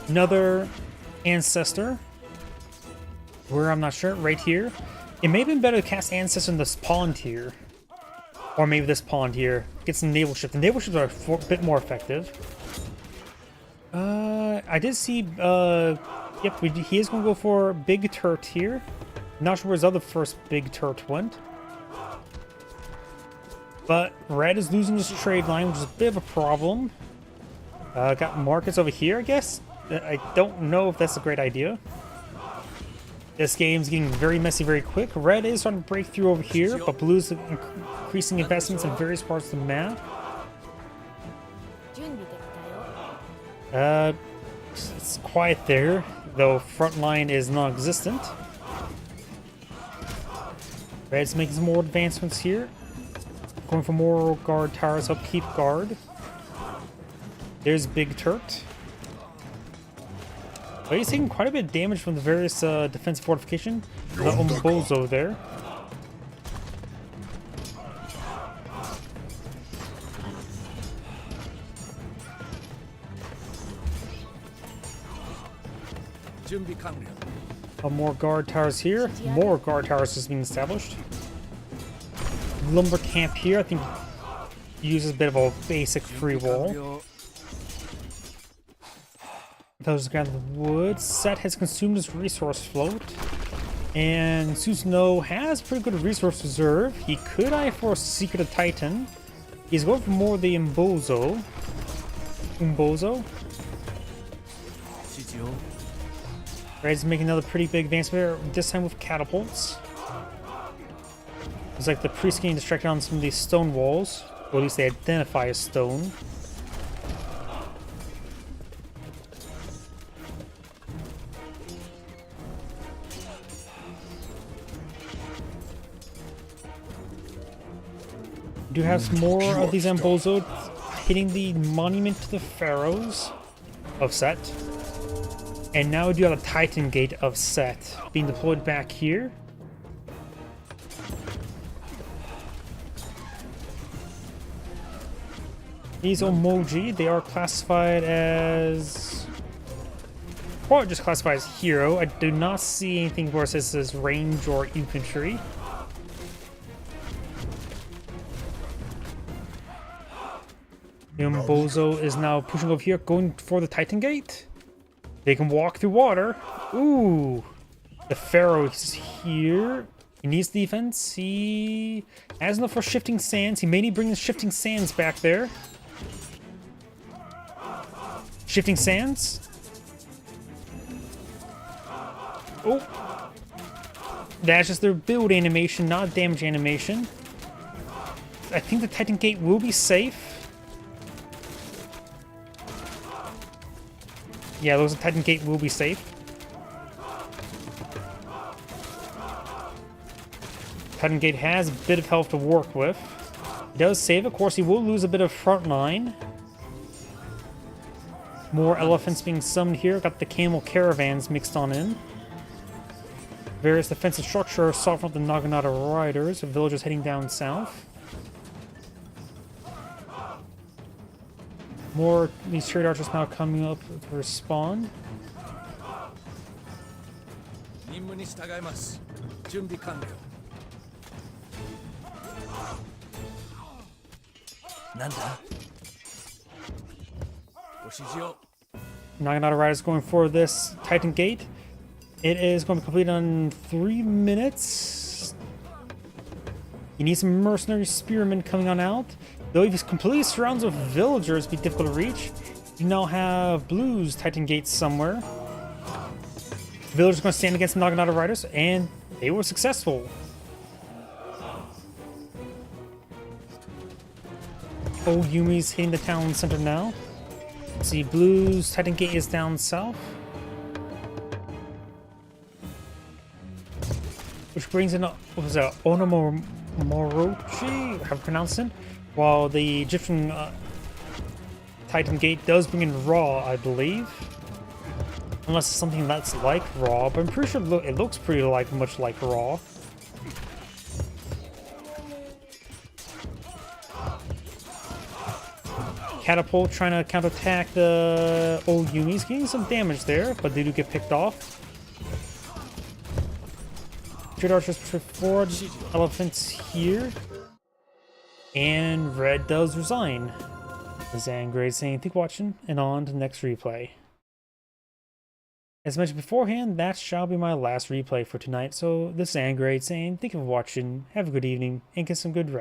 Another ancestor. Where I'm not sure, right here. It may have been better to cast Ancestor in this pond here. Or maybe this pond here. Get some naval ships. The naval ships are a bit more effective. I did see, yep, he is going to go for Big Turt here. Not sure where his other first Big Turt went. But Red is losing his trade line, which is a bit of a problem. Got markets over here, I guess. I don't know if that's a great idea. This game's getting very messy very quick. Red is starting to break through over here, but Blue's increasing investments in various parts of the map. It's quiet there, though front line is non-existent. Red's making some more advancements here. Going for more guard towers, upkeep guard. There's Big Turt. But he's taking quite a bit of damage from the various defensive fortification. The Ombozo there. More guard towers here. More guard towers is being established. Lumber camp here. I think uses a bit of a basic free wall. Those ground the wood. Set has consumed his resource float. And Susanoo has pretty good resource reserve. He could eye for a Secret of Titan. He's going for more of the Umbozo. Red's making another pretty big advancement, this time with catapults. It's like the priest getting distracted on some of these stone walls. Or at least they identify as stone. We do have some more of these Ambozo hitting the monument to the pharaohs of Set. And now we do have a Titan Gate of Set being deployed back here. These Omoji, they are classified as... Or just classified as hero. I do not see anything where it says this is range or infantry. The Umbozo is now pushing over here, going for the Titan Gate. They can walk through water. Ooh. The Pharaoh is here. He needs defense. He has enough for shifting sands. He may need to bring the shifting sands back there. Shifting sands. Oh. That's just their build animation, not damage animation. I think the Titan Gate will be safe. Yeah, those Titan Gate will be safe. Titan Gate has a bit of health to work with. He does save, of course, he will lose a bit of front line. More elephants being summoned here. Got the camel caravans mixed on in. Various defensive structure sought from the Naginata riders. Villagers heading down south. More these chariot archers now coming up to respond. Naginata riders going for this Titan Gate. It is going to be completed in 3 minutes. You need some mercenary spearmen coming on out. Though if he's completely surrounded with villagers, it'd be difficult to reach. You now have Blue's Titan Gates somewhere. villagers going to stand against the Naginata Riders, and they were successful. Old Yumi's hitting the town center now. See, Blue's Titan Gate is down south. Which brings in, what was that, Onomorochi, how to pronounce it? While the Egyptian Titan Gate does bring in Raw, I believe. Unless it's something that's like Raw, but I'm pretty sure it looks pretty much like Raw. Catapult trying to counterattack the old Yumi's, getting some damage there, but they do get picked off. Trade archers push forward, elephants here, and red does resign. Zangrade saying, "Thank you for watching," and on to the next replay. As mentioned beforehand, that shall be my last replay for tonight, so this is Zangrade saying, "Thank you for watching, have a good evening, and get some good rest."